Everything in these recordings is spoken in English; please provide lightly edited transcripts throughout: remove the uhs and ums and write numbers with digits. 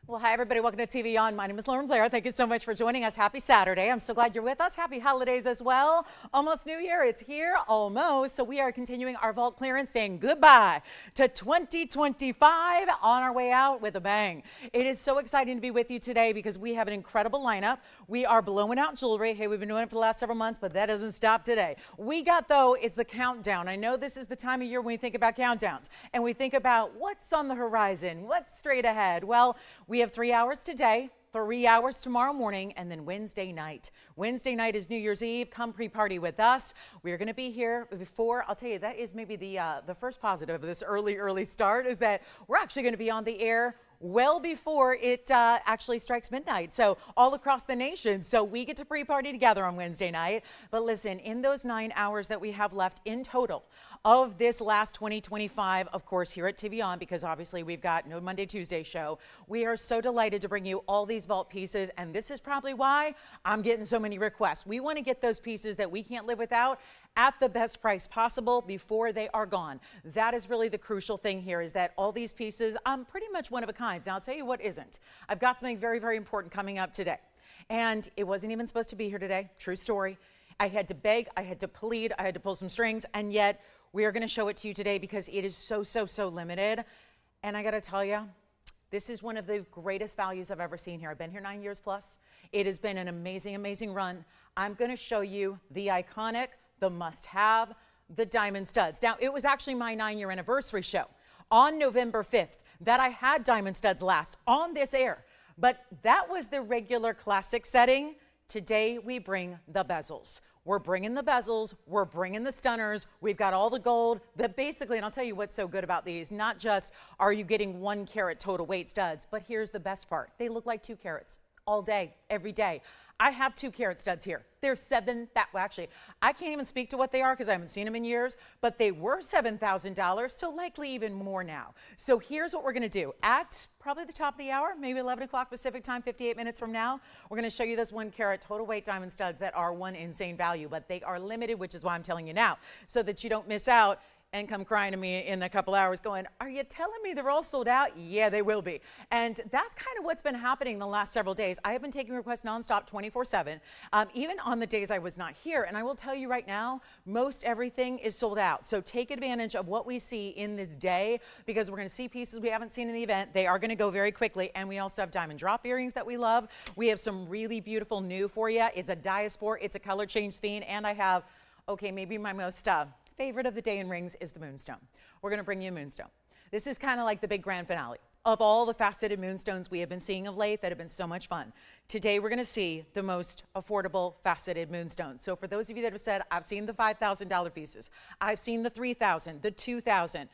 Well, hi, everybody. Welcome to TVON. My name is Blair. Thank you so much for joining us. Happy Saturday. I'm so glad you're with us. Happy holidays as well. Almost New Year. It's here, almost. So we are continuing our vault clearance, saying goodbye to 2025 on our way out with a bang. It is so exciting to be with you today because we have an incredible lineup. We are blowing out jewelry. Hey, we've been doing it for the last several months, but that doesn't stop today. We got, though, it's the countdown. I know this is the time of year when we think about countdowns and we think about what's on the horizon, what's straight ahead. Well, we have 3 hours today, 3 hours tomorrow morning, and then Wednesday night. Wednesday night is New Year's Eve. Come pre-party with us. We're going to be here before. I'll tell you, that is maybe the first positive of this early start is that we're actually going to be on the air well before it actually strikes midnight. So all across the nation. So we get to pre-party together on Wednesday night. But listen, in those 9 hours that we have left in total of this last 2025, of course, here at TVON, because obviously we've got no Monday, Tuesday show, we are so delighted to bring you all these vault pieces. And this is probably why I'm getting so many requests. We want to get those pieces that we can't live without at the best price possible before they are gone. That is really the crucial thing here, is that all these pieces, pretty much one of a kind. Now, I'll tell you what isn't. I've got something very, very important coming up today. And it wasn't even supposed to be here today. True story. I had to beg, I had to plead, I had to pull some strings, and yet we are going to show it to you today because it is so limited. And I got to tell you, this is one of the greatest values I've ever seen here. I've been here 9 years plus. It has been an amazing run. I'm going to show you the iconic, the must-have, the diamond studs. Now, it was actually my 9-year anniversary show on November 5th that I had diamond studs last on this air. But that was the regular classic setting. Today, we bring the bezels. We're bringing the bezels, we're bringing the stunners, we've got all the gold that basically, and I'll tell you what's so good about these, not just are you getting 1 carat total weight studs, but here's the best part. They look like 2 carats all day, every day. I have 2 carat studs here. They're well, actually, I can't even speak to what they are because I haven't seen them in years, but they were $7,000, so likely even more now. So here's what we're going to do. At probably the top of the hour, maybe 11 o'clock Pacific time, 58 minutes from now, we're going to show you those 1 carat total weight diamond studs that are one insane value, but they are limited, which is why I'm telling you now, so that you don't miss out and come crying to me in a couple hours going, are you telling me they're all sold out? Yeah, they will be. And that's kind of what's been happening the last several days. I have been taking requests nonstop 24/7, even on the days I was not here. And I will tell you right now, most everything is sold out. So take advantage of what we see in this day, because we're going to see pieces we haven't seen in the event. They are going to go very quickly. And we also have diamond drop earrings that we love. We have some really beautiful new for you. It's a diaspora, it's a color change sphene, and I have, okay, maybe my most favorite of the day in rings is the moonstone. We're going to bring you a moonstone. This is kind of like the big grand finale of all the faceted moonstones we have been seeing of late that have been so much fun. Today we're going to see the most affordable faceted moonstones. So for those of you that have said, I've seen the $5,000 pieces, I've seen the $3,000, the $2,000,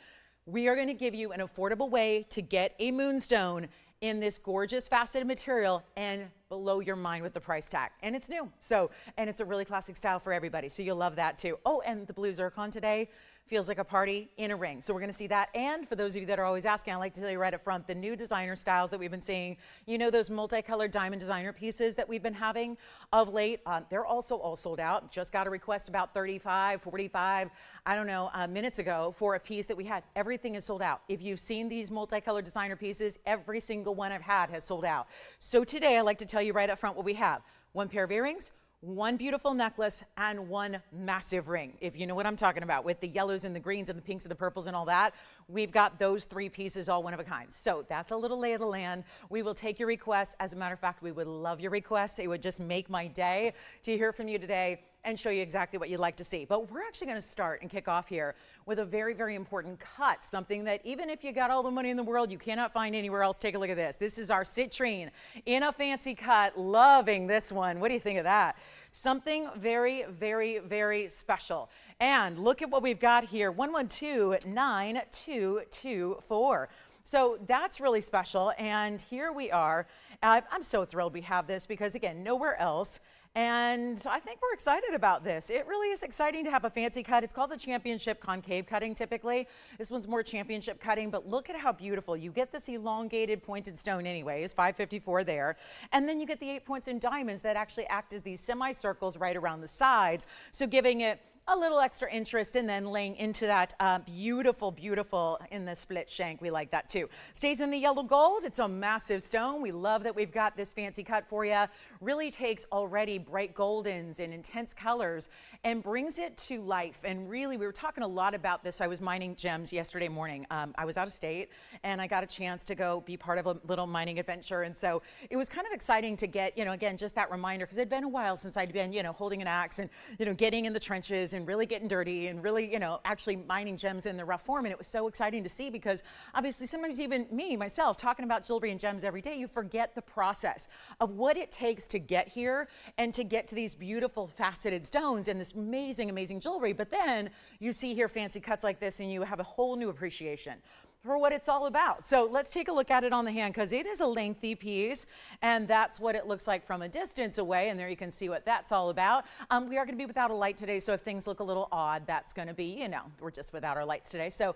we are going to give you an affordable way to get a moonstone in this gorgeous faceted material and blow your mind with the price tag. And it's new. So, and it's a really classic style for everybody. So you'll love that too. Oh, and the blue zircon today feels like a party in a ring. So we're going to see that. And for those of you that are always asking, I like to tell you right up front, the new designer styles that we've been seeing, you know, those multicolored diamond designer pieces that we've been having of late, they're also all sold out. Just got a request about 35, 45, I don't know, minutes ago for a piece that we had. Everything is sold out. If you've seen these multicolored designer pieces, every single one I've had has sold out. So today I like to tell you right up front what we have. 1 pair of earrings, 1 beautiful necklace, and 1 massive ring. If you know what I'm talking about, with the yellows and the greens and the pinks and the purples and all that, we've got those 3 pieces, all one of a kind. So that's a little lay of the land. We will take your requests. As a matter of fact, we would love your requests. It would just make my day to hear from you today and show you exactly what you'd like to see. But we're actually going to start and kick off here with a very important cut, something that even if you got all the money in the world, you cannot find anywhere else. Take a look at this. This is our citrine in a fancy cut. Loving this one. What do you think of that? Something very special. And look at what we've got here. 1129224. So that's really special. And here we are. I'm so thrilled we have this because, again, nowhere else. And I think we're excited about this. It really is exciting to have a fancy cut. It's called the championship concave cutting typically. This one's more championship cutting, but look at how beautiful. You get this elongated pointed stone anyways, 554 there. And then you get the 8 points in diamonds that actually act as these semicircles right around the sides. So giving it a little extra interest, and then laying into that beautiful, beautiful in the split shank. We like that too. Stays in the yellow gold. It's a massive stone. We love that we've got this fancy cut for you. Really takes already bright goldens and intense colors and brings it to life. And really, we were talking a lot about this. I was mining gems yesterday morning. I was out of state and I got a chance to go be part of a little mining adventure. And so it was kind of exciting to get, again, just that reminder, because it had been a while since I'd been, holding an axe and, getting in the trenches and really getting dirty and really, actually mining gems in the rough form. And it was so exciting to see, because obviously sometimes even me, myself, talking about jewelry and gems every day, you forget the process of what it takes to get here and to get to these beautiful faceted stones and this amazing, amazing jewelry. But then you see here fancy cuts like this and you have a whole new appreciation for what it's all about. So let's take a look at it on the hand, because it is a lengthy piece, and that's what it looks like from a distance away. And there you can see what that's all about. We are going to be without a light today, so if things look a little odd, that's going to be, we're just without our lights today. So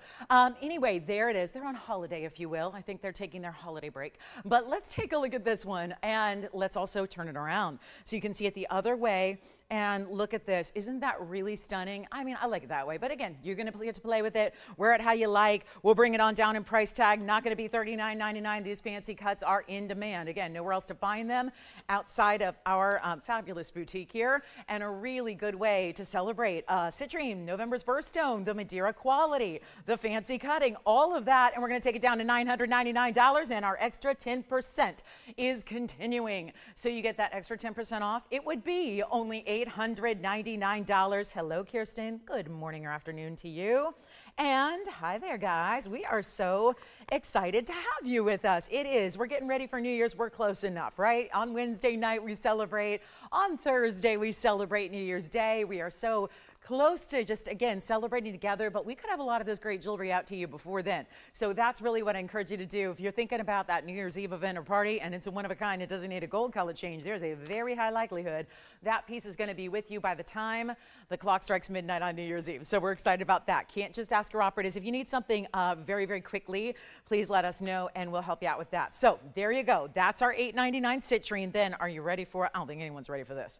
anyway, there it is. They're on holiday, if you will. I think they're taking their holiday break. But let's take a look at this one, and let's also turn it around so you can see it the other way. And look at this. Isn't that really stunning? I mean, I like it that way. But again, you're going to get to play with it, wear it how you like. We'll bring it on down in price tag. Not going to be $39.99. These fancy cuts are in demand. Again, nowhere else to find them outside of our fabulous boutique here. And a really good way to celebrate citrine, November's birthstone, the Madeira quality, the fancy cutting, all of that. And we're going to take it down to $999. And our extra 10% is continuing. So you get that extra 10% off. It would be only $899. Hello, Kirsten. Good morning or afternoon to you. And hi there, guys. We are so excited to have you with us. We're getting ready for New Year's. We're close enough, right? On Wednesday night, we celebrate. On Thursday, we celebrate New Year's Day. We are so close to just, again, celebrating together, but we could have a lot of this great jewelry out to you before then. So that's really what I encourage you to do. If you're thinking about that New Year's Eve event or party and it's a one of a kind, it doesn't need a gold color change, there's a very high likelihood that piece is going to be with you by the time the clock strikes midnight on New Year's Eve. So we're excited about that. Can't just ask your operators. If you need something very, very quickly, please let us know and we'll help you out with that. So there you go. That's our $899 citrine. Then are you ready for it? I don't think anyone's ready for this.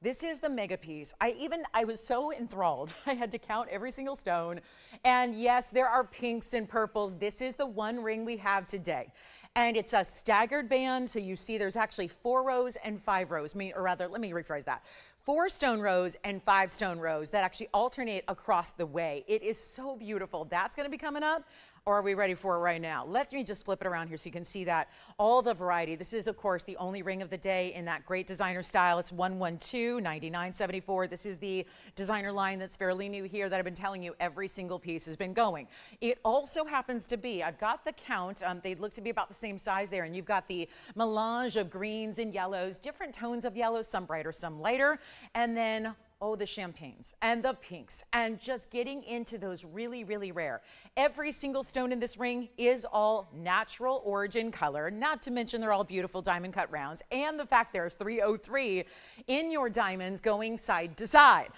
This is the mega piece. I was so enthralled. I had to count every single stone. And yes, there are pinks and purples. This is the one ring we have today. And it's a staggered band. So you see there's actually 4 rows and 5 rows. Or rather, let me rephrase that. 4 stone rows and 5 stone rows that actually alternate across the way. It is so beautiful. That's going to be coming up. Or are we ready for it right now? Let me just flip it around here so you can see that all the variety. This is, of course, the only ring of the day in that great designer style. It's 112.9974. This is the designer line that's fairly new here that I've been telling you every single piece has been going. It also happens to be, I've got the count. They look to be about the same size there. And you've got the melange of greens and yellows, different tones of yellows, some brighter, some lighter. And then the champagnes and the pinks, and just getting into those really, really rare. Every single stone in this ring is all natural origin color, not to mention they're all beautiful diamond cut rounds, and the fact there's 303 in your diamonds going side to side.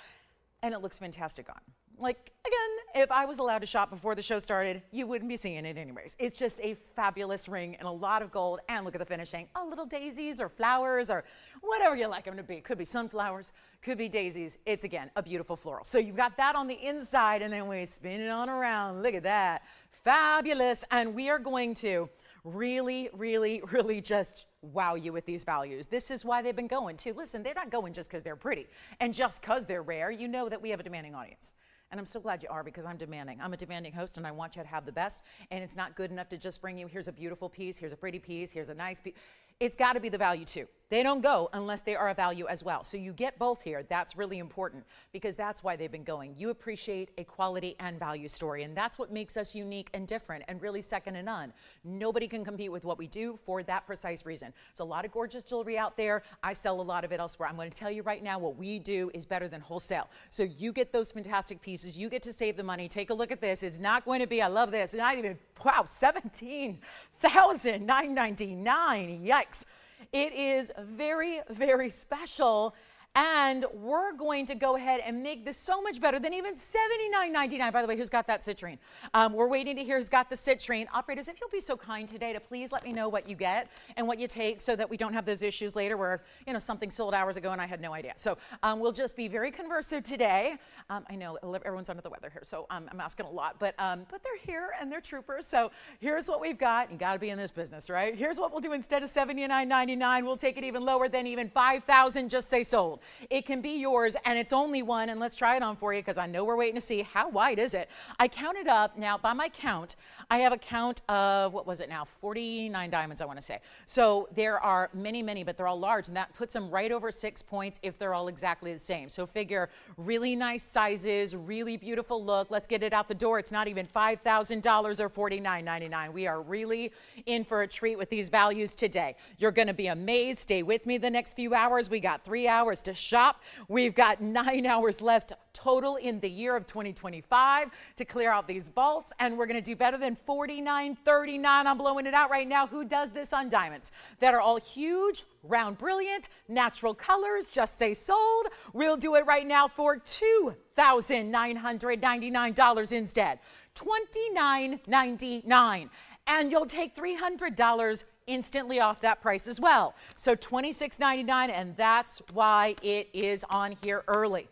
And it looks fantastic on. Like, again, if I was allowed to shop before the show started, you wouldn't be seeing it anyways. It's just a fabulous ring and a lot of gold. And look at the finishing. Oh, little daisies or flowers or whatever you like them to be. Could be sunflowers, could be daisies. It's, again, a beautiful floral. So you've got that on the inside, and then we spin it on around. Look at that. Fabulous. And we are going to really, really, really just wow you with these values. This is why they've been going too. Listen, they're not going just because they're pretty and just because they're rare. You know that we have a demanding audience. And I'm so glad you are, because I'm demanding. I'm a demanding host, and I want you to have the best. And it's not good enough to just bring you, here's a beautiful piece, here's a pretty piece, here's a nice piece. It's got to be the value too. They don't go unless they are a value as well. So you get both here. That's really important, because that's why they've been going. You appreciate a quality and value story, and that's what makes us unique and different and really second to none. Nobody can compete with what we do for that precise reason. There's a lot of gorgeous jewelry out there. I sell a lot of it elsewhere. I'm going to tell you right now, what we do is better than wholesale. So you get those fantastic pieces. You get to save the money. Take a look at this. It's not going to be, I love this, not even, wow, $17,999. Yikes. It is very, very special. And we're going to go ahead and make this so much better than even $79.99. By the way, who's got that citrine? We're waiting to hear who's got the citrine. Operators, if you'll be so kind today to please let me know what you get and what you take so that we don't have those issues later where, something sold hours ago and I had no idea. So we'll just be very conversive today. I know everyone's under the weather here, so I'm asking a lot, but they're here and they're troopers. So here's what we've got. You got to be in this business, right? Here's what we'll do. Instead of $79.99, we'll take it even lower than even $5,000. Just say sold. It can be yours, and it's only one, and let's try it on for you because I know we're waiting to see how wide is it. I counted up. Now, by my count, I have a count of, what was it now, 49 diamonds, I want to say. So there are many, many, but they're all large, and that puts them right over 6 points if they're all exactly the same. So figure really nice sizes, really beautiful look. Let's get it out the door. It's not even $5,000 or $49.99. We are really in for a treat with these values today. You're going to be amazed. Stay with me the next few hours. We got 3 hours to shop. We've got 9 hours left total in the year of 2025 to clear out these vaults, and we're going to do better than $49.39. I'm blowing it out right now. Who does this on diamonds that are all huge, round, brilliant, natural colors? Just say sold. We'll do it right now for $2,999 instead. $29.99. And you'll take $300 instantly off that price as well. So $26.99, and that's why it is on here early.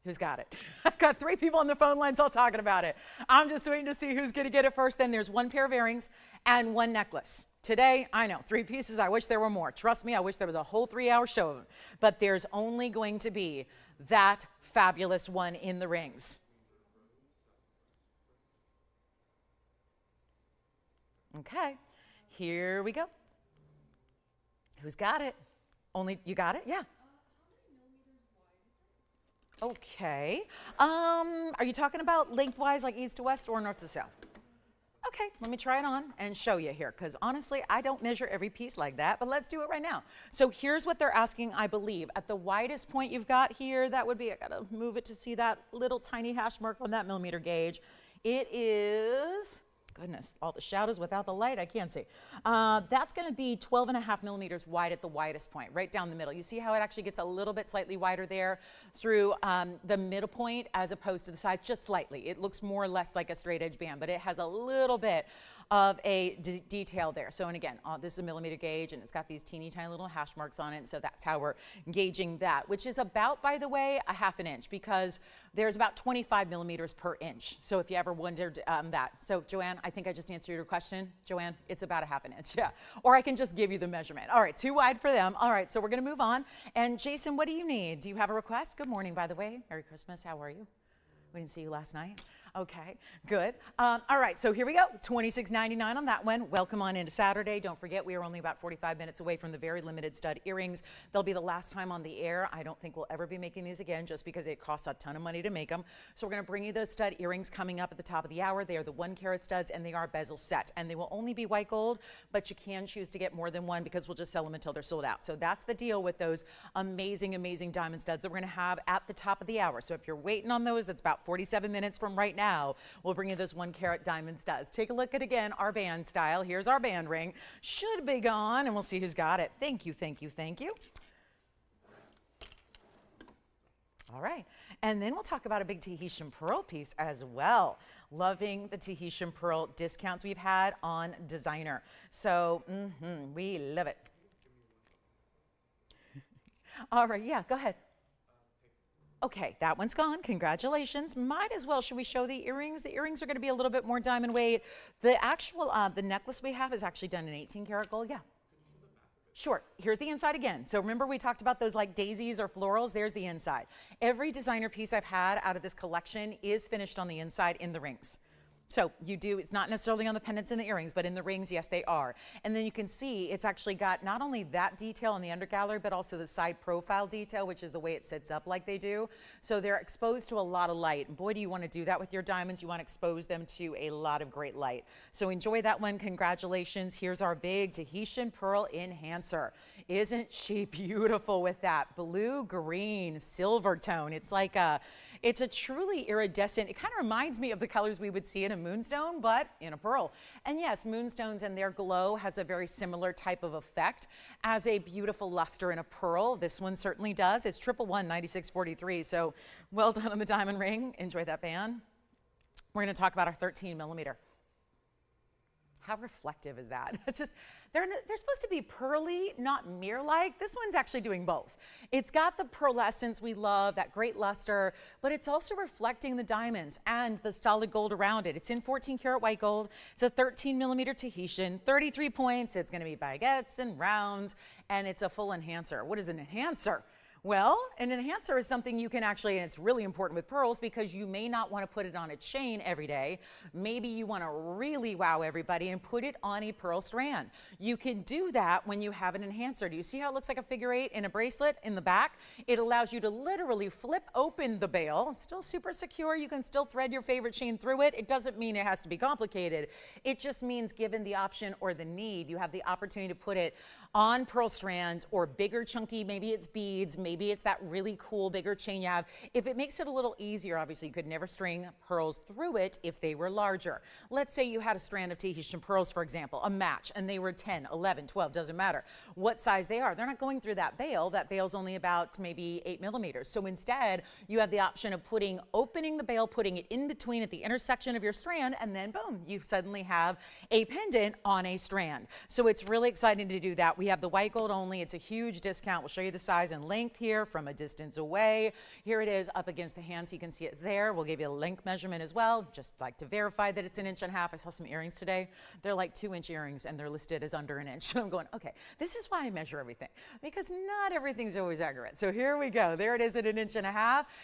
Who's got it? I've got 3 people on the phone lines all talking about it. I'm just waiting to see who's going to get it first. Then there's 1 pair of earrings and 1 necklace. Today, I know, 3 pieces. I wish there were more. Trust me, I wish there was a whole 3-hour show of them. But there's only going to be that fabulous one in the rings. Okay, here we go. Who's got it? Only you got it? Yeah. Okay. Are you talking about lengthwise, like east to west or north to south? Okay, let me try it on and show you here, because honestly, I don't measure every piece like that, but let's do it right now. So here's what they're asking, I believe. At the widest point you've got here, that would be, I gotta move it to see that little tiny hash mark on that millimeter gauge. It is, goodness, all the shadows without the light, I can't see. That's going to be 12.5 millimeters wide at the widest point, right down the middle. You see how it actually gets a little bit slightly wider there through the middle point as opposed to the side, just slightly. It looks more or less like a straight edge band, but it has a little bit of a detail there. So, and again, this is a millimeter gauge, and it's got these teeny tiny little hash marks on it. So that's how we're gauging that, which is about, by the way, a ½ inch, because there's about 25 millimeters per inch. So if you ever wondered that. So Joanne, I think I just answered your question. Joanne, it's about a ½ inch, yeah. Or I can just give you the measurement. All right, too wide for them. All right, so we're gonna move on. And Jason, what do you need? Do you have a request? Good morning, by the way. Merry Christmas, how are you? We didn't see you last night. Okay, good. All right, so here we go. $26.99 on that one. Welcome on into Saturday. Don't forget, we are only about 45 minutes away from the very limited stud earrings. They'll be the last time on the air. I don't think we'll ever be making these again just because it costs a ton of money to make them. So we're going to bring you those stud earrings coming up at the top of the hour. They are the 1-carat studs, and they are bezel set. And they will only be white gold, but you can choose to get more than one because we'll just sell them until they're sold out. So that's the deal with those amazing, amazing diamond studs that we're going to have at the top of the hour. So if you're waiting on those, it's about 47 minutes from right now. We'll bring you those 1-carat diamond studs. Take a look at, again, our band style. Here's our band ring. Should be gone, and we'll see who's got it. Thank you, thank you, thank you. All right, and then we'll talk about a big Tahitian pearl piece as well. Loving the Tahitian pearl discounts we've had on designer. So, we love it. All right, yeah, go ahead. Okay, that one's gone. Congratulations. Might as well. Should we show the earrings? The earrings are going to be a little bit more diamond weight. The actual, the necklace we have is actually done in 18-karat gold. Yeah. Sure. Here's the inside again. So remember we talked about those like daisies or florals? There's the inside. Every designer piece I've had out of this collection is finished on the inside in the rings. So you do, it's not necessarily on the pendants and the earrings, but in the rings, yes, they are. And then you can see it's actually got not only that detail on the undergallery, but also the side profile detail, which is the way it sits up like they do. So they're exposed to a lot of light. And boy, do you want to do that with your diamonds. You want to expose them to a lot of great light. So enjoy that one. Congratulations. Here's our big Tahitian pearl enhancer. Isn't she beautiful with that blue, green, silver tone? It's like a, It's a truly iridescent, it kind of reminds me of the colors we would see in a moonstone, but in a pearl. And yes, moonstones and their glow has a very similar type of effect as a beautiful luster in a pearl. This one certainly does. It's 111 9643. So well done on the diamond ring. Enjoy that band. We're going to talk about our 13 millimeter. How reflective is that? It's just, they're supposed to be pearly, not mirror-like. This one's actually doing both. It's got the pearlescence we love, that great luster, but it's also reflecting the diamonds and the solid gold around it. It's in 14 karat white gold. It's a 13 millimeter Tahitian, 33 points. It's going to be baguettes and rounds, and it's a full enhancer. What is an enhancer? Well, an enhancer is something you can actually, and it's really important with pearls because you may not want to put it on a chain every day. Maybe you want to really wow everybody and put it on a pearl strand. You can do that when you have an enhancer. Do you see how it looks like a figure 8 in a bracelet in the back? It allows you to literally flip open the bail. It's still super secure. You can still thread your favorite chain through it. It doesn't mean it has to be complicated. It just means given the option or the need, you have the opportunity to put it on pearl strands or bigger chunky, maybe it's beads, maybe it's that really cool bigger chain you have. If it makes it a little easier, obviously you could never string pearls through it if they were larger. Let's say you had a strand of Tahitian pearls, for example, a match, and they were 10, 11, 12, doesn't matter what size they are. They're not going through that bail. That bail's only about maybe 8 millimeters. So instead, you have the option of opening the bail, putting it in between at the intersection of your strand, and then boom, you suddenly have a pendant on a strand. So it's really exciting to do that. We have the white gold only. It's a huge discount. We'll show you the size and length here from a distance away. Here it is up against the hand so you can see it there. We'll give you a length measurement as well, just like to verify that it's 1.5 inches. I saw some earrings today. They're like 2-inch earrings and they're listed as under 1 inch. So I'm going, okay, this is why I measure everything because not everything's always accurate. So here we go. There it is at 1.5 inches.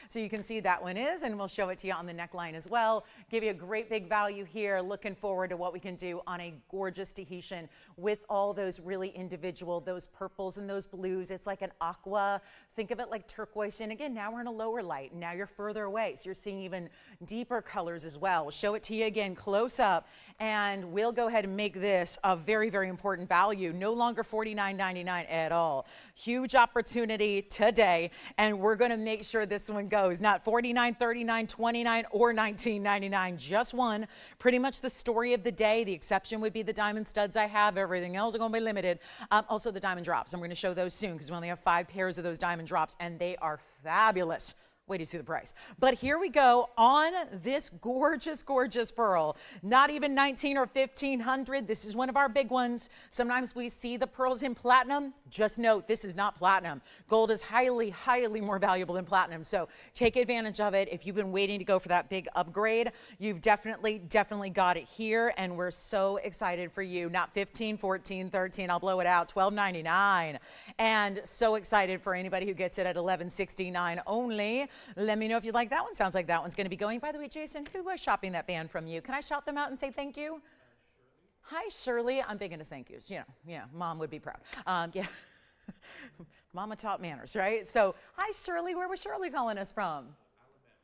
So you can see that one is, and we'll show it to you on the neckline as well. Give you a great big value here. Looking forward to what we can do on a gorgeous Tahitian with all those really individual, those purples and those blues. It's like an aqua. Think of it like turquoise. And again, now we're in a lower light. Now you're further away. So you're seeing even deeper colors as well. We'll show it to you again close up. And we'll go ahead and make this a very, very important value. No longer $49.99 at all. Huge opportunity today. And we're going to make sure this one goes. Not $49, $39, $29, or $19.99. Just one. Pretty much the story of the day. The exception would be the diamond studs I have. Everything else are going to be limited. Also the diamond drops. I'm going to show those soon because we only have 5 pairs of those diamond drops and they are fabulous. Wait till you see the price. But here we go on this gorgeous, gorgeous pearl. Not even 19 or 1500. This is one of our big ones. Sometimes we see the pearls in platinum. Just note, this is not platinum. Gold is highly, highly more valuable than platinum. So take advantage of it. If you've been waiting to go for that big upgrade, you've definitely got it here. And we're so excited for you. Not 15, 14, 13. I'll blow it out. $12.99. And so excited for anybody who gets it at $11.69 only. Let me know if you like that one. Sounds like that one's going to be going. By the way, Jason, who was shopping that band from you? Can I shout them out and say thank you? Hi, Shirley. I'm big into thank yous. Yeah, Mom would be proud. Yeah, Mama taught manners, right? So, hi, Shirley. Where was Shirley calling us from? Alabama.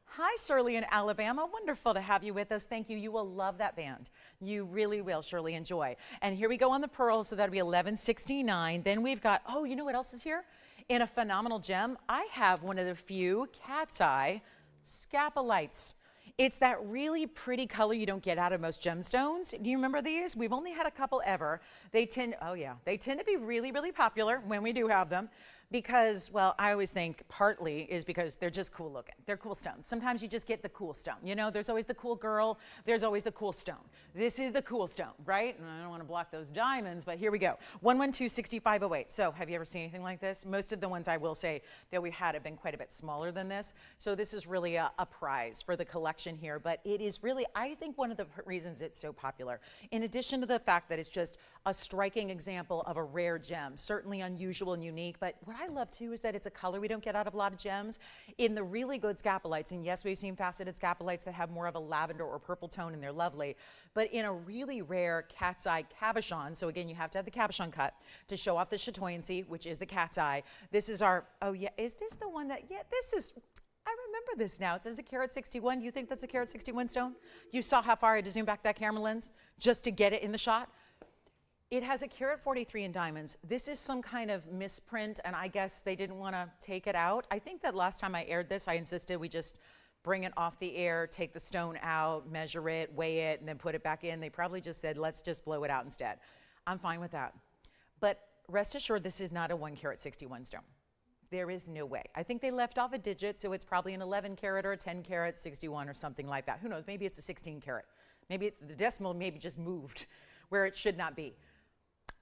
Hi, Shirley in Alabama. Wonderful to have you with us. Thank you. You will love that band. You really will, Shirley. Enjoy. And here we go on the pearls. So that'll be $11.69. Then we've got, oh, you know what else is here? In a phenomenal gem, I have one of the few cat's eye scapullites. It's that really pretty color you don't get out of most gemstones. Do you remember these? We've only had a couple ever. They tend to be really, really popular when we do have them. Because, well, I always think partly is because they're just cool looking. They're cool stones. Sometimes you just get the cool stone. You know, there's always the cool girl. There's always the cool stone. This is the cool stone, right? And I don't want to block those diamonds, but here we go. 112-6508. So have you ever seen anything like this? Most of the ones I will say that we had have been quite a bit smaller than this. So this is really a prize for the collection here. But it is really, I think, one of the reasons it's so popular. In addition to the fact that it's just a striking example of a rare gem, certainly unusual and unique, but what I love too is that it's a color we don't get out of a lot of gems. In the really good scapulites, and yes, we've seen faceted scapulites that have more of a lavender or purple tone and they're lovely, but in a really rare cat's eye cabochon, so again, you have to have the cabochon cut to show off the chatoyancy, which is the cat's eye. This is our, oh yeah, is this the one that, yeah, this is, I remember this now. It says a carat 61. You think that's a carat 61 stone? You saw how far I had to zoom back that camera lens just to get it in the shot? It has a carat 43 in diamonds. This is some kind of misprint, and I guess they didn't want to take it out. I think that last time I aired this, I insisted we just bring it off the air, take the stone out, measure it, weigh it, and then put it back in. They probably just said, let's just blow it out instead. I'm fine with that. But rest assured, this is not a 1 carat 61 stone. There is no way. I think they left off a digit, so it's probably an 11 carat or a 10 carat 61 or something like that. Who knows? Maybe it's a 16 carat. Maybe it's the decimal maybe just moved where it should not be.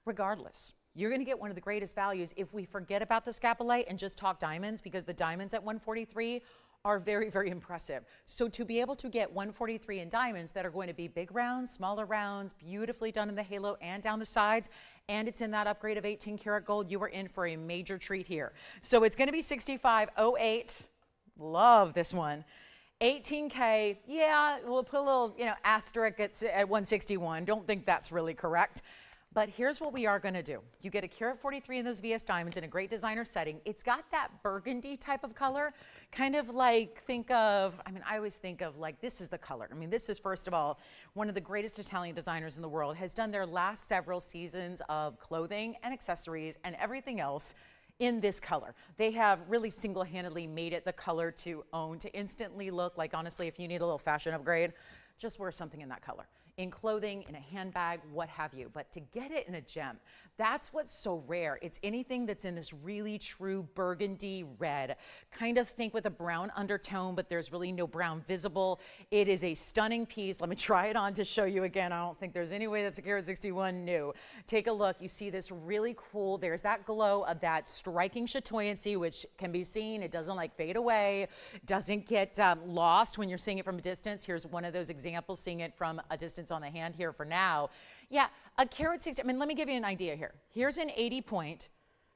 Regardless, you're going to get one of the greatest values if we forget about the scapolite and just talk diamonds, because the diamonds at 143 are very, very impressive. So to be able to get 143 in diamonds that are going to be big rounds, smaller rounds, beautifully done in the halo and down the sides, and it's in that upgrade of 18 karat gold, you are in for a major treat here. So it's going to be 6508. Love this one. 18K, yeah, we'll put a little, asterisk at 161. Don't think that's really correct. But here's what we are going to do. You get a carat 43 in those VS diamonds in a great designer setting. It's got that burgundy type of color, kind of like I always think of like, this is the color. This is, first of all, one of the greatest Italian designers in the world, has done their last several seasons of clothing and accessories and everything else in this color. They have really single-handedly made it the color to own, to instantly look like, honestly, if you need a little fashion upgrade, just wear something in that color. In clothing, in a handbag, what have you. But to get it in a gem, that's what's so rare. It's anything that's in this really true burgundy red. Kind of think with a brown undertone, but there's really no brown visible. It is a stunning piece. Let me try it on to show you again. I don't think there's any way that's a carat 61 new. Take a look. You see this really cool, there's that glow of that striking chatoyancy, which can be seen. It doesn't like fade away, doesn't get lost when you're seeing it from a distance. Here's one of those examples, seeing it from a distance on the hand here for now. Yeah, a carat 60, let me give you an idea here. Here's an 80 point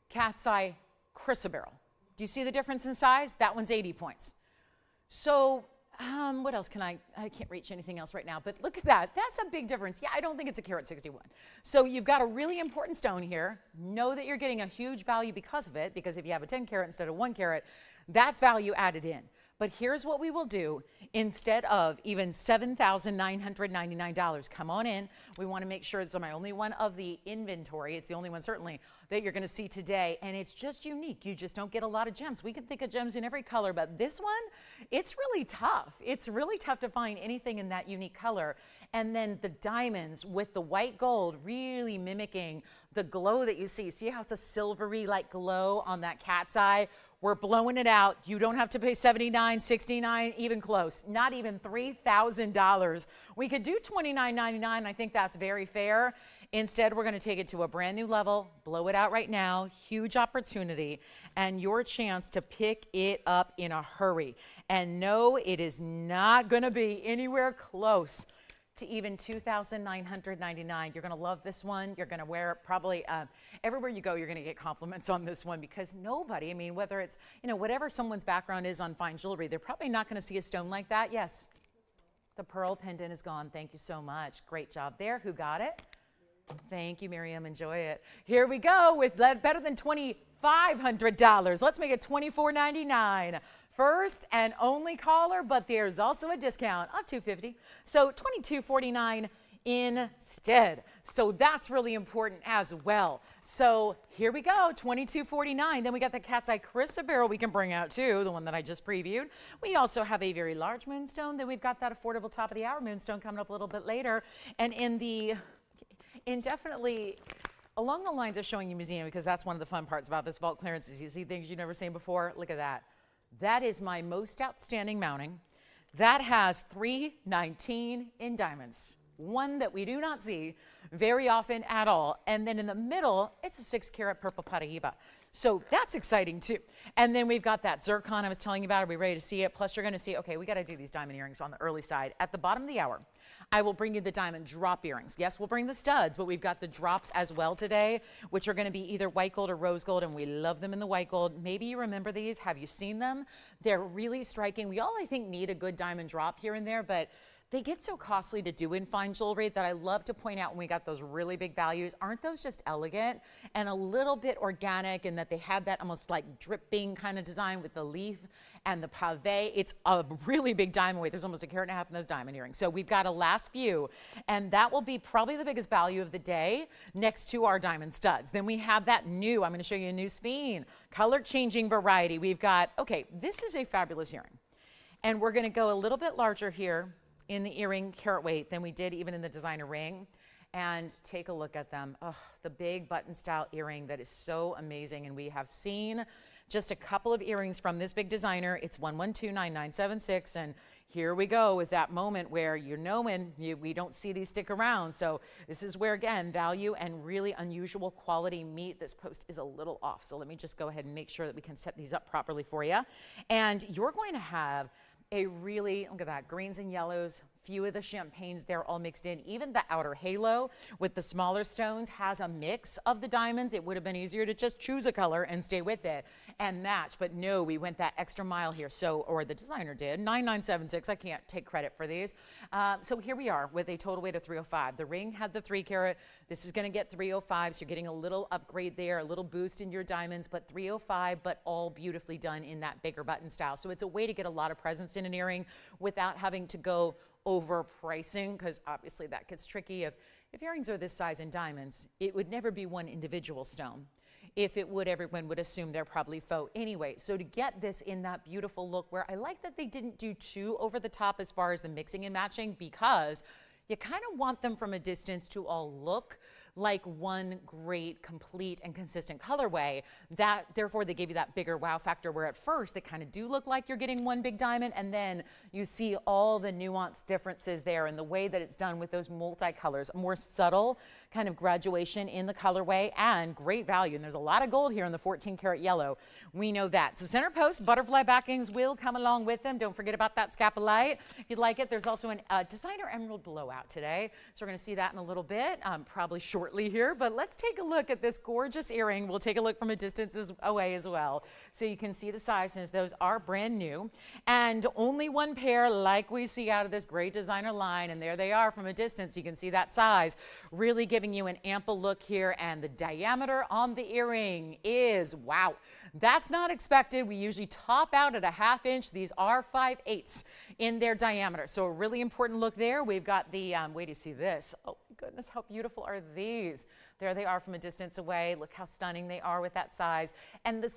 cat's eye chrysoberyl. Do you see the difference in size? That one's 80 points. So what else can I can't reach anything else right now, but look at that. That's a big difference. Yeah, I don't think it's a carat 61. So you've got a really important stone here. Know that you're getting a huge value because of it, because if you have a 10 carat instead of 1 carat, that's value added in. But here's what we will do. Instead of even $7,999, come on in. We want to make sure it's my only one of the inventory. It's the only one certainly that you're going to see today. And it's just unique. You just don't get a lot of gems. We can think of gems in every color, but this one, it's really tough. It's really tough to find anything in that unique color. And then the diamonds with the white gold really mimicking the glow that you see. See how it's a silvery like glow on that cat's eye? We're blowing it out. You don't have to pay $79, $69, even close. Not even $3,000. We could do $29.99. I think that's very fair. Instead, we're going to take it to a brand new level, blow it out right now. Huge opportunity and your chance to pick it up in a hurry. And no, it is not going to be anywhere close to even $2,999. You're going to love this one. You're going to wear it probably everywhere you go. You're going to get compliments on this one, because nobody, whether it's, whatever someone's background is on fine jewelry, they're probably not going to see a stone like that. Yes, the pearl pendant is gone. Thank you so much. Great job there. Who got it? Thank you, Miriam. Enjoy it. Here we go with better than $2,500. Let's make it $2,499. First and only caller, but there's also a discount of $250. So $2,249 instead. So that's really important as well. So here we go, $2,249. Then we got the cat's eye chrysoberyl we can bring out too, the one that I just previewed. We also have a very large moonstone. Then we've got that affordable top of the hour moonstone coming up a little bit later. And indefinitely along the lines of showing you museum, because that's one of the fun parts about this vault clearance is you see things you've never seen before. Look at that. That is my most outstanding mounting. That has 319 in diamonds, one that we do not see very often at all. And then in the middle, it's a 6 carat purple Paraíba. So that's exciting too. And then we've got that zircon I was telling you about. Are we ready to see it? Plus you're going to see, okay, we got to do these diamond earrings on the early side. At the bottom of the hour, I will bring you the diamond drop earrings. Yes, we'll bring the studs, but we've got the drops as well today, which are going to be either white gold or rose gold, and we love them in the white gold. Maybe you remember these. Have you seen them? They're really striking. We all, I think, need a good diamond drop here and there, but they get so costly to do in fine jewelry that I love to point out when we got those really big values. Aren't those just elegant and a little bit organic in that they have that almost like dripping kind of design with the leaf and the pave? It's a really big diamond weight. There's almost 1.5 carats in those diamond earrings. So we've got a last few, and that will be probably the biggest value of the day next to our diamond studs. Then we have that new, I'm going to show you a new Speen, color changing variety. We've got, okay, this is a fabulous earring. And we're going to go a little bit larger here in the earring carat weight than we did even in the designer ring. And take a look at them. Oh, the big button style earring that is so amazing. And we have seen just a couple of earrings from this big designer. It's 1129976, and here we go with that moment where you're knowing we don't see these stick around. So this is where, again, value and really unusual quality meet. This post is a little off, so let me just go ahead and make sure that we can set these up properly for you. And you're going to have a really, look at that, greens and yellows, few of the champagnes there all mixed in. Even the outer halo with the smaller stones has a mix of the diamonds. It would have been easier to just choose a color and stay with it and match, but no, we went that extra mile here. So, or the designer did, 9976, I can't take credit for these. So here we are with a total weight of 305. The ring had the 3 carat. This is gonna get 305, so you're getting a little upgrade there, a little boost in your diamonds, but 305, but all beautifully done in that bigger button style. So it's a way to get a lot of presence in an earring without having to go overpricing, because obviously that gets tricky. If earrings are this size in diamonds, it would never be one individual stone. If it would, everyone would assume they're probably faux anyway. So to get this in that beautiful look, where I like that they didn't do too over the top as far as the mixing and matching, because you kind of want them from a distance to all look like one great, complete, and consistent colorway. That, therefore, they gave you that bigger wow factor, where at first they kind of do look like you're getting one big diamond, and then you see all the nuanced differences there in the way that it's done with those multicolors, a more subtle kind of graduation in the colorway, and great value. And there's a lot of gold here in the 14 karat yellow. We know that. So center post, butterfly backings will come along with them. Don't forget about that scapolite if you'd like it. There's also a designer emerald blowout today. So we're going to see that in a little bit, probably shortly here. But let's take a look at this gorgeous earring. We'll take a look from a distance away as well, so you can see the size, since those are brand new. And only one pair like we see out of this great designer line. And there they are from a distance. You can see that size, really giving you an ample look here. And the diameter on the earring is, wow, that's not expected. We usually top out at a ½ inch. These are 5/8 in their diameter. So a really important look there. We've got the, wait till you see this. Oh my goodness, how beautiful are these? There they are from a distance away. Look how stunning they are with that size. And the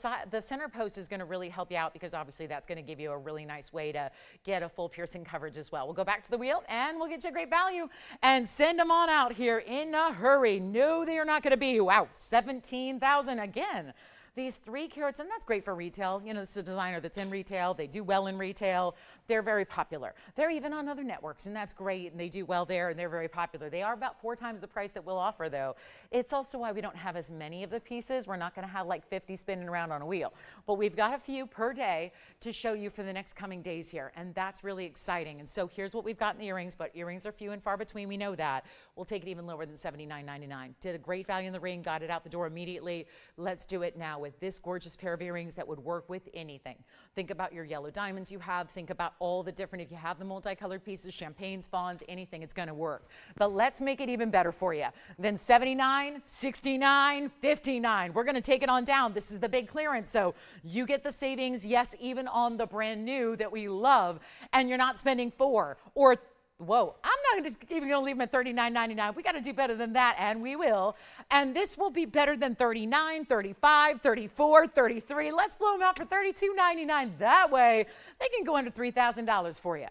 center post is going to really help you out, because obviously that's going to give you a really nice way to get a full piercing coverage as well. We'll go back to the wheel and we'll get you a great value and send them on out here in a hurry. No, they are not going to be, wow, 17,000 again. These 3 carats, and that's great for retail. You know, this is a designer that's in retail. They do well in retail. They're very popular. They're even on other networks, and that's great, and they do well there, and they're very popular. They are about 4 times the price that we'll offer, though. It's also why we don't have as many of the pieces. We're not going to have like 50 spinning around on a wheel. But we've got a few per day to show you for the next coming days here, and that's really exciting. And so here's what we've got in the earrings, but earrings are few and far between. We know that. We'll take it even lower than $79.99. Did a great value in the ring, got it out the door immediately. Let's do it now with this gorgeous pair of earrings that would work with anything. Think about your yellow diamonds you have. Think about all the different, if you have the multicolored pieces, champagne spawns, anything, it's going to work. But let's make it even better for you. Then 79, 69, 59. We're going to take it on down. This is the big clearance. So you get the savings, yes, even on the brand new that we love, and you're not spending 4 or whoa, I'm not just even going to leave them at $39.99. We got to do better than that, and we will. And this will be better than $39, $35, $34, $33. Let's blow them out for $32.99. That way, they can go under $3,000 for you.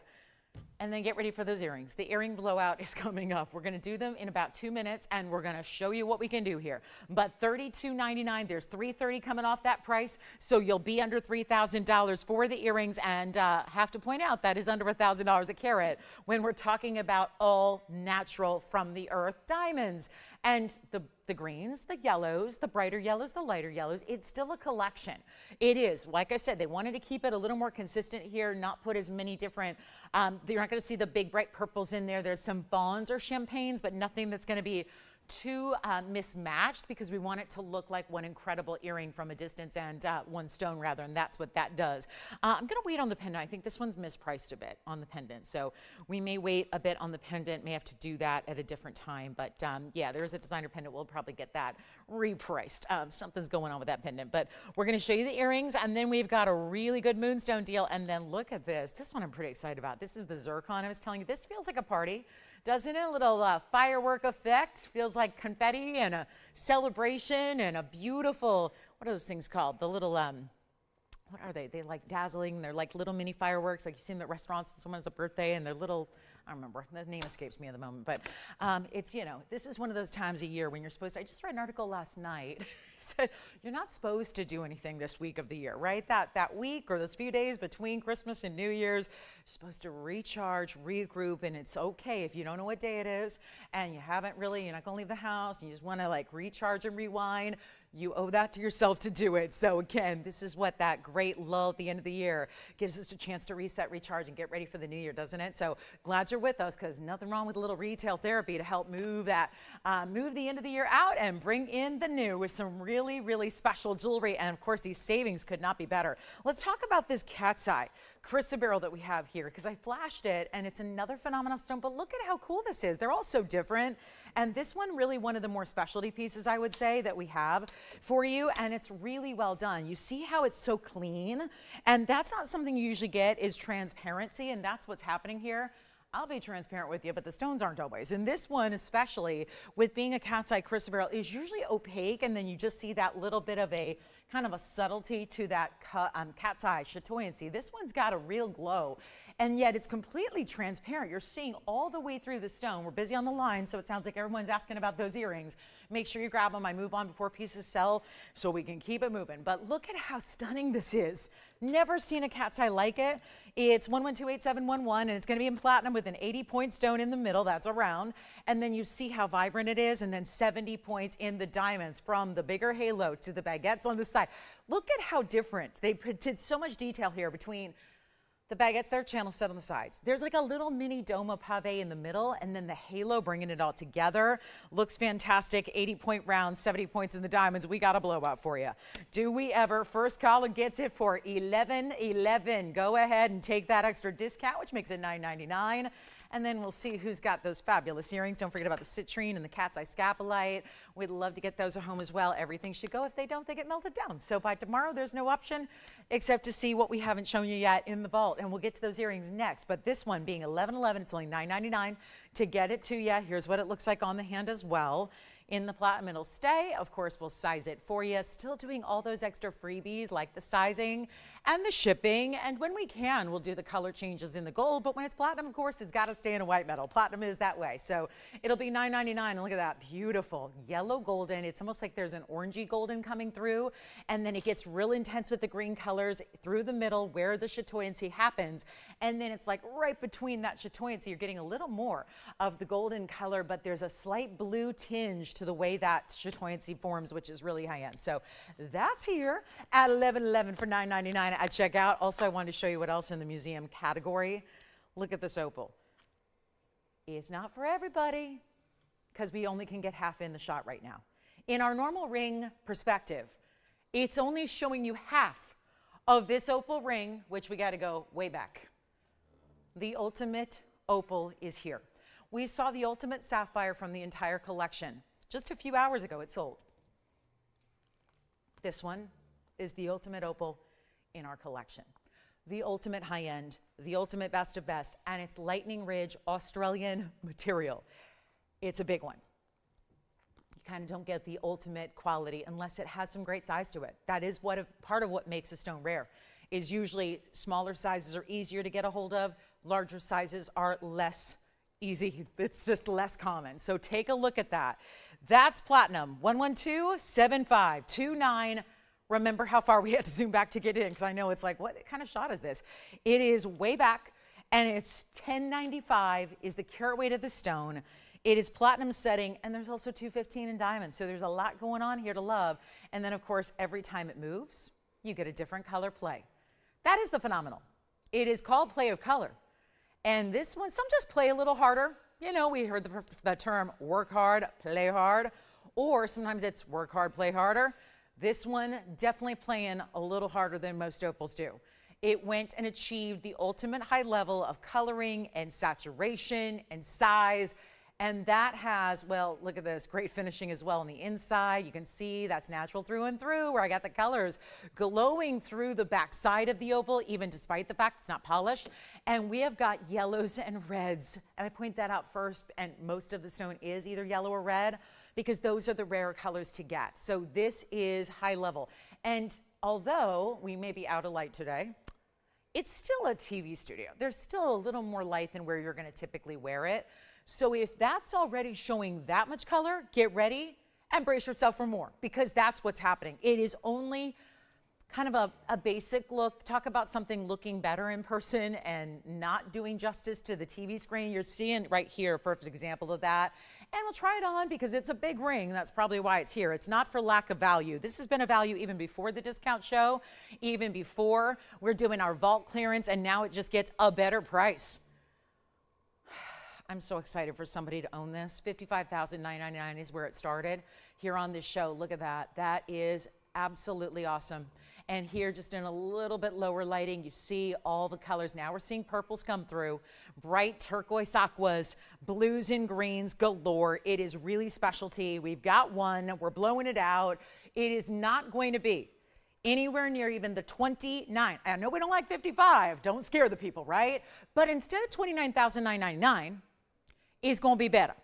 And then get ready for those earrings. The earring blowout is coming up. We're going to do them in about 2 minutes, and we're going to show you what we can do here. But $32.99, there's $330 coming off that price, so you'll be under $3,000 for the earrings. And have to point out that is under $1,000 a carat when we're talking about all natural from the earth diamonds. And the greens, the yellows, the brighter yellows, the lighter yellows, it's still a collection. It is. Like I said, they wanted to keep it a little more consistent here, not put as many different, you're not going to see the big bright purples in there. There's some fawns or champagnes, but nothing that's going to be too mismatched, because we want it to look like one incredible earring from a distance, and one stone rather, and that's what that does. I'm going to wait on the pendant. I think this one's mispriced a bit on the pendant, so we may wait a bit on the pendant, may have to do that at a different time, but yeah, there's a designer pendant. We'll probably get that repriced. Something's going on with that pendant, but we're going to show you the earrings, and then we've got a really good moonstone deal. And then look at this. This one I'm pretty excited about. This is the zircon I was telling you. This feels like a party, doesn't it? A little firework effect. Feels like confetti and a celebration and a beautiful, what are those things called? The little, what are they? They're like dazzling. They're like little mini fireworks, like you see them at restaurants when someone has a birthday, and they're little, I don't remember, the name escapes me at the moment, but it's, you know, this is one of those times a year when you're supposed to, I just read an article last night, said you're not supposed to do anything this week of the year, right? That week or those few days between Christmas and New Year's, you're supposed to recharge, regroup, and it's okay if you don't know what day it is, and you haven't really, you're not gonna leave the house, and you just wanna like recharge and rewind. You owe that to yourself to do it. So again, this is what that great lull at the end of the year gives us a chance to reset, recharge, and get ready for the new year, doesn't it? So glad you're with us, because nothing wrong with a little retail therapy to help move that, move the end of the year out and bring in the new with some really, really special jewelry. And of course, these savings could not be better. Let's talk about this cat's eye chrysoberyl that we have here, because I flashed it and it's another phenomenal stone, but look at how cool this is. They're all so different. And this one really one of the more specialty pieces, I would say, that we have for you, and it's really well done. You see how it's so clean, and that's not something you usually get, is transparency, and that's what's happening here. I'll be transparent with you, but the stones aren't always. And this one, especially with being a cat's eye chrysoberyl, is usually opaque, and then you just see that little bit of a kind of a subtlety to that cat's eye chatoyancy. This one's got a real glow, and yet it's completely transparent. You're seeing all the way through the stone. We're busy on the line, so it sounds like everyone's asking about those earrings. Make sure you grab them. I move on before pieces sell so we can keep it moving. But look at how stunning this is. Never seen a cat's eye like it. It's 1128-711, and it's going to be in platinum with an 80-point stone in the middle. That's a round. And then you see how vibrant it is, and then 70 points in the diamonds, from the bigger halo to the baguettes on the side. Look at how different. They did so much detail here between the baguettes, they're channel set on the sides. There's like a little mini dome pave in the middle, and then the halo bringing it all together. Looks fantastic. 80-point rounds, 70 points in the diamonds. We got a blowout for you. Do we ever? First caller gets it for $11.11. Go ahead and take that extra discount, which makes it $9.99. And then we'll see who's got those fabulous earrings. Don't forget about the citrine and the cat's eye scapolite. We'd love to get those at home as well. Everything should go. If they don't, they get melted down. So by tomorrow, there's no option except to see what we haven't shown you yet in the vault. And we'll get to those earrings next. But this one being $11.11, it's only $9.99 to get it to you. Here's what it looks like on the hand as well. In the platinum, it'll stay. Of course, we'll size it for you. Still doing all those extra freebies like the sizing and the shipping. And when we can, we'll do the color changes in the gold. But when it's platinum, of course, it's got to stay in a white metal. Platinum is that way. So it'll be $9.99. And look at that beautiful yellow golden. It's almost like there's an orangey golden coming through. And then it gets real intense with the green colors through the middle where the chatoyancy happens. And then it's like right between that chatoyancy, you're getting a little more of the golden color, but there's a slight blue tinge to the way that chatoyancy forms, which is really high end. So that's here at $11.11 for $9.99 at checkout. Also, I wanted to show you what else in the museum category. Look at this opal. It's not for everybody, because we only can get half in the shot right now. In our normal ring perspective, it's only showing you half of this opal ring, which we got to go way back. The ultimate opal is here. We saw the ultimate sapphire from the entire collection. Just a few hours ago, it sold. This one is the ultimate opal in our collection. The ultimate high-end, the ultimate best of best, and it's Lightning Ridge Australian material. It's a big one. You kind of don't get the ultimate quality unless it has some great size to it. That is part of what makes a stone rare, is usually smaller sizes are easier to get a hold of, larger sizes are less easy. It's just less common. So take a look at that. That's platinum, 112-7529. Remember how far we had to zoom back to get in, because I know it's like, what kind of shot is this? It is way back, and it's $10.95 is the carat weight of the stone. It is platinum setting, and there's also $2.15 in diamonds. So there's a lot going on here to love. And then, of course, every time it moves, you get a different color play. That is the phenomenal. It is called play of color. And this one, some just play a little harder. You know, we heard the term work hard, play hard, or sometimes it's work hard, play harder. This one definitely playing a little harder than most opals do. It went and achieved the ultimate high level of coloring and saturation and size. And that has, well, look at this, great finishing as well on the inside. You can see that's natural through and through, where I got the colors glowing through the back side of the opal, even despite the fact it's not polished. And we have got yellows and reds. And I point that out first, and most of the stone is either yellow or red, because those are the rare colors to get. So this is high level. And although we may be out of light today, it's still a TV studio. There's still a little more light than where you're going to typically wear it. So if that's already showing that much color, get ready and brace yourself for more, because that's what's happening. It is only kind of a basic look. Talk about something looking better in person and not doing justice to the TV screen. You're seeing right here a perfect example of that. And we'll try it on because it's a big ring. That's probably why it's here. It's not for lack of value. This has been a value even before the discount show, even before we're doing our vault clearance, and now it just gets a better price. I'm so excited for somebody to own this. $55,999 is where it started here on this show. Look at that. That is absolutely awesome. And here, just in a little bit lower lighting, you see all the colors. Now we're seeing purples come through, bright turquoise aquas, blues and greens galore. It is really specialty. We've got one. We're blowing it out. It is not going to be anywhere near even the 29. I know we don't like 55. Don't scare the people, right? But instead of $29,999, it's going to be better.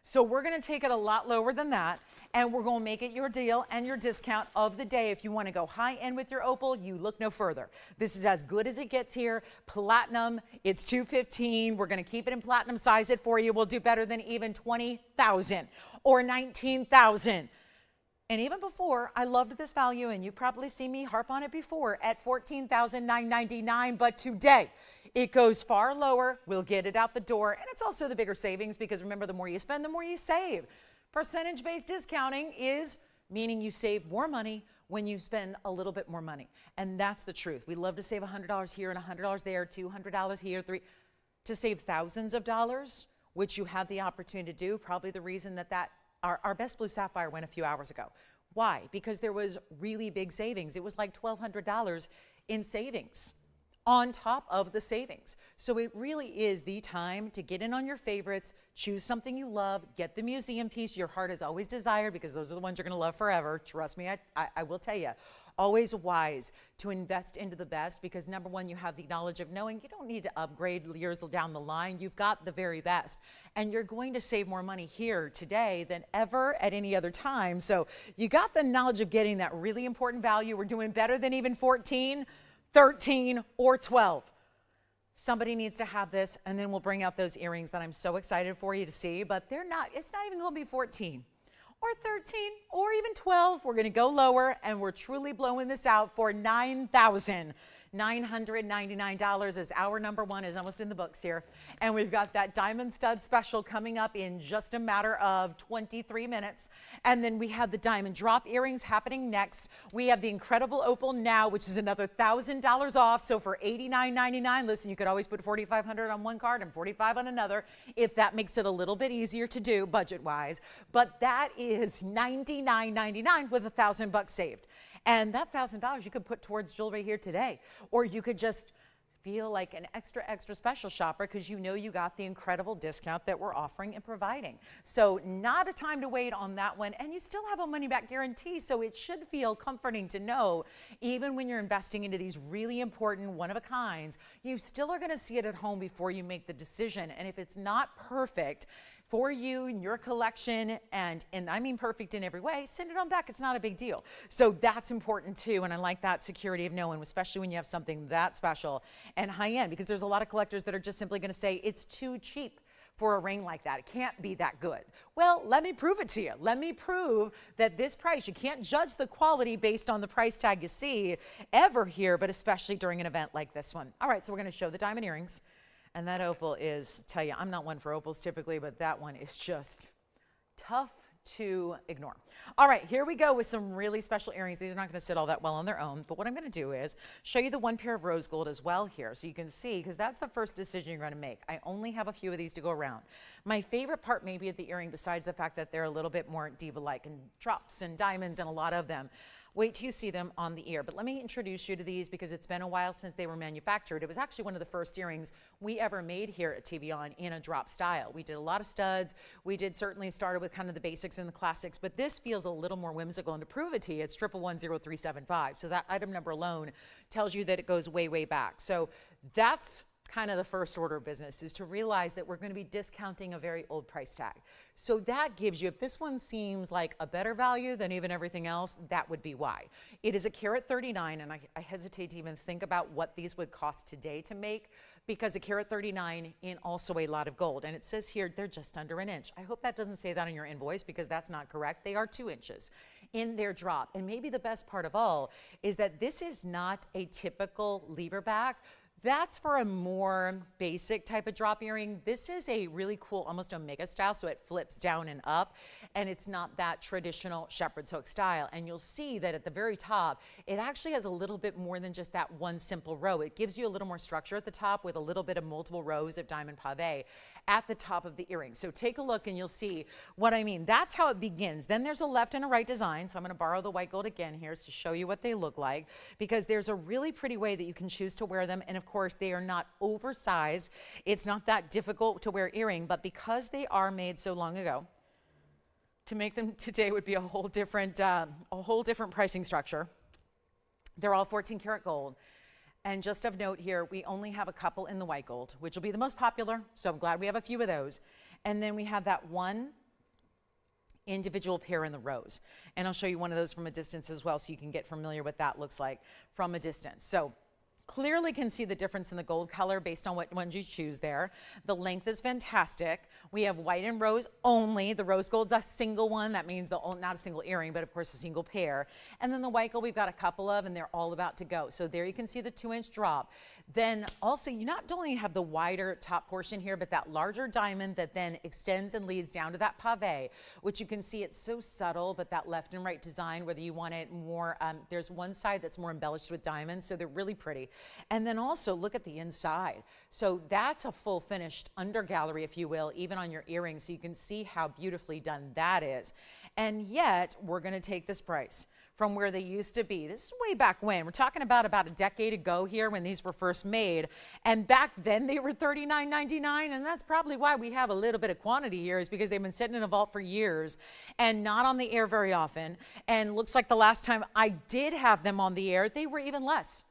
So we're going to take it a lot lower than that, and we're going to make it your deal and your discount of the day. If you want to go high end with your opal, you look no further. This is as good as it gets here. Platinum, it's $215. We're going to keep it in platinum, size it for you. We'll do better than even $20,000 or $19,000. And even before, I loved this value, and you've probably seen me harp on it before, at $14,999. But today, it goes far lower. We'll get it out the door. And it's also the bigger savings, because remember, the more you spend, the more you save. Percentage-based discounting is meaning you save more money when you spend a little bit more money. And that's the truth. We love to save $100 here and $100 there, $200 here, to save thousands of dollars, which you have the opportunity to do. Probably the reason that our best blue sapphire went a few hours ago. Why? Because there was really big savings. It was like $1,200 in savings on top of the savings. So it really is the time to get in on your favorites, choose something you love, get the museum piece your heart has always desired, because those are the ones you're going to love forever. Trust me, I will tell you. Always wise to invest into the best, because number one, you have the knowledge of knowing you don't need to upgrade years down the line. You've got the very best, and you're going to save more money here today than ever at any other time. So you got the knowledge of getting that really important value. We're doing better than even 14, 13, or 12. Somebody needs to have this, and then we'll bring out those earrings that I'm so excited for you to see, but it's not even going to be 14 or 13 or even 12. We're going to go lower, and we're truly blowing this out for $9,999, as our number one is almost in the books here. And we've got that diamond stud special coming up in just a matter of 23 minutes. And then we have the diamond drop earrings happening next. We have the incredible opal now, which is another $1,000 off. So for $89.99, listen, you could always put $4,500 on one card and $45 on another, if that makes it a little bit easier to do budget-wise. But that is $99.99 with $1,000 saved. And that $1,000 you could put towards jewelry here today, or you could just feel like an extra special shopper, because you know you got the incredible discount that we're offering and providing. So not a time to wait on that one, and you still have a money back guarantee, so it should feel comforting to know, even when you're investing into these really important one-of-a-kinds, you still are going to see it at home before you make the decision. And if it's not perfect for you and your collection, and I mean perfect in every way, send it on back. It's not a big deal. So that's important too, and I like that security of knowing, especially when you have something that special and high-end, because there's a lot of collectors that are just simply going to say it's too cheap for a ring like that. It can't be that good. Well, let me prove it to you. Let me prove that this price, you can't judge the quality based on the price tag you see ever here, but especially during an event like this one. All right, so we're going to show the diamond earrings. And that opal is, tell you, I'm not one for opals typically, but that one is just tough to ignore. All right, here we go with some really special earrings. These are not going to sit all that well on their own, but what I'm going to do is show you the one pair of rose gold as well here, so you can see, because that's the first decision you're going to make. I only have a few of these to go around. My favorite part maybe of the earring, besides the fact that they're a little bit more diva-like, and drops and diamonds and a lot of them, wait till you see them on the ear. But let me introduce you to these, because it's been a while since they were manufactured. It was actually one of the first earrings we ever made here at TVON in a drop style. We did a lot of studs. We did certainly started with kind of the basics and the classics, but this feels a little more whimsical. And to prove it to you, it's 1110375. So that item number alone tells you that it goes way, way back. So that's kind of the first order of business, is to realize that we're going to be discounting a very old price tag. So that gives you, if this one seems like a better value than even everything else, that would be why. It is a carat 39, and I hesitate to even think about what these would cost today to make, because a carat 39 in also a lot of gold. And it says here they're just under an inch. I hope that doesn't say that on your invoice, because that's not correct. They are 2 inches in their drop. And maybe the best part of all is that this is not a typical lever back. That's for a more basic type of drop earring. This is a really cool, almost omega style, so it flips down and up, and it's not that traditional shepherd's hook style. And you'll see that at the very top, it actually has a little bit more than just that one simple row. It gives you a little more structure at the top with a little bit of multiple rows of diamond pave at the top of the earring. So take a look and you'll see what I mean. That's how it begins. Then there's a left and a right design. So I'm going to borrow the white gold again here to show you what they look like, because there's a really pretty way that you can choose to wear them. And of course, they are not oversized. It's not that difficult to wear earring, but because they are made so long ago, to make them today would be a whole different pricing structure. They're all 14 karat gold. And just of note here, we only have a couple in the white gold, which will be the most popular. So I'm glad we have a few of those. And then we have that one individual pair in the rose. And I'll show you one of those from a distance as well, so you can get familiar what that looks like from a distance. So clearly can see the difference in the gold color based on what ones you choose there. The length is fantastic. We have white and rose only. The rose gold's a single one. That means not a single earring, but of course a single pair. And then the white gold we've got a couple of, and they're all about to go. So there you can see the 2-inch drop. Then also, you not only have the wider top portion here, but that larger diamond that then extends and leads down to that pave, which you can see it's so subtle, but that left and right design, whether you want it more, there's one side that's more embellished with diamonds, so they're really pretty. And then also look at the inside. So that's a full finished under gallery, if you will, even on your earrings, so you can see how beautifully done that is. And yet, we're going to take this price from where they used to be. This is way back when. We're talking about a decade ago here when these were first made. And back then they were $39.99, and that's probably why we have a little bit of quantity here, is because they've been sitting in a vault for years and not on the air very often. And looks like the last time I did have them on the air, they were even less.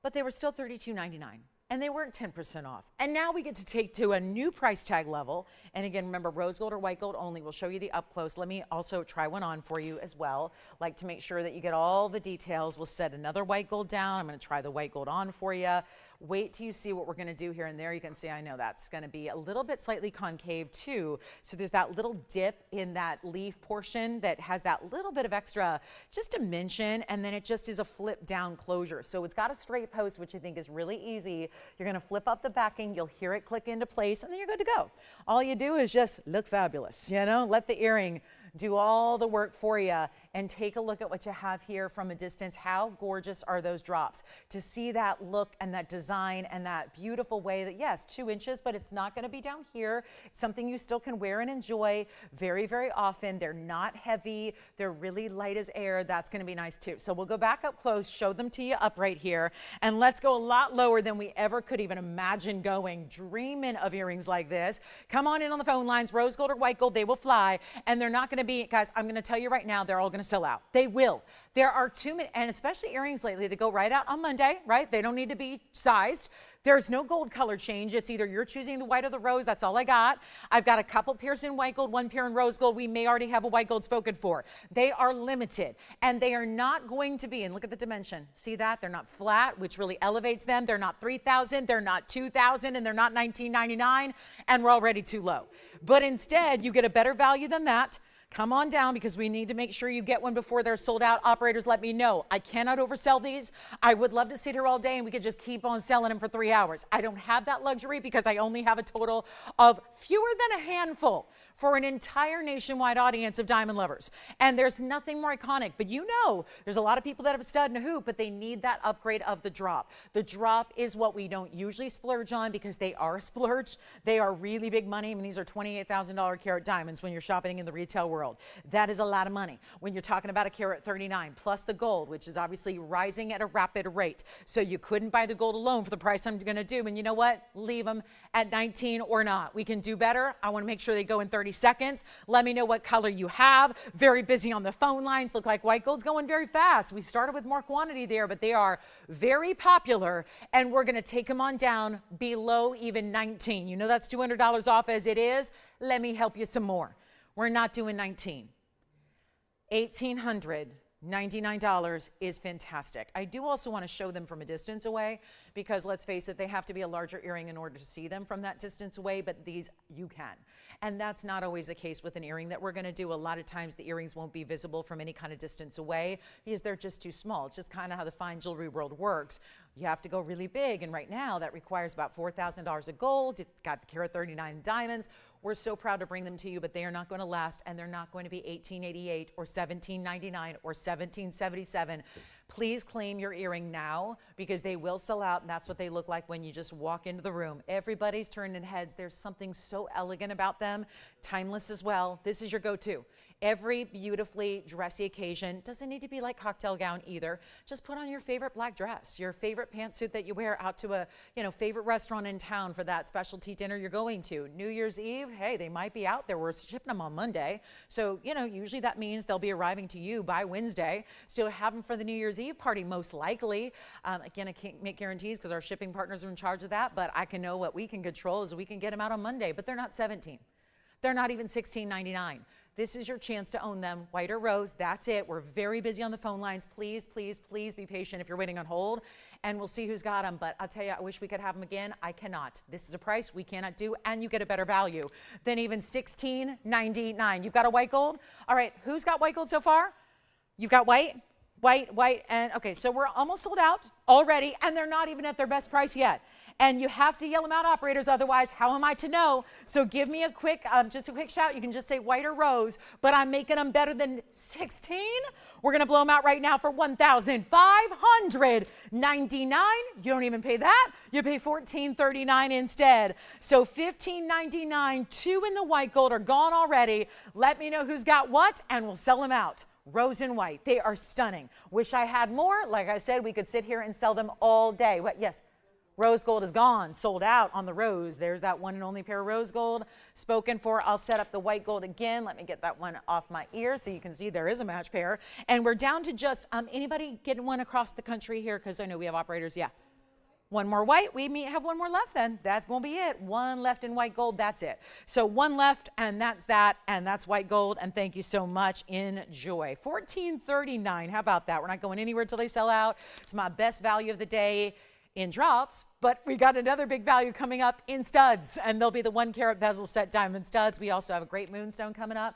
But they were still $32.99. And they weren't 10% off. And now we get to take to a new price tag level. And again, remember, rose gold or white gold only. We'll show you the up close. Let me also try one on for you as well. Like to make sure that you get all the details. We'll set another white gold down. I'm going to try the white gold on for you. Wait till you see what we're going to do here. And there you can see, I know that's going to be a little bit slightly concave too. So there's that little dip in that leaf portion that has that little bit of extra just dimension. And then it just is a flip down closure. So it's got a straight post, which I think is really easy. You're going to flip up the backing. You'll hear it click into place, and then you're good to go. All you do is just look fabulous, you know, let the earring do all the work for you, and take a look at what you have here from a distance. How gorgeous are those drops? To see that look and that design and that beautiful way that, yes, 2 inches, but it's not going to be down here. It's something you still can wear and enjoy very, very often. They're not heavy. They're really light as air. That's going to be nice too. So we'll go back up close, show them to you up right here, and let's go a lot lower than we ever could even imagine going. Dreaming of earrings like this. Come on in on the phone lines. Rose gold or white gold, they will fly, and they're not going to be, guys, I'm going to tell you right now, they're all going to sell out. They will. There are too many, and especially earrings lately, they go right out on Monday, right? They don't need to be sized. There's no gold color change. It's either you're choosing the white or the rose. That's all I got. I've got a couple pairs in white gold, one pair in rose gold. We may already have a white gold spoken for. They are limited, and they are not going to be, and look at the dimension. See that? They're not flat, which really elevates them. They're not $3,000. They're not $2,000, and they're not $19.99, and we're already too low. But instead, you get a better value than that. Come on down, because we need to make sure you get one before they're sold out. Operators, let me know. I cannot oversell these. I would love to sit here all day and we could just keep on selling them for 3 hours. I don't have that luxury, because I only have a total of fewer than a handful for an entire nationwide audience of diamond lovers. And there's nothing more iconic. But you know, there's a lot of people that have a stud and a hoop, but they need that upgrade of the drop. The drop is what we don't usually splurge on, because they are splurged. They are really big money. I mean, these are $28,000 carat diamonds when you're shopping in the retail world. world. That is a lot of money when you're talking about a carat 39 plus the gold, which is obviously rising at a rapid rate. So you couldn't buy the gold alone for the price I'm going to do. And you know what? Leave them at 19 or not. We can do better. I want to make sure they go in 30 seconds. Let me know what color you have. Very busy on the phone lines. Look like white gold's going very fast. We started with more quantity there, but they are very popular, and we're going to take them on down below even 19. You know that's $200 off as it is. Let me help you some more. We're not doing 19. $1,899 is fantastic. I do also want to show them from a distance away because let's face it, they have to be a larger earring in order to see them from that distance away, but these you can. And that's not always the case with an earring that we're going to do. A lot of times the earrings won't be visible from any kind of distance away because they're just too small. It's just kind of how the fine jewelry world works. You have to go really big, and right now that requires about $4,000 of gold. It's got the carat 39 diamonds. We're so proud to bring them to you, but they are not going to last, and they're not going to be $1,888 or $1,799 or $1,777. Please claim your earring now because they will sell out, and that's what they look like when you just walk into the room. Everybody's turning heads. There's something so elegant about them, timeless as well. This is your go-to. Every beautifully dressy occasion. Doesn't need to be like cocktail gown either. Just put on your favorite black dress, your favorite pantsuit that you wear out to a favorite restaurant in town for that specialty dinner you're going to. New Year's Eve, hey, they might be out there. We're shipping them on Monday. So, usually that means they'll be arriving to you by Wednesday. So have them for the New Year's Eve party, most likely. Again, I can't make guarantees because our shipping partners are in charge of that, but I can know what we can control is we can get them out on Monday, but they're not 17. They're not even $16.99. This is your chance to own them, white or rose. That's it. We're very busy on the phone lines. Please, please, please be patient if you're waiting on hold, and we'll see who's got them. But I'll tell you, I wish we could have them again. I cannot. This is a price we cannot do, and you get a better value than even $16.99. You've got a white gold? All right, who's got white gold so far? You've got white? White, and okay, so we're almost sold out already, and they're not even at their best price yet. And you have to yell them out, operators, otherwise how am I to know? So give me a quick, just a quick shout. You can just say white or rose, but I'm making them better than 16. We're gonna blow them out right now for $1,599. You don't even pay that. You pay $1,439 instead. So $1,599, two in the white gold are gone already. Let me know who's got what, and we'll sell them out. Rose and white, they are stunning. Wish I had more. Like I said, we could sit here and sell them all day. What? Yes. Rose gold is gone, sold out on the rose. There's that one and only pair of rose gold spoken for. I'll set up the white gold again. Let me get that one off my ear so you can see there is a match pair. And we're down to just, anybody getting one across the country here? Because I know we have operators, yeah. One more white, we may have one more left then. That won't be it. One left in white gold, that's it. So one left, and that's white gold, and thank you so much. Enjoy. $14.39, how about that? We're not going anywhere till they sell out. It's my best value of the day in drops, but we got another big value coming up in studs, and they'll be the 1 carat bezel set diamond studs. We also have a great moonstone coming up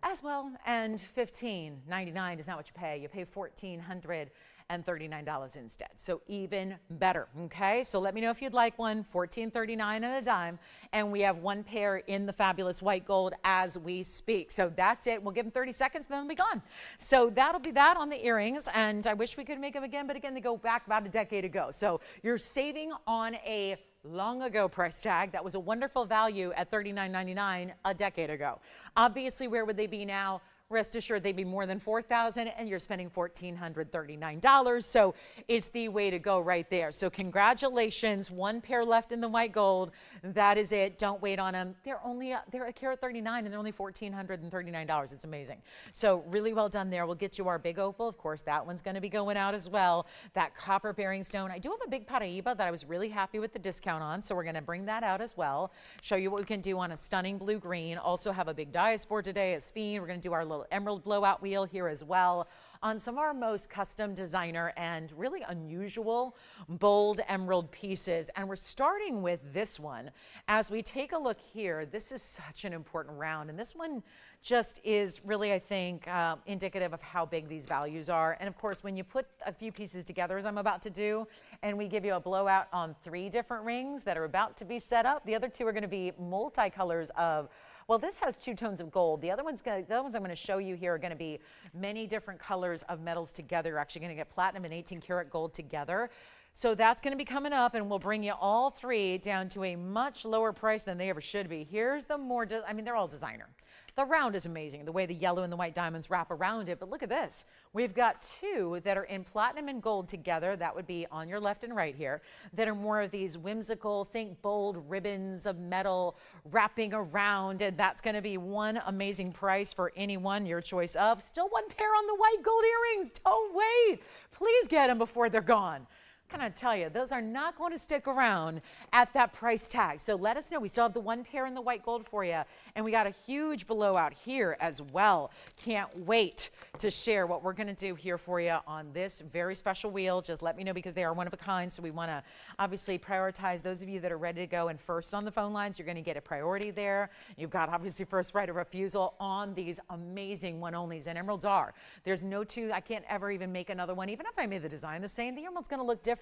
as well, and $15.99 is not what you pay. You pay $1,439 instead, so even better. Okay, so let me know if you'd like one. $14.39 and a dime, and we have one pair in the fabulous white gold as we speak. So that's it. We'll give them 30 seconds, then they'll be gone. So that'll be that on the earrings, and I wish we could make them again, but again, they go back about a decade ago. So you're saving on a long ago price tag. That was a wonderful value at $39.99 a decade ago. Obviously, where would they be now? Rest assured they'd be more than $4,000, and you're spending $1,439. So it's the way to go right there. So congratulations, one pair left in the white gold. That is it. Don't wait on them. They're a carat 39, and they're only $1,439. It's amazing. So really well done there. We'll get you our big opal. Of course, that one's going to be going out as well. That copper bearing stone. I do have a big Paraíba that I was really happy with the discount on, so we're going to bring that out as well. Show you what we can do on a stunning blue green. Also have a big diaspora today, a Sphene. We're going to do our little emerald blowout wheel here as well on some of our most custom designer and really unusual bold emerald pieces. And we're starting with this one. As we take a look here, this is such an important round, and this one just is really, I think, indicative of how big these values are. And of course, when you put a few pieces together, as I'm about to do, and we give you a blowout on 3 different rings that are about to be set up, the other 2 are going to be multicolors of, well, this has 2 tones of gold. The other ones I'm going to show you here are going to be many different colors of metals together. You're actually going to get platinum and 18 karat gold together. So that's going to be coming up, and we'll bring you all three down to a much lower price than they ever should be. Here's the more, I mean, they're all designer. The round is amazing, the way the yellow and the white diamonds wrap around it. But look at this. We've got two that are in platinum and gold together. That would be on your left and right here. That are more of these whimsical, think bold ribbons of metal wrapping around. And that's going to be one amazing price for anyone, your choice of. Still one pair on the white gold earrings. Don't wait. Please get them before they're gone. Can I tell you, those are not going to stick around at that price tag. So let us know. We still have the one pair in the white gold for you. And we got a huge blowout here as well. Can't wait to share what we're going to do here for you on this very special wheel. Just let me know, because they are one of a kind. So we want to obviously prioritize those of you that are ready to go. And first on the phone lines, you're going to get a priority there. You've got obviously first right of refusal on these amazing one-onlys. And emeralds are. There's no two. I can't ever even make another one. Even if I made the design the same, the emerald's going to look different.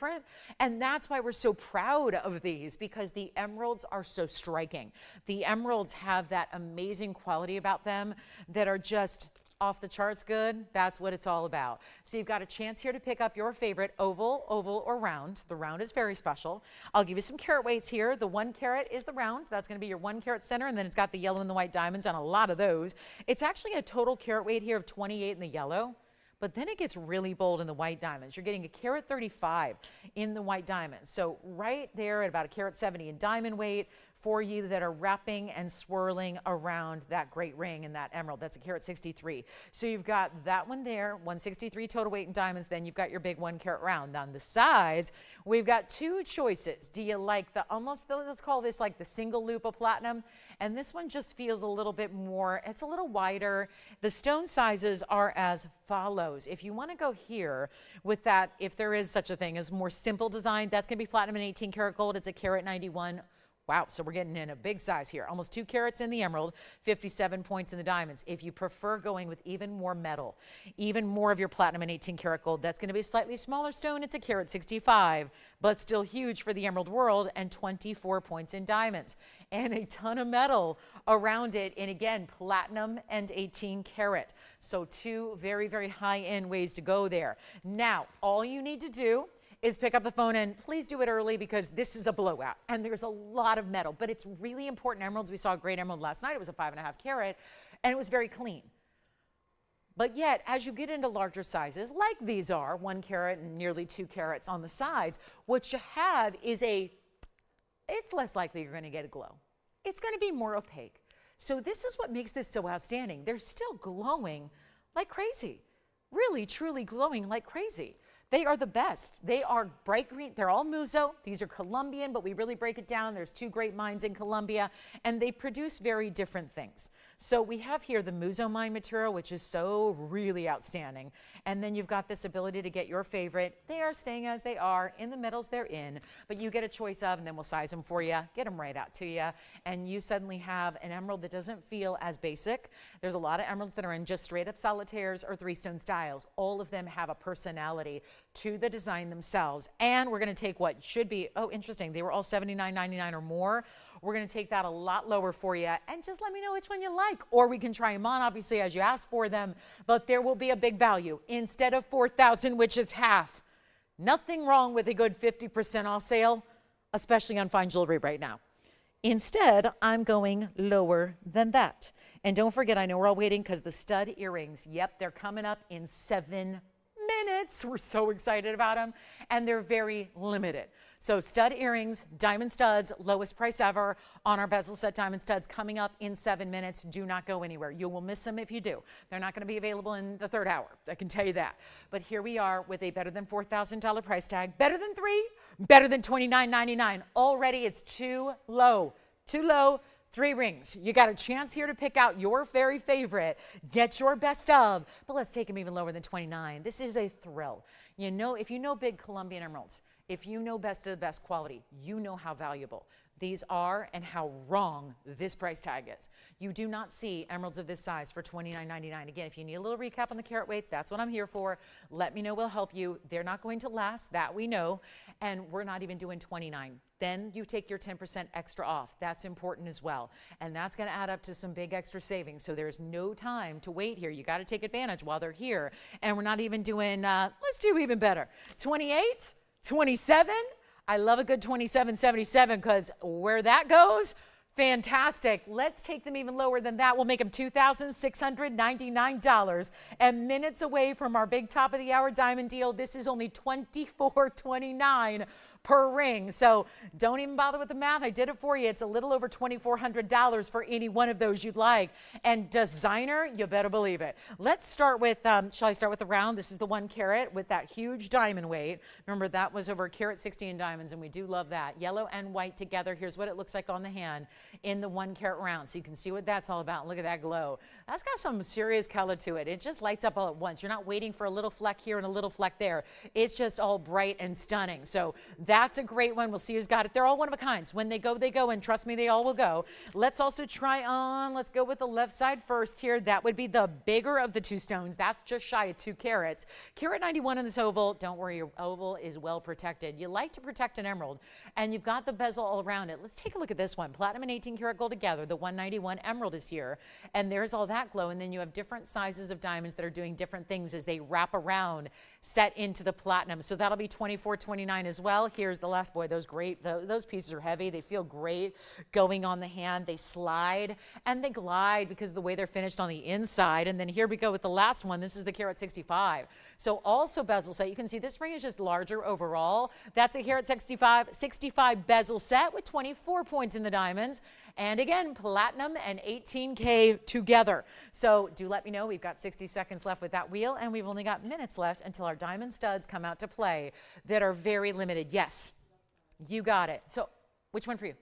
And that's why we're so proud of these, because the emeralds are so striking. The emeralds have that amazing quality about them that are just off the charts good. That's what it's all about. So you've got a chance here to pick up your favorite oval, or round. The round is very special. I'll give you some carat weights here. The 1 carat is the round. That's going to be your 1 carat center, and then it's got the yellow and the white diamonds on a lot of those. It's actually a total carat weight here of 28 in the yellow. But then it gets really bold in the white diamonds. You're getting a carat 35 in the white diamonds. So right there at about a carat 70 in diamond weight for you that are wrapping and swirling around that great ring and that emerald. That's a carat 63. So you've got that one there, 163 total weight in diamonds. Then you've got your big 1 carat round. On the sides, we've got two choices. Do you like the let's call this like the single loop of platinum? And this one just feels a little bit more, it's a little wider. The stone sizes are as follows. If you want to go here with that, if there is such a thing as more simple design, that's going to be platinum and 18 karat gold. It's a carat 91. Wow, so we're getting in a big size here. Almost 2 carats in the emerald, 57 points in the diamonds. If you prefer going with even more metal, even more of your platinum and 18 karat gold, that's going to be a slightly smaller stone. It's a carat 65, but still huge for the emerald world, and 24 points in diamonds. And a ton of metal around it, and again, platinum and 18 karat. So two very, very high-end ways to go there. Now, all you need to do is pick up the phone, and please do it early, because this is a blowout and there's a lot of metal, but it's really important emeralds. We saw a great emerald last night. It was a 5.5 carat and it was very clean. But yet, as you get into larger sizes, like these are 1 carat and nearly 2 carats on the sides, what you have is it's less likely you're going to get a glow. It's going to be more opaque. So this is what makes this so outstanding. They're still glowing like crazy, really, truly glowing like crazy. They are the best. They are bright green. They're all Muso. These are Colombian, but we really break it down. There's 2 great mines in Colombia, and they produce very different things. So we have here the Muso mine material, which is so really outstanding. And then you've got this ability to get your favorite. They are staying as they are in the metals they're in, but you get a choice of, and then we'll size them for you, get them right out to you, and you suddenly have an emerald that doesn't feel as basic. There's a lot of emeralds that are in just straight up solitaires or 3-stone styles. All of them have a personality to the design themselves. And we're going to take what should be, oh, interesting, they were all $79.99 or more. We're going to take that a lot lower for you, and just let me know which one you like. Or we can try them on, obviously, as you ask for them, but there will be a big value. Instead of $4,000, which is half. Nothing wrong with a good 50% off sale, especially on fine jewelry right now. Instead, I'm going lower than that. And don't forget, I know we're all waiting, because the stud earrings, yep, they're coming up in 7 minutes. We're so excited about them, and they're very limited. So stud earrings, diamond studs, lowest price ever on our bezel set diamond studs, coming up in 7 minutes. Do not go anywhere. You will miss them if you do. They're not going to be available in the 3rd hour. I can tell you that. But here we are with a better than $4,000 price tag, better than $3,000, better than $29.99. Already it's too low. Too low. 3 rings. You got a chance here to pick out your very favorite, get your best of, but let's take them even lower than $29. This is a thrill. You know, if you know big Colombian emeralds, if you know best of the best quality, you know how valuable these are and how wrong this price tag is. You do not see emeralds of this size for $29.99. Again, if you need a little recap on the carat weights, that's what I'm here for. Let me know, we'll help you. They're not going to last, that we know, and we're not even doing $29. Then you take your 10% extra off. That's important as well. And that's going to add up to some big extra savings. So there's no time to wait here. You got to take advantage while they're here. And we're not even doing, let's do even better. 28? 27. I love a good 2777 because where that goes, fantastic. Let's take them even lower than that. We'll make them $2,699 and minutes away from our big top of the hour diamond deal. This is only $24.29 per ring. So don't even bother with the math. I did it for you. It's a little over $2,400 for any one of those you'd like. And designer, you better believe it. Let's start with, shall I start with the round? This is the 1 carat with that huge diamond weight. Remember, that was over 1.60 in diamonds, and we do love that. Yellow and white together. Here's what it looks like on the hand in the 1 carat round. So you can see what that's all about. Look at that glow. That's got some serious color to it. It just lights up all at once. You're not waiting for a little fleck here and a little fleck there. It's just all bright and stunning. So that's a great one. We'll see who's got it. They're all one of a kind. When they go, and trust me, they all will go. Let's also try on. Let's go with the left side first here. That would be the bigger of the 2 stones. That's just shy of 2 carats. Carat 91 in this oval. Don't worry, your oval is well protected. You like to protect an emerald, and you've got the bezel all around it. Let's take a look at this one. Platinum and 18 karat gold together. The 191 emerald is here, and there's all that glow. And then you have different sizes of diamonds that are doing different things as they wrap around, set into the platinum. So that'll be $24.29 as well. Here's the last, boy, those pieces are heavy. They feel great going on the hand. They slide and they glide because of the way they're finished on the inside. And then here we go with the last one. This is the carat 65. So also bezel set. You can see this ring is just larger overall. That's a carat 65 bezel set with 24 points in the diamonds. And again, platinum and 18K together. So do let me know. We've got 60 seconds left with that wheel, and we've only got minutes left until our diamond studs come out to play that are very limited. Yes, you got it. So which one for you?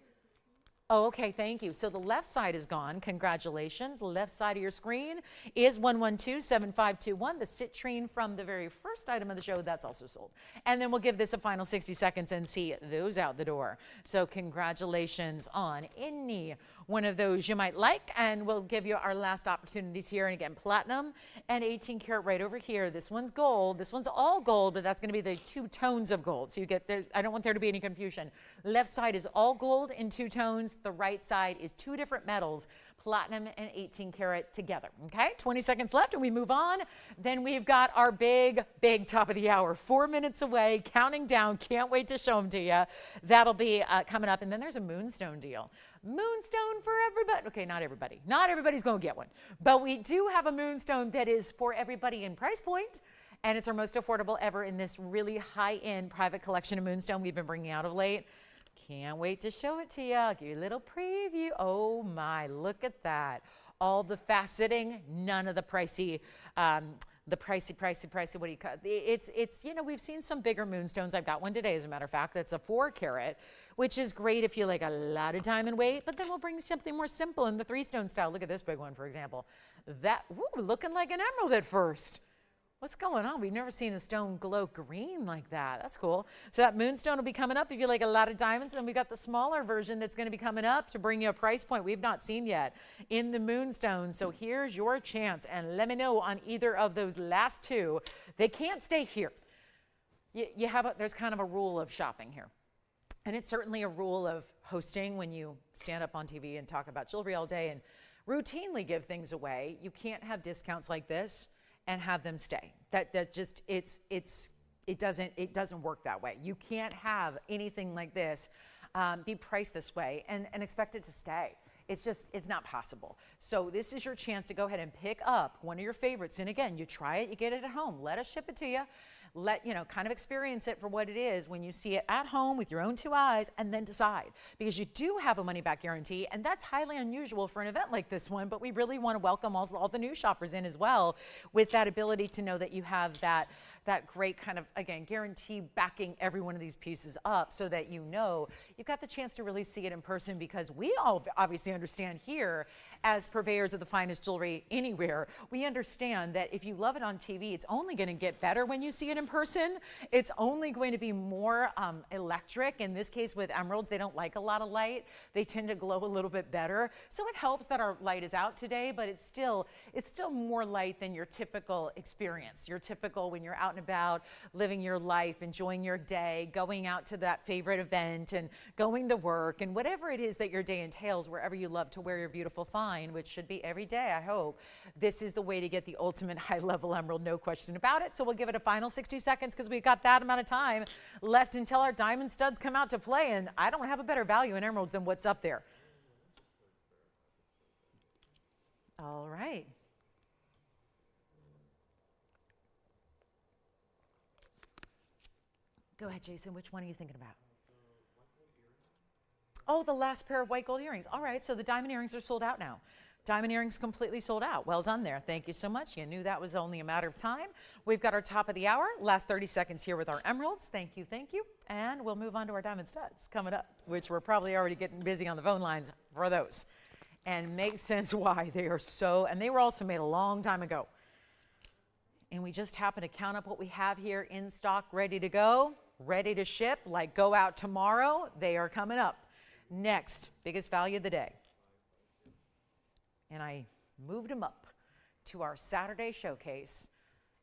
Oh, okay, thank you. So the left side is gone. Congratulations. The left side of your screen is 112-7521. The citrine from the very first item of the show, that's also sold. And then we'll give this a final 60 seconds and see those out the door. So congratulations on any one of those you might like, and we'll give you our last opportunities here. And again, platinum and 18 karat right over here. This one's gold. This one's all gold, but that's going to be the 2 tones of gold. So you get, I don't want there to be any confusion. Left side is all gold in 2 tones. The right side is 2 different metals, platinum and 18 karat together. Okay, 20 seconds left and we move on. Then we've got our big top of the hour, 4 minutes away, counting down. Can't wait to show them to you. That'll be coming up. And then there's a moonstone deal. Moonstone for everybody. Okay, not everybody. Not everybody's going to get one. But we do have a moonstone that is for everybody in price point. And it's our most affordable ever in this really high-end private collection of moonstone we've been bringing out of late. Can't wait to show it to you. I'll give you a little preview. Oh my, look at that. All the faceting, none of the pricey, what do you call it? It's, you know, we've seen some bigger moonstones. I've got one today, as a matter of fact, that's a 4 carat, which is great if you like a lot of diamond weight, but then we'll bring something more simple in the 3 stone style. Look at this big one, for example. That, woo, looking like an emerald at first. What's going on? We've never seen a stone glow green like that. That's cool. So that moonstone will be coming up if you like a lot of diamonds. And then we've got the smaller version that's going to be coming up to bring you a price point we've not seen yet in the moonstone. So here's your chance. And let me know on either of those last 2. They can't stay here. There's kind of a rule of shopping here. And it's certainly a rule of hosting when you stand up on TV and talk about jewelry all day and routinely give things away. You can't have discounts like this and have them stay. That just, it doesn't work that way. You can't have anything like this be priced this way and expect it to stay. It's not possible. So this is your chance to go ahead and pick up one of your favorites. And again, you try it, you get it at home. Let us ship it to you. Kind of experience it for what it is when you see it at home with your own 2 eyes, and then decide. Because you do have a money-back guarantee, and that's highly unusual for an event like this one, but we really want to welcome all the new shoppers in as well, with that ability to know that you have that great kind of, again, guarantee backing every one of these pieces up, so that you know you've got the chance to really see it in person, because we all obviously understand here, as purveyors of the finest jewelry anywhere, we understand that if you love it on TV, it's only going to get better when you see it in person. It's only going to be more electric. In this case with emeralds, they don't like a lot of light. They tend to glow a little bit better. So it helps that our light is out today, but it's still more light than your typical experience. Your typical when you're out out and about, living your life, enjoying your day, going out to that favorite event and going to work and whatever it is that your day entails, wherever you love to wear your beautiful find, which should be every day, I hope, this is the way to get the ultimate high-level emerald, no question about it. So we'll give it a final 60 seconds because we've got that amount of time left until our diamond studs come out to play, and I don't have a better value in emeralds than what's up there. All right. Go ahead, Jason. Which one are you thinking about? Oh, the last pair of white gold earrings. All right, so the diamond earrings are sold out now. Diamond earrings completely sold out. Well done there. Thank you so much. You knew that was only a matter of time. We've got our top of the hour, last 30 seconds here with our emeralds. Thank you, thank you. And we'll move on to our diamond studs coming up, which we're probably already getting busy on the phone lines for those. And makes sense why they are so, and they were also made a long time ago. And we just happen to count up what we have here in stock, ready to go, ready to ship, like go out tomorrow. They are coming up. Next, biggest value of the day. And I moved them up to our Saturday showcase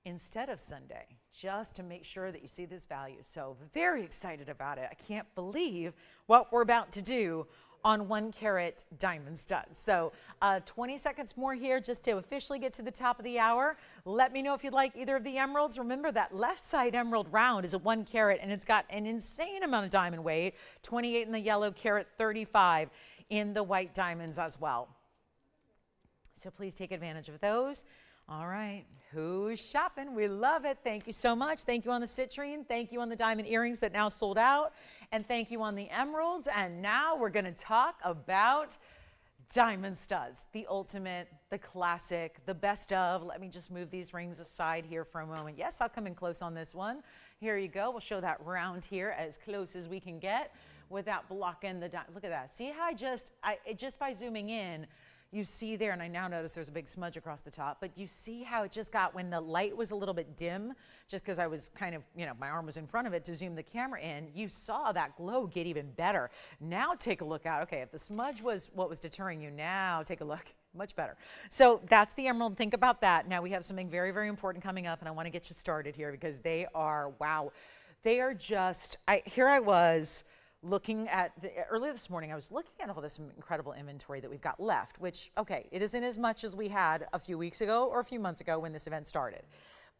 instead of Sunday, just to make sure that you see this value. So very excited about it. I can't believe what we're about to do on 1 carat diamond studs. So 20 seconds more here just to officially get to the top of the hour. Let me know if you'd like either of the emeralds. Remember that left side emerald round is a 1 carat and it's got an insane amount of diamond weight, 28 in the yellow carat, 35 in the white diamonds as well. So please take advantage of those. All right, who's shopping? We love it. Thank you so much. Thank you on the citrine. Thank you on the diamond earrings that now sold out. And thank you on the emeralds. And now we're going to talk about diamond studs, the ultimate, the classic, the best of. Let me just move these rings aside here for a moment. Yes, I'll come in close on this one. Here you go. We'll show that round here as close as we can get without blocking the diamond. Look at that. See how just by zooming in, you see there, and I now notice there's a big smudge across the top, but you see how it just got, when the light was a little bit dim, just because I was kind of, my arm was in front of it to zoom the camera in, you saw that glow get even better. Now take a look at, okay, if the smudge was what was deterring you, now take a look, much better. So that's the emerald, think about that. Now we have something very, very important coming up, and I want to get you started here because they are, wow, they are just, here I was, looking at, earlier this morning, I was looking at all this incredible inventory that we've got left, which, okay, it isn't as much as we had a few weeks ago or a few months ago when this event started,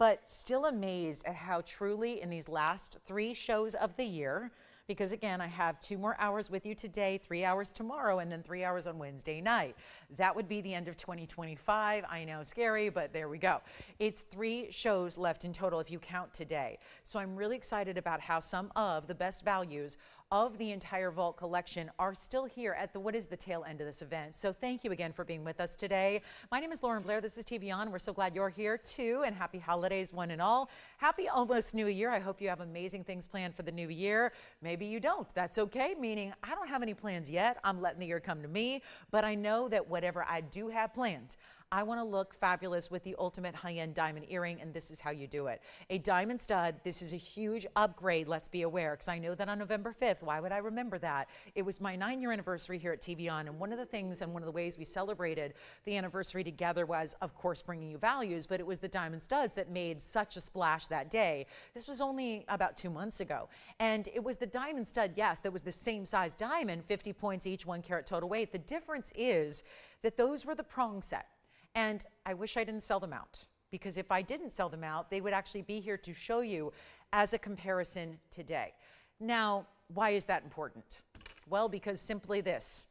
but still amazed at how truly in these last 3 shows of the year, because again, I have 2 more hours with you today, 3 hours tomorrow, and then 3 hours on Wednesday night. That would be the end of 2025. I know, scary, but there we go. It's 3 shows left in total if you count today. So I'm really excited about how some of the best values of the entire vault collection are still here at what is the tail end of this event. So thank you again for being with us today. My name is Lauren Blair. This is TVON. We're so glad you're here too, and happy holidays one and all. Happy almost new year. I hope you have amazing things planned for the new year. Maybe you don't. That's okay, meaning I don't have any plans yet. I'm letting the year come to me, but I know that whatever I do have planned, I want to look fabulous with the ultimate high-end diamond earring, and this is how you do it. A diamond stud, this is a huge upgrade, let's be aware, because I know that on November 5th, why would I remember that? It was my 9-year anniversary here at TVON, and one of the things and one of the ways we celebrated the anniversary together was, of course, bringing you values, but it was the diamond studs that made such a splash that day. This was only about 2 months ago, and it was the diamond stud, yes, that was the same size diamond, 50 points each, 1 carat total weight. The difference is that those were the prong set. And I wish I didn't sell them out, because if I didn't sell them out, they would actually be here to show you as a comparison today. Now, why is that important? Well, because simply this,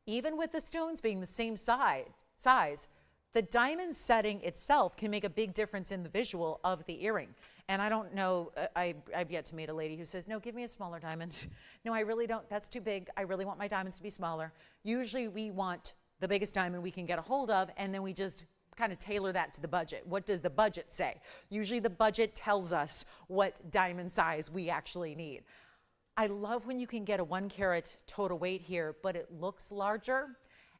even with the stones being the same size, the diamond setting itself can make a big difference in the visual of the earring. And I don't know, I've yet to meet a lady who says, no, give me a smaller diamond. No, I really don't, that's too big. I really want my diamonds to be smaller. Usually we want the biggest diamond we can get a hold of, and then we just kind of tailor that to the budget. What does the budget say? Usually the budget tells us what diamond size we actually need. I love when you can get a 1 carat total weight here, but it looks larger.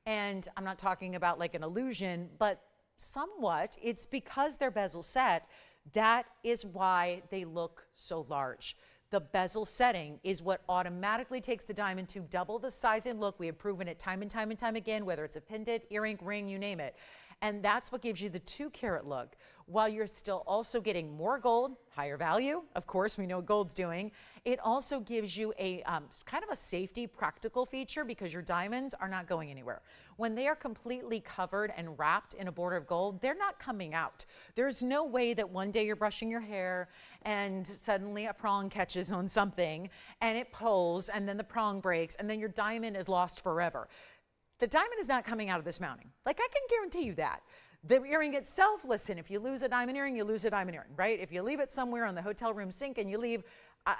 And I'm not talking about like an illusion, but somewhat, it's because they're bezel set. That is why they look so large. The bezel setting is what automatically takes the diamond to double the size and look. We have proven it time and time and time again, whether it's a pendant, earring, ring, you name it. And that's what gives you the 2-carat look, while you're still also getting more gold, higher value. Of course, we know what gold's doing. It also gives you a kind of a safety practical feature because your diamonds are not going anywhere. When they are completely covered and wrapped in a border of gold, they're not coming out. There's no way that one day you're brushing your hair and suddenly a prong catches on something and it pulls and then the prong breaks and then your diamond is lost forever. The diamond is not coming out of this mounting. Like, I can guarantee you that. The earring itself, listen, if you lose a diamond earring, you lose a diamond earring, right? If you leave it somewhere on the hotel room sink and you leave,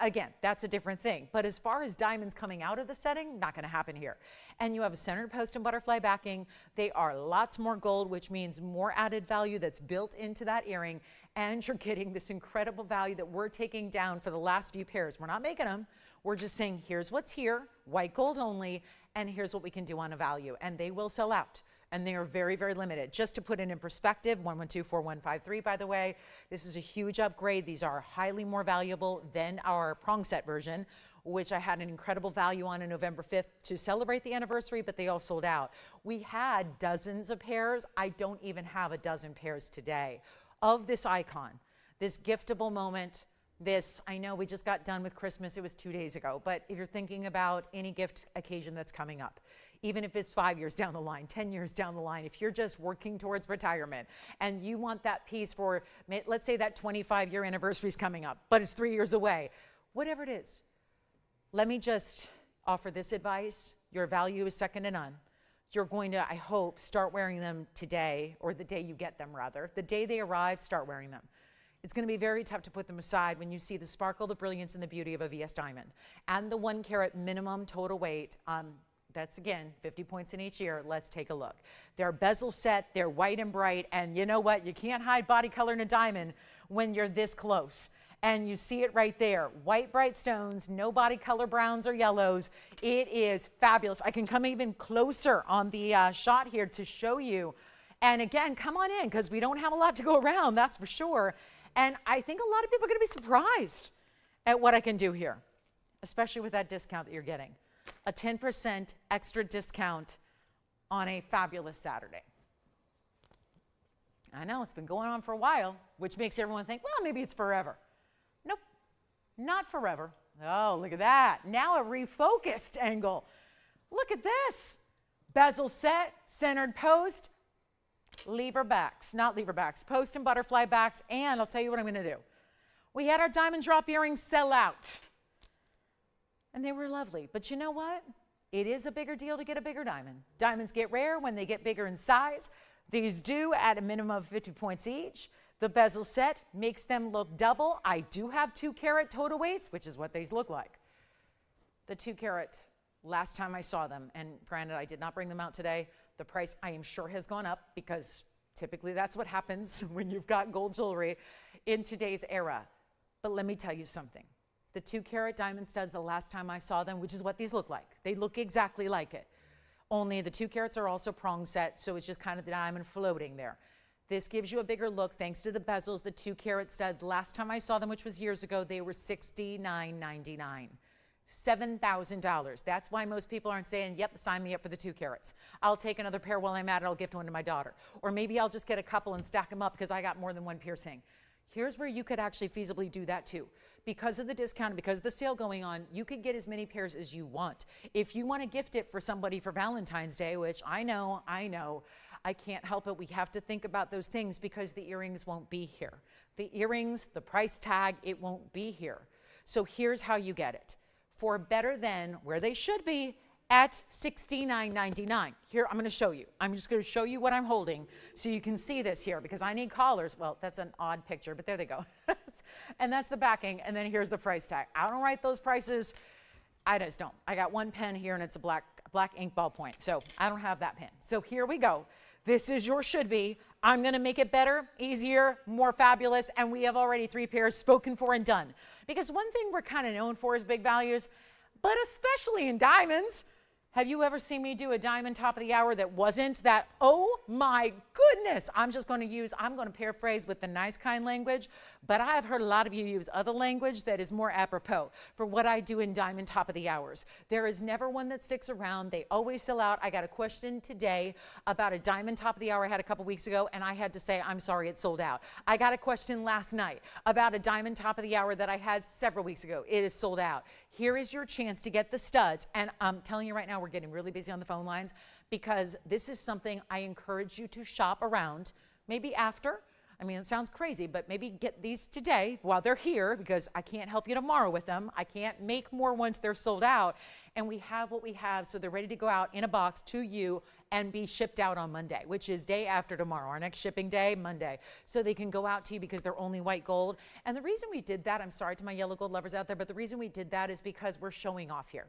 again, that's a different thing. But as far as diamonds coming out of the setting, not gonna happen here. And you have a centered post and butterfly backing. They are lots more gold, which means more added value that's built into that earring. And you're getting this incredible value that we're taking down for the last few pairs. We're not making them. We're just saying, here's what's here, white gold only, and here's what we can do on a value. And they will sell out. And they are very, very limited. Just to put it in perspective, 1124153, by the way, this is a huge upgrade. These are highly more valuable than our prong set version, which I had an incredible value on November 5th to celebrate the anniversary, but they all sold out. We had dozens of pairs. I don't even have a dozen pairs today of this icon, this giftable moment. This, I know we just got done with Christmas, it was 2 days ago, but if you're thinking about any gift occasion that's coming up, even if it's 5 years down the line, 10 years down the line, if you're just working towards retirement and you want that piece for, let's say that 25-year anniversary is coming up, but it's 3 years away, whatever it is, let me just offer this advice. Your value is second to none. You're going to, I hope, start wearing them today, or the day you get them rather. The day they arrive, start wearing them. It's going to be very tough to put them aside when you see the sparkle, the brilliance, and the beauty of a VS diamond. And the 1-carat minimum total weight, that's again, 50 points in each year. Let's take a look. They're bezel set, they're white and bright, and you know what? You can't hide body color in a diamond when you're this close. And you see it right there. White, bright stones, no body color browns or yellows. It is fabulous. I can come even closer on the shot here to show you. And again, come on in, because we don't have a lot to go around, that's for sure. And I think a lot of people are going to be surprised at what I can do here, especially with that discount that you're getting. A 10% extra discount on a fabulous Saturday. I know it's been going on for a while, which makes everyone think, well, maybe it's forever. Nope, not forever. Oh, look at that. Now a refocused angle. Look at this. Bezel set, centered post, lever backs, not lever backs, post and butterfly backs, and I'll tell you what I'm going to do. We had our diamond drop earrings sell out, and they were lovely, but you know what? It is a bigger deal to get a bigger diamond. Diamonds get rare when they get bigger in size. These do at a minimum of 50 points each. The bezel set makes them look double. I do have 2-carat total weights, which is what these look like. The 2-carat, last time I saw them, and granted I did not bring them out today, the price, I am sure, has gone up because typically that's what happens when you've got gold jewelry in today's era. But let me tell you something. The 2-carat diamond studs, the last time I saw them, which is what these look like. They look exactly like it. Only the 2 carats are also prong set, so it's just kind of the diamond floating there. This gives you a bigger look thanks to the bezels, the 2-carat studs. Last time I saw them, which was years ago, they were $69.99. $7,000. That's why most people aren't saying, yep, sign me up for the 2 carats. I'll take another pair while I'm at it. I'll gift one to my daughter. Or maybe I'll just get a couple and stack them up because I got more than one piercing. Here's where you could actually feasibly do that too. Because of the discount, because of the sale going on, you could get as many pairs as you want. If you want to gift it for somebody for Valentine's Day, which I know, I can't help it. We have to think about those things because the earrings won't be here. The earrings, the price tag, it won't be here. So here's how you get it. For better than where they should be at $69.99. Here, I'm going to show you. I'm just going to show you what I'm holding so you can see this here because I need collars. Well, that's an odd picture, but there they go. And that's the backing, and then here's the price tag. I don't write those prices. I just don't. I got one pen here, and it's a black ink ballpoint, so I don't have that pen. So here we go. This is your should be. I'm going to make it better, easier, more fabulous, and we have already 3 pairs spoken for and done. Because one thing we're kind of known for is big values, but especially in diamonds, Have you ever seen me do a diamond top of the hour that wasn't that, oh my goodness, I'm going to paraphrase with the nice kind language, but I have heard a lot of you use other language that is more apropos for what I do in diamond top of the hours. There is never one that sticks around. They always sell out. I got a question today about a diamond top of the hour I had a couple weeks ago, and I had to say, I'm sorry, it's sold out. I got a question last night about a diamond top of the hour that I had several weeks ago. It is sold out. Here is your chance to get the studs, and I'm telling you right now, we're getting really busy on the phone lines because this is something I encourage you to shop around, maybe after. I mean, it sounds crazy, but maybe get these today while they're here because I can't help you tomorrow with them. I can't make more once they're sold out. And we have what we have, so they're ready to go out in a box to you and be shipped out on Monday, which is day after tomorrow, our next shipping day, Monday. So they can go out to you because they're only white gold. And the reason we did that, I'm sorry to my yellow gold lovers out there, but the reason we did that is because we're showing off here.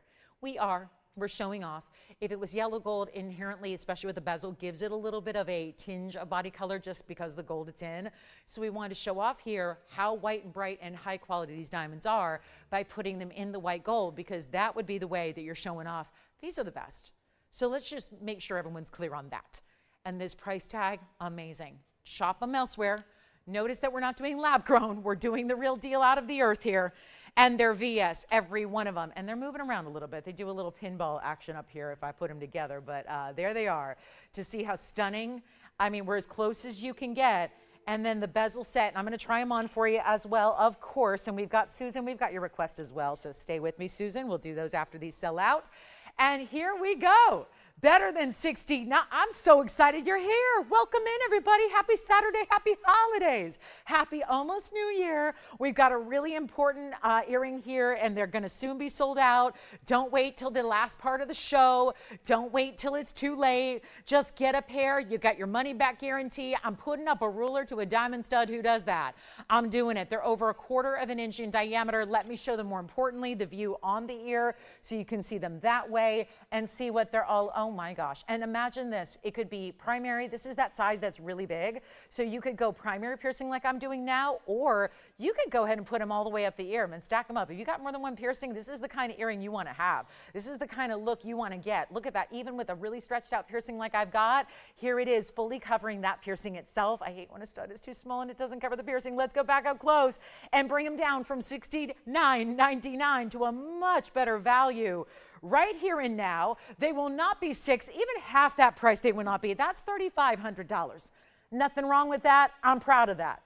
We're showing off. If it was yellow gold, inherently, especially with the bezel, gives it a little bit of a tinge of body color just because of the gold it's in. So we wanted to show off here how white and bright and high quality these diamonds are by putting them in the white gold, because that would be the way that you're showing off. These are the best. So let's just make sure everyone's clear on that. And this price tag, amazing. Shop them elsewhere. Notice that we're not doing lab grown. We're doing the real deal out of the earth here. And they're VS, every one of them. And they're moving around a little bit. They do a little pinball action up here if I put them together. But there they are to see how stunning. I mean, we're as close as you can get. And then the bezel set. And I'm going to try them on for you as well, of course. And we've got Susan. We've got your request as well. So stay with me, Susan. We'll do those after these sell out. And here we go. Better than 60. Now, I'm so excited you're here. Welcome in, everybody. Happy Saturday. Happy holidays. Happy almost New Year. We've got a really important earring here, and they're going to soon be sold out. Don't wait till the last part of the show. Don't wait till it's too late. Just get a pair. You got your money back guarantee. I'm putting up a ruler to a diamond stud. Who does that? I'm doing it. They're over 1/4 of an inch in diameter. Let me show them, more importantly, the view on the ear so you can see them that way and see what they're all. Oh my gosh. And imagine this. It could be primary. This is that size that's really big. So you could go primary piercing like I'm doing now, or you could go ahead and put them all the way up the ear and stack them up. If you got more than one piercing, this is the kind of earring you want to have. This is the kind of look you want to get. Look at that. Even with a really stretched out piercing like I've got, here it is fully covering that piercing itself. I hate when a stud is too small and it doesn't cover the piercing. Let's go back up close and bring them down from $69.99 to a much better value. Right here and now, they will not be even half that price they will not be. That's $3,500. Nothing wrong with that. I'm proud of that.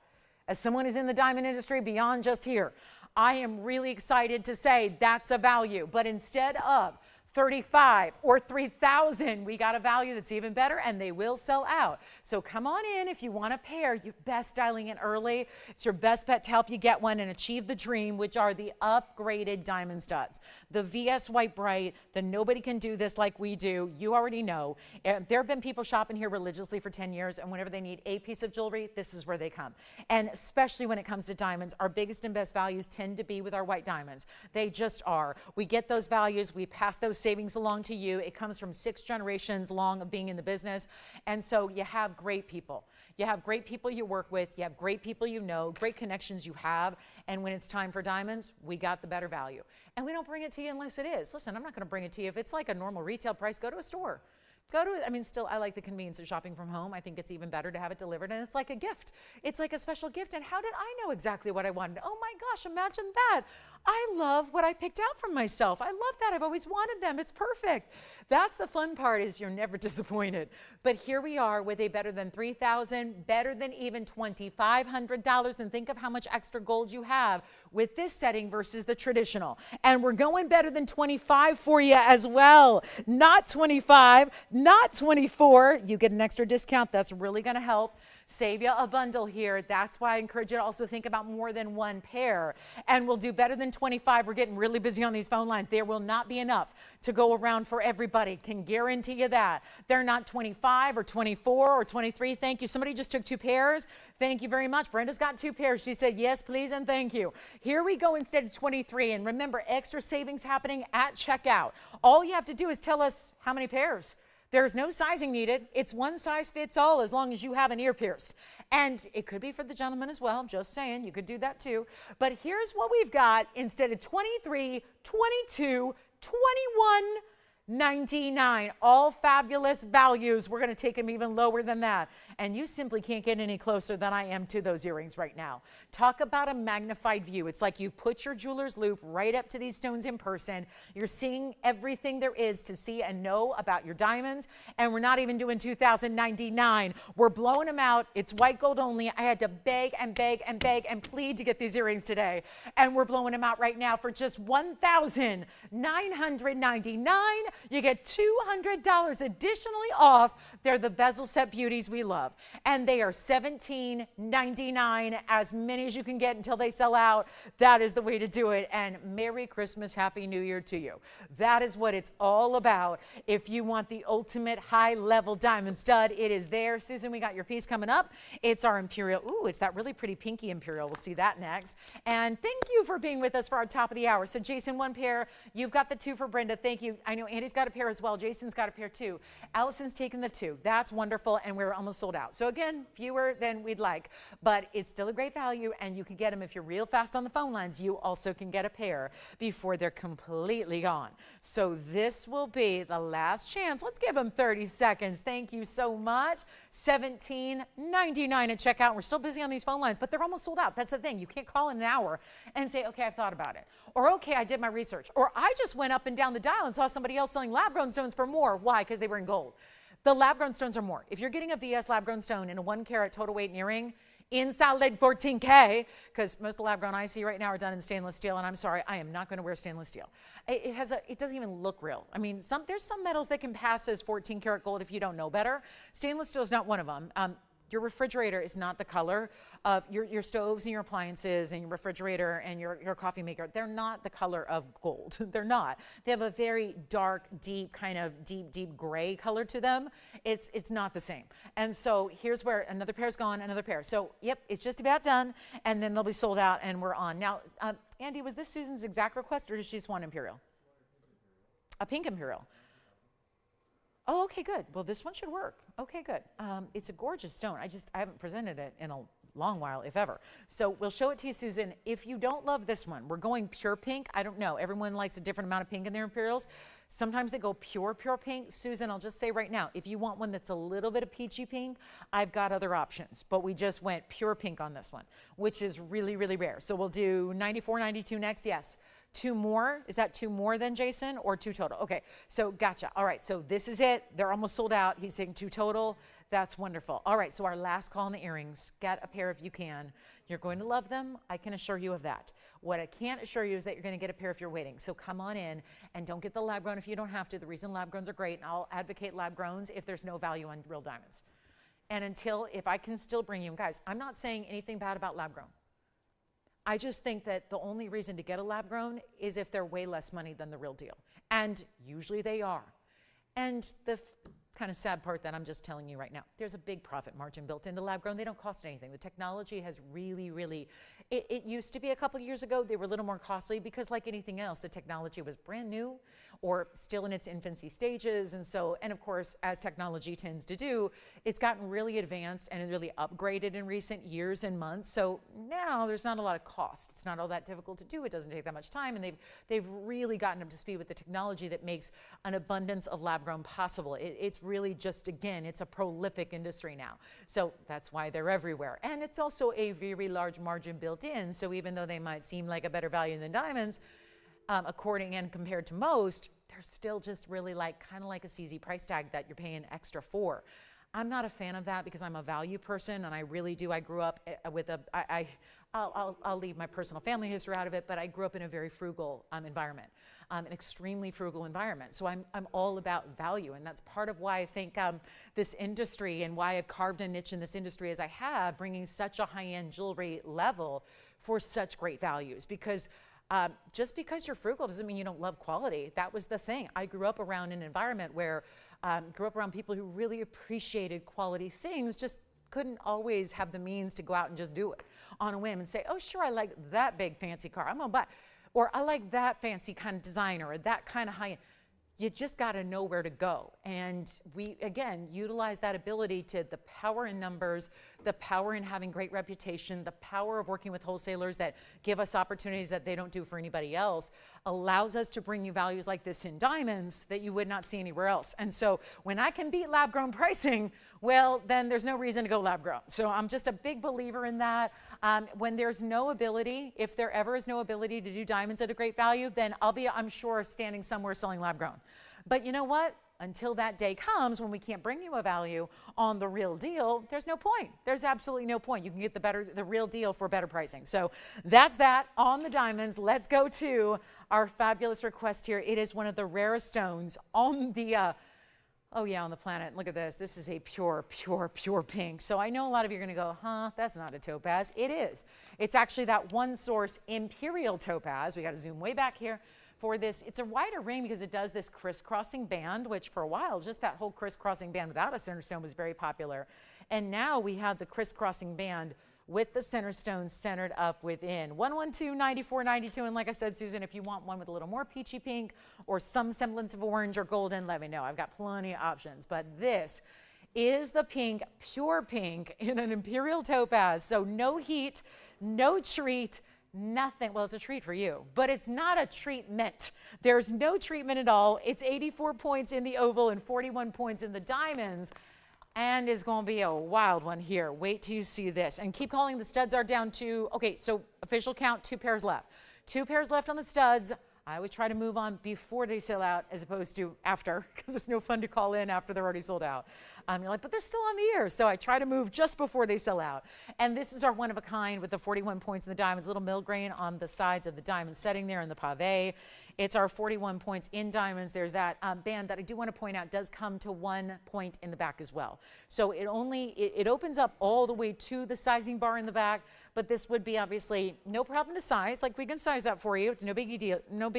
As someone who's in the diamond industry beyond just here, I am really excited to say that's a value. But instead of $35,000 or $3,000, we got a value that's even better, and they will sell out. So come on in if you want a pair. You're best dialing in early. It's your best bet to help you get one and achieve the dream, which are the upgraded diamond studs. The VS White Bright, the nobody can do this like we do. You already know. There have been people shopping here religiously for 10 years, and whenever they need a piece of jewelry, this is where they come. And especially when it comes to diamonds, our biggest and best values tend to be with our white diamonds. They just are. We get those values. We pass those savings along to you. It comes from 6 generations long of being in the business. And so you have great people. You have great people you work with. You have great people you know, great connections you have. And when it's time for diamonds, we got the better value. And we don't bring it to you unless it is. Listen, I'm not going to bring it to you. If it's like a normal retail price, go to a store. Still, I like the convenience of shopping from home. I think it's even better to have it delivered, and it's like a gift. It's like a special gift. And how did I know exactly what I wanted? Oh my gosh, imagine that. I love what I picked out from myself. I love that. I've always wanted them. It's perfect. That's the fun part, is you're never disappointed. But here we are with a better than $3,000, better than even $2,500. And think of how much extra gold you have with this setting versus the traditional. And we're going better than 25 for you as well. Not 25, not 24. You get an extra discount. That's really going to help save you a bundle here. That's why I encourage you to also think about more than one pair. And we'll do better than 25. We're getting really busy on these phone lines. There will not be enough to go around for everybody. Can guarantee you that. They're not 25 or 24 or 23. Thank you. Somebody just took 2 pairs. Thank you very much. Brenda's got 2 pairs. She said, yes, please, and thank you. Here we go instead of 23. And remember, extra savings happening at checkout. All you have to do is tell us how many pairs. There's no sizing needed. It's one size fits all as long as you have an ear pierced. And it could be for the gentleman as well. Just saying, you could do that too. But here's what we've got instead of 23, 22, 21, $99. All fabulous values. We're going to take them even lower than that. And you simply can't get any closer than I am to those earrings right now. Talk about a magnified view. It's like you put your jeweler's loupe right up to these stones in person. You're seeing everything there is to see and know about your diamonds. And we're not even doing $2,099. We're blowing them out. It's white gold only. I had to beg and beg and beg and plead to get these earrings today. And we're blowing them out right now for just $1,999. You get $200 additionally off. They're the bezel set beauties we love. And they are $17.99, as many as you can get until they sell out. That is the way to do it. And Merry Christmas, Happy New Year to you. That is what it's all about. If you want the ultimate high-level diamond stud, it is there. Susan, we got your piece coming up. It's our Imperial. Ooh, it's that really pretty pinky Imperial. We'll see that next. And thank you for being with us for our top of the hour. So Jason, one pair. You've got the two for Brenda. Thank you. I know Andy's got a pair as well. Jason's got a pair too. Allison's taken the two. That's wonderful. And we're almost sold out. So again, fewer than we'd like, but it's still a great value, and you can get them if you're real fast on the phone lines. You also can get a pair before they're completely gone. So this will be the last chance. Let's give them 30 seconds. Thank you so much. $17.99 at checkout. We're still busy on these phone lines, but they're almost sold out. That's the thing. You can't call in an hour and say, okay, I've thought about it. Or, okay, I did my research. Or I just went up and down the dial and saw somebody else selling lab-grown stones for more. Why? Because they were in gold. The lab-grown stones are more. If you're getting a VS lab-grown stone in a 1 carat total weight earring in solid 14K, because most of the lab-grown I see right now are done in stainless steel, and I'm sorry, I am not going to wear stainless steel. It doesn't even look real. I mean, there's some metals that can pass as 14 karat gold if you don't know better. Stainless steel is not one of them. Your refrigerator is not the color of your stoves and your appliances and your refrigerator and your coffee maker. They're not the color of gold. They're not. They have a very dark, deep, kind of deep gray color to them. It's not the same. And so here's where another pair's gone, another pair. So yep, it's just about done, and then they'll be sold out, and we're on. Now, Andy, was this Susan's exact request, or does she just want Imperial? A pink Imperial. Oh, okay, good. Well, this one should work. Okay, good. It's a gorgeous stone. I haven't presented it in a long while, if ever. So we'll show it to you, Susan. If you don't love this one, we're going pure pink. I don't know. Everyone likes a different amount of pink in their Imperials. Sometimes they go pure pink. Susan, I'll just say right now, if you want one that's a little bit of peachy pink, I've got other options. But we just went pure pink on this one, which is really, really rare. So we'll do 94, 92 next. Yes. Two more? Is that two more than Jason, or two total? Okay, so gotcha. All right, so this is it. They're almost sold out. He's saying two total. That's wonderful. All right, so our last call on the earrings. Get a pair if you can. You're going to love them. I can assure you of that. What I can't assure you is that you're going to get a pair if you're waiting. So come on in, and don't get the lab grown if you don't have to. The reason lab growns are great, and I'll advocate lab growns if there's no value on real diamonds. And if I can still bring you, guys, I'm not saying anything bad about lab grown. I just think that the only reason to get a lab grown is if they're way less money than the real deal. And usually they are. And the kind of sad part that I'm just telling you right now, there's a big profit margin built into lab grown. They don't cost anything. The technology has really, it used to be a couple of years ago, they were a little more costly because like anything else, the technology was brand new or still in its infancy stages. And of course, as technology tends to do, it's gotten really advanced and really upgraded in recent years and months. So now there's not a lot of cost. It's not all that difficult to do. It doesn't take that much time. And they've really gotten up to speed with the technology that makes an abundance of lab grown possible. It's really just, again, it's a prolific industry now. So that's why they're everywhere. And it's also a very large margin built in. So even though they might seem like a better value than diamonds, according and compared to most, they're still just really kind of like a CZ price tag that you're paying extra for. I'm not a fan of that because I'm a value person, and I really do. I grew up with I'll leave my personal family history out of it, but I grew up in a very frugal environment, an extremely frugal environment. So I'm all about value, and that's part of why I think this industry and why I've carved a niche in this industry as I have, bringing such a high-end jewelry level for such great values. Because just because you're frugal doesn't mean you don't love quality. That was the thing. I grew up around an environment where grew up around people who really appreciated quality things, just couldn't always have the means to go out and just do it on a whim and say, oh, sure, I like that big fancy car. I'm going to buy, or I like that fancy kind of designer or that kind of high-end. you just got to know where to go. And we, again, utilize that ability to the power in numbers, the power in having great reputation, the power of working with wholesalers that give us opportunities that they don't do for anybody else, allows us to bring you values like this in diamonds that you would not see anywhere else. And so when I can beat lab grown pricing, well, then there's no reason to go lab grown. So I'm just a big believer in that. When there's no ability, if there ever is no ability to do diamonds at a great value, then I'm sure, standing somewhere selling lab grown. But you know what? Until that day comes when we can't bring you a value on the real deal, there's no point. There's absolutely no point. You can get the real deal for better pricing. So that's that on the diamonds. Let's go to our fabulous request here. It is one of the rarest stones on the on the planet. Look at this. This is a pure pink. So I know a lot of you are going to go, huh, that's not a topaz. It is. It's actually that one source imperial topaz. We got to zoom way back here for this. It's a wider ring because it does this crisscrossing band, which for a while, just that whole crisscrossing band without a center stone was very popular. And now we have the crisscrossing band with the center stone centered up within. 112, 94, 92. And like I said, Susan, if you want one with a little more peachy pink or some semblance of orange or golden, let me know. I've got plenty of options. But this is the pink, pure pink in an imperial topaz. So no heat, no treat, nothing. Well, it's a treat for you, but it's not a treatment. There's no treatment at all. It's 84 points in the oval and 41 points in the diamonds. And is going to be a wild one here. Wait till you see this. And keep calling. The studs are down to, okay, so official count, 2 pairs left. 2 pairs left on the studs. I would try to move on before they sell out as opposed to after, because it's no fun to call in after they're already sold out. You're like, but they're still on the air. So I try to move just before they sell out. And this is our one of a kind with the 41 points in the diamonds, little mill grain on the sides of the diamond setting there in the pave. It's our 41 points in diamonds. There's that band that I do want to point out does come to 1 point in the back as well. So it opens up all the way to the sizing bar in the back, but this would be obviously no problem to size. Like we can size that for you. It's no big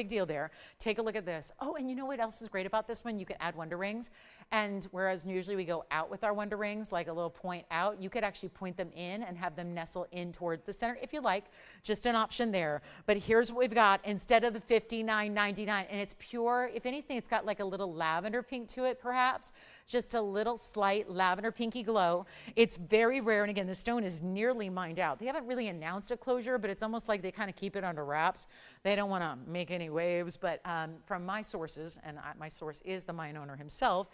deal there. Take a look at this. Oh, and you know what else is great about this one? You can add wonder rings. And whereas usually we go out with our wonder rings, like a little point out, you could actually point them in and have them nestle in toward the center if you like. Just an option there. But here's what we've got instead of the $59.99, and it's pure. If anything, it's got like a little lavender pink to it, perhaps. Just a little slight lavender pinky glow. It's very rare, and again, the stone is nearly mined out. They haven't really announced a closure, but it's almost like they kind of keep it under wraps. They don't want to make any waves, but from my sources, and my source is the mine owner himself,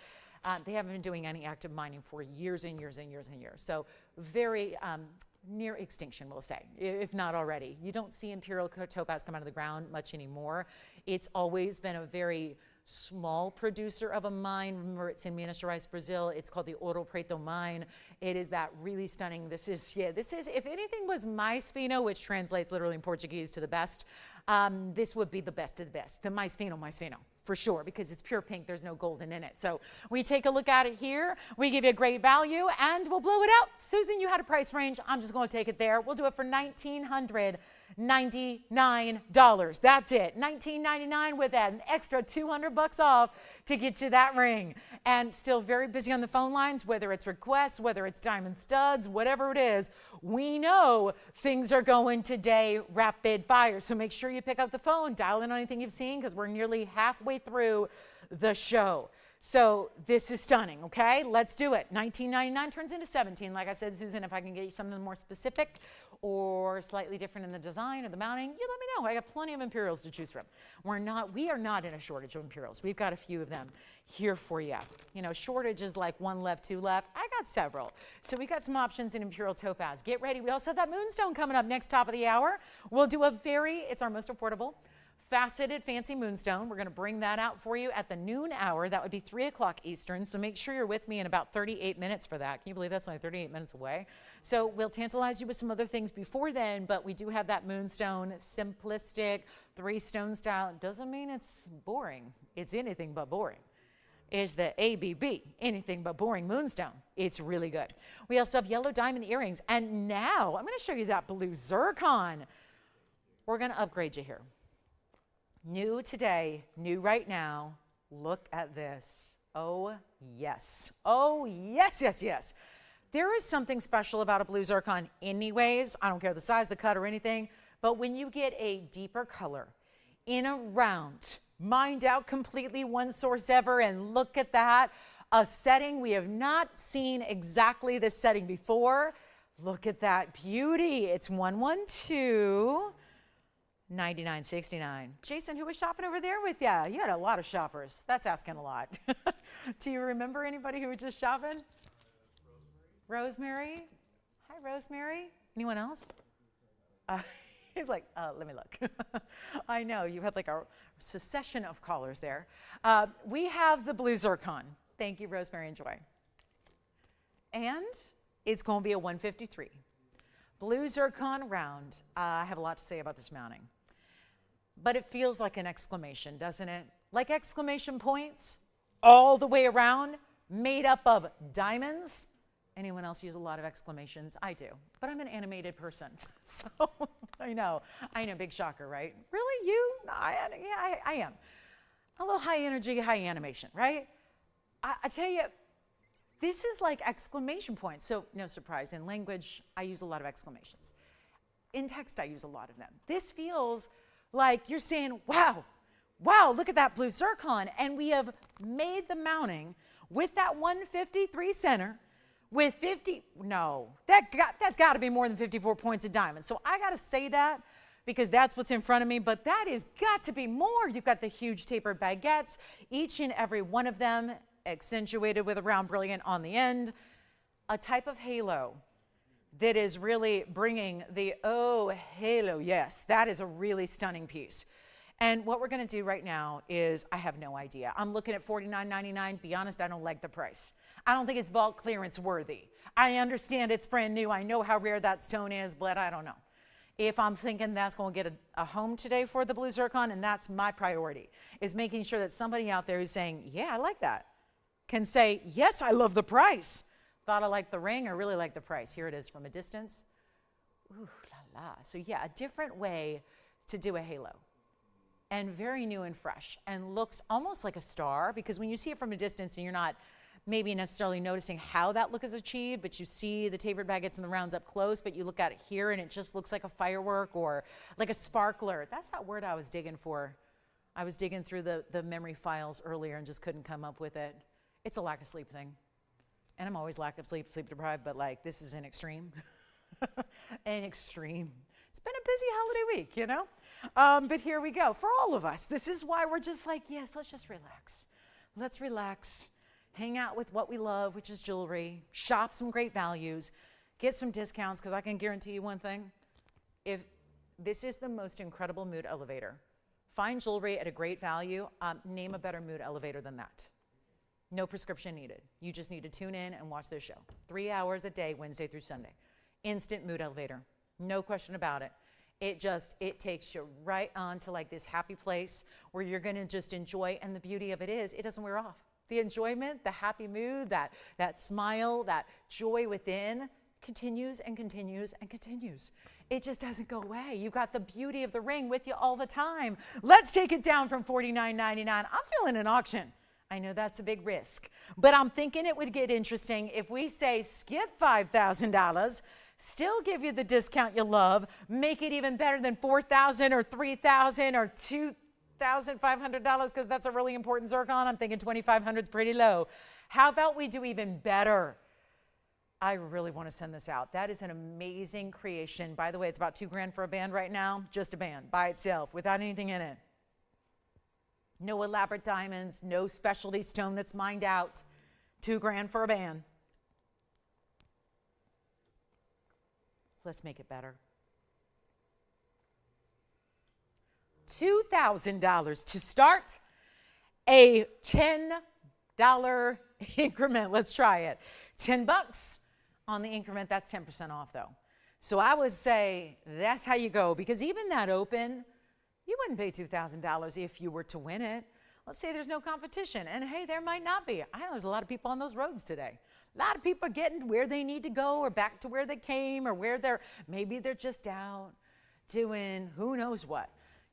they haven't been doing any active mining for years and years and years and years. So very near extinction, we'll say, if not already. You don't see imperial topaz come out of the ground much anymore. It's always been a very small producer of a mine. Remember, it's in Minas Gerais, Brazil. It's called the Ouro Preto mine. It is that really stunning. This is, if anything was mais fino, which translates literally in Portuguese to the best, this would be the best of the best. The mais fino, for sure, because it's pure pink. There's no golden in it. So we take a look at it here. We give you a great value, and we'll blow it out. Susan, you had a price range. I'm just going to take it there. We'll do it for $1,999. That's it. $1,999 with an extra $200 off to get you that ring. And still very busy on the phone lines, whether it's requests, whether it's diamond studs, whatever it is. We know things are going today rapid fire. So make sure you pick up the phone, dial in on anything you've seen, because we're nearly halfway through the show. So this is stunning, okay? Let's do it. $19.99 turns into $17. Like I said, Susan, if I can get you something more specific or slightly different in the design or the mounting, you let me know. I got plenty of imperials to choose from. We are not in a shortage of imperials. We've got a few of them here for you. You know, shortage is like 1 left, 2 left. I got several. So we got some options in imperial topaz. Get ready. We also have that moonstone coming up next top of the hour. We'll do it's our most affordable faceted fancy moonstone. We're going to bring that out for you at the noon hour. That would be 3 o'clock Eastern. So make sure you're with me in about 38 minutes for that. Can you believe that's only 38 minutes away? So we'll tantalize you with some other things before then, but we do have that moonstone, simplistic, 3-stone style. Doesn't mean it's boring. It's anything but boring. Is the ABB, anything but boring moonstone. It's really good. We also have yellow diamond earrings. And now I'm going to show you that blue zircon. We're going to upgrade you here. New today, new right now. Look at this. Oh, yes. Oh, yes, yes, yes. There is something special about a blue zircon anyways. I don't care the size, the cut, or anything. But when you get a deeper color in a round mined out completely, one source ever, and look at that. A setting we have not seen exactly this setting before. Look at that beauty. It's 112. 99.69. Jason, who was shopping over there with you? You had a lot of shoppers. That's asking a lot. Do you remember anybody who was just shopping? Rosemary. Hi, Rosemary. Anyone else? He's like, let me look. I know, you had like a succession of callers there. We have the blue zircon. Thank you, Rosemary and Joy. And it's going to be a 153. Blue zircon round. I have a lot to say about this mounting. But it feels like an exclamation, doesn't it? Like exclamation points all the way around, made up of diamonds. Anyone else use a lot of exclamations? I do, but I'm an animated person, so I know, big shocker, right? Really, you? Yeah, I am. A little high energy, high animation, right? I tell you, this is like exclamation points, so no surprise. In language, I use a lot of exclamations. In text, I use a lot of them. This feels like you're saying, wow, wow, look at that blue zircon. And we have made the mounting with that 153 center with 50, no, that's got to be more than 54 points of diamond. So I got to say that because that's what's in front of me, but that has got to be more. You've got the huge tapered baguettes, each and every one of them accentuated with a round brilliant on the end, a type of halo that is really bringing the, oh, halo, yes, that is a really stunning piece. And what we're going to do right now is, I have no idea. I'm looking at $49.99. Be honest, I don't like the price. I don't think it's vault clearance worthy. I understand it's brand new. I know how rare that stone is, but I don't know. If I'm thinking that's going to get a home today for the blue zircon, and that's my priority, is making sure that somebody out there who's saying, yeah, I like that, can say, yes, I love the price. Thought I liked the ring, or really like the price. Here it is from a distance. Ooh, la la. So yeah, a different way to do a halo. And very new and fresh, and looks almost like a star, because when you see it from a distance and you're not maybe necessarily noticing how that look is achieved, but you see the tapered baguettes and the rounds up close, but you look at it here and it just looks like a firework or like a sparkler. That's that word I was digging for. I was digging through the memory files earlier and just couldn't come up with it. It's a lack of sleep thing. And I'm always lack of sleep, sleep deprived, but like this is an extreme. An extreme. It's been a busy holiday week, you know? But here we go. For all of us, this is why we're just like, yes, let's just relax. Let's relax. Hang out with what we love, which is jewelry. Shop some great values. Get some discounts, because I can guarantee you one thing. If this is the most incredible mood elevator, find jewelry at a great value. Name a better mood elevator than that. No prescription needed. You just need to tune in and watch this show. 3 hours a day, Wednesday through Sunday. Instant mood elevator. No question about it. It takes you right on to like this happy place where you're going to just enjoy. And the beauty of it is, it doesn't wear off. The enjoyment, the happy mood, that smile, that joy within continues and continues and continues. It just doesn't go away. You've got the beauty of the ring with you all the time. Let's take it down from $49.99. I'm feeling an auction. I know that's a big risk, but I'm thinking it would get interesting if we say skip $5,000, still give you the discount you love, make it even better than $4,000 or $3,000 or $2,500, because that's a really important zircon. I'm thinking $2,500 is pretty low. How about we do even better? I really want to send this out. That is an amazing creation. By the way, it's about $2,000 for a band right now, just a band by itself without anything in it. No elaborate diamonds, no specialty stone that's mined out. $2,000 for a band. Let's make it better. $2,000 to start. A $10 increment. Let's try it. $10 on the increment. That's 10% off though. So I would say that's how you go, because even that open, you wouldn't pay $2,000 if you were to win it. Let's say there's no competition, and hey, there might not be. I know there's a lot of people on those roads today. A lot of people are getting where they need to go, or back to where they came, or maybe they're just out doing who knows what.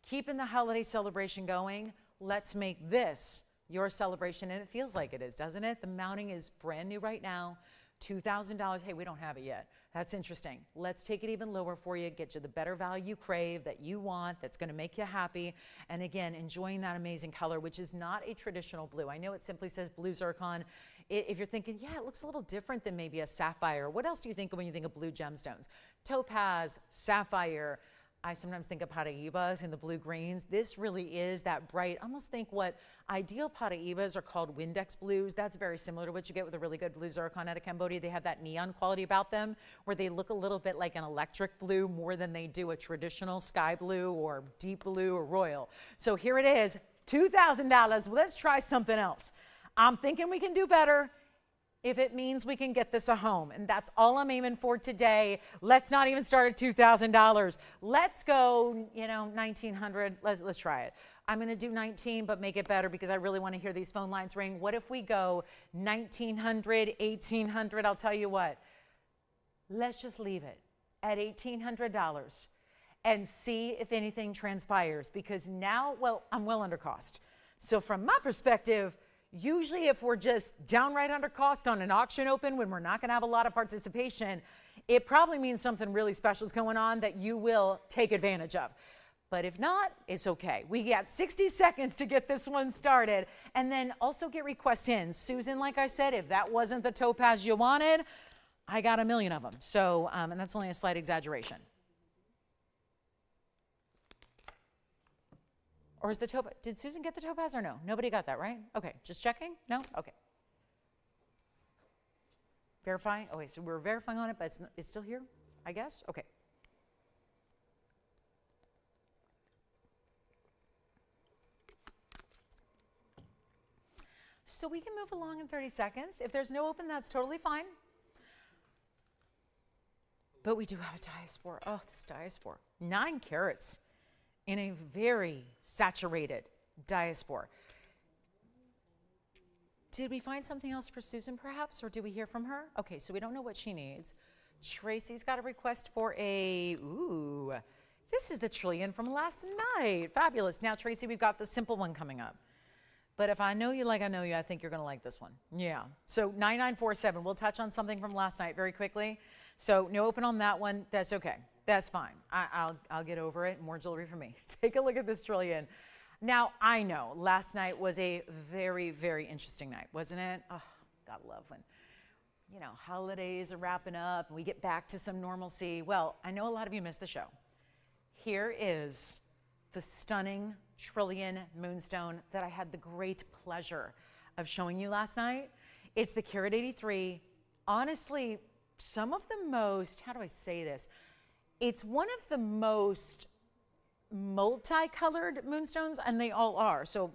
Keeping the holiday celebration going. Let's make this your celebration, and it feels like it is, doesn't it? The mounting is brand new right now. $2,000. Hey, we don't have it yet. That's interesting. Let's take it even lower for you, get you the better value you crave, that you want, that's going to make you happy. And again, enjoying that amazing color, which is not a traditional blue. I know it simply says blue zircon. If you're thinking, yeah, it looks a little different than maybe a sapphire. What else do you think of when you think of blue gemstones? Topaz, sapphire. I sometimes think of Paraibas in the blue greens. This really is that bright, almost think what ideal Paraibas are called Windex blues. That's very similar to what you get with a really good blue zircon out of Cambodia. They have that neon quality about them where they look a little bit like an electric blue more than they do a traditional sky blue or deep blue or royal. So here it is, $2,000. Let's try something else. I'm thinking we can do better if it means we can get this a home. And that's all I'm aiming for today. Let's not even start at $2,000. Let's go, you know, $1,900. Let's try it. I'm going to do 19, but make it better because I really want to hear these phone lines ring. What if we go 1,900, 1,800? I'll tell you what. Let's just leave it at $1,800 and see if anything transpires because now, well, I'm well under cost. So from my perspective, usually if we're just downright under cost on an auction open when we're not going to have a lot of participation, it probably means something really special is going on that you will take advantage of. But if not, it's okay. We got 60 seconds to get this one started and then also get requests in. Susan, like I said, if that wasn't the topaz you wanted, I got a million of them. So, and that's only a slight exaggeration. Or is the topaz, did Susan get the topaz or no? Nobody got that, right? Okay, just checking? No? Okay. Verifying? Okay, so we're verifying on it, but it's still here, I guess? Okay. So we can move along in 30 seconds. If there's no open, that's totally fine. But we do have a diaspora. Oh, this diaspora. 9 carats. In a very saturated diaspora. Did we find something else for Susan perhaps, or do we hear from her? Okay, so we don't know what she needs. Tracy's got a request for a, ooh, this is the trillion from last night. Fabulous. Now, Tracy, we've got the simple one coming up. But if I know you like I know you, I think you're going to like this one. Yeah. So 9947, we'll touch on something from last night very quickly. So no open on that one. That's okay. That's fine. I'll get over it. More jewelry for me. Take a look at this trillion. Now, I know last night was a very, very interesting night, wasn't it? Oh, God love when, you know, holidays are wrapping up and we get back to some normalcy. Well, I know a lot of you missed the show. Here is the stunning trillion moonstone that I had the great pleasure of showing you last night. It's the Carat 83. Honestly, some of the most, how do I say this? It's one of the most multicolored moonstones, and they all are. So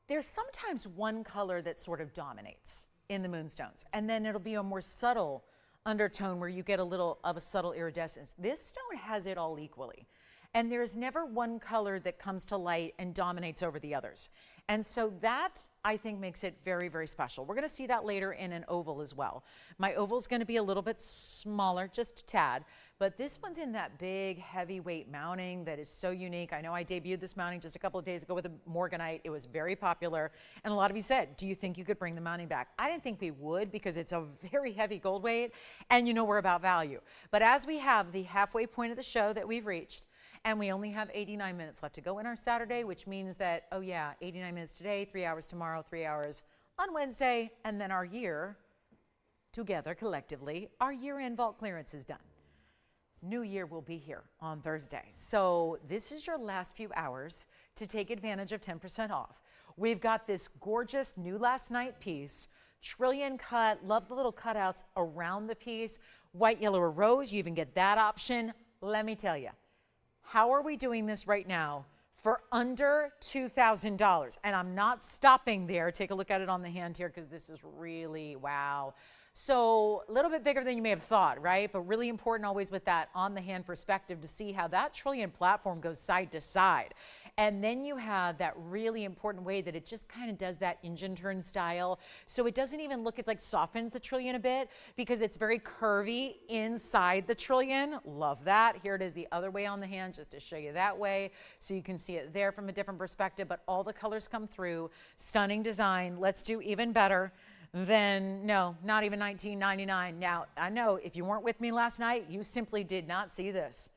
there's sometimes one color that sort of dominates in the moonstones, and then it'll be a more subtle undertone where you get a little of a subtle iridescence. This stone has it all equally. And there's never one color that comes to light and dominates over the others. And so that, I think, makes it very, very special. We're going to see that later in an oval as well. My oval is going to be a little bit smaller, just a tad, but this one's in that big, heavyweight mounting that is so unique. I know I debuted this mounting just a couple of days ago with a morganite. It was very popular. And a lot of you said, do you think you could bring the mounting back? I didn't think we would because it's a very heavy gold weight, and you know we're about value. But as we have the halfway point of the show that we've reached, and we only have 89 minutes left to go in our Saturday, which means that, oh yeah, 89 minutes today, 3 hours tomorrow, 3 hours on Wednesday, and then our year, together collectively, our year-end vault clearance is done. New Year will be here on Thursday. So this is your last few hours to take advantage of 10% off. We've got this gorgeous new last night piece, trillion cut, love the little cutouts around the piece, white, yellow, or rose. You even get that option. Let me tell you. How are we doing this right now for under $2,000? And I'm not stopping there. Take a look at it on the hand here because this is really, wow. So a little bit bigger than you may have thought, right? But really important always with that on the hand perspective to see how that trillion platform goes side to side. And then you have that really important way that it just kind of does that engine turn style. So it doesn't even look, it like softens the trillion a bit because it's very curvy inside the trillion. Love that. Here it is the other way on the hand just to show you that way. So you can see it there from a different perspective, but all the colors come through. Stunning design. Let's do even better. then no, not even $19.99. Now, I know if you weren't with me last night, you simply did not see this.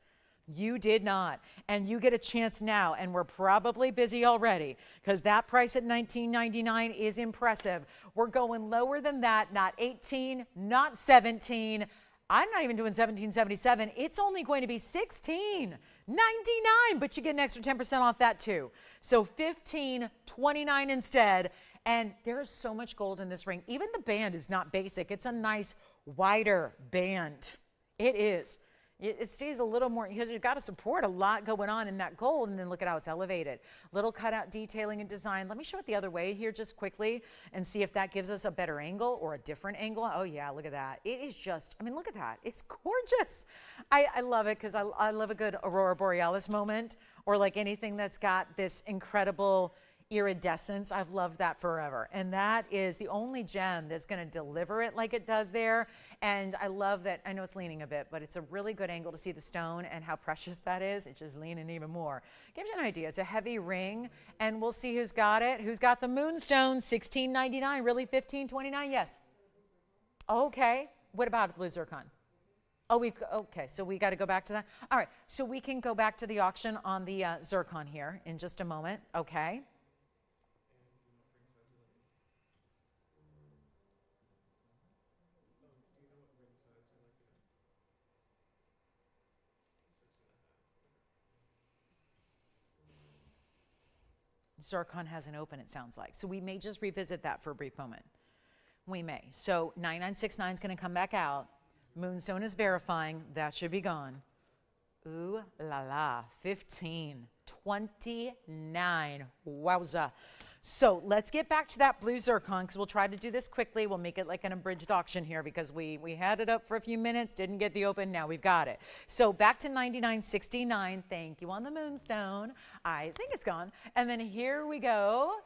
You did not. And you get a chance now, and we're probably busy already because that price at $19.99 is impressive. We're going lower than that, not 18, not 17. I'm not even doing $17.77. It's only going to be $16.99, but you get an extra 10% off that too. So $15.29 instead. And there's so much gold in this ring. Even the band is not basic. It's a nice wider band. It is. It stays a little more because you've got to support a lot going on in that gold, and then look at how it's elevated. Little cutout detailing and design. Let me show it the other way here just quickly and see if that gives us a better angle or a different angle. Oh yeah, look at that. It is just, I mean, look at that. It's gorgeous. I love it because I love a good Aurora Borealis moment, or like anything that's got this incredible iridescence. I've loved that forever. And that is the only gem that's going to deliver it like it does there. And I love that. I know it's leaning a bit, but it's a really good angle to see the stone and how precious that is. It's just leaning even more. Gives you an idea. It's a heavy ring, and we'll see who's got it. Who's got the moonstone? $16.99. Really? $15.29? Yes. Okay. What about the blue zircon? Oh, okay, so we got to go back to that. All right, so we can go back to the auction on the zircon here in just a moment. Okay. Zircon hasn't opened, it sounds like. So we may just revisit that for a brief moment. We may. So 9969 is going to come back out. Moonstone is verifying. That should be gone. Ooh la la. 15.29. Wowza. So let's get back to that blue zircon because we'll try to do this quickly. We'll make it like an abridged auction here because we had it up for a few minutes, didn't get the open, now we've got it. So back to 99.69. Thank you on the moonstone. I think it's gone. And then here we go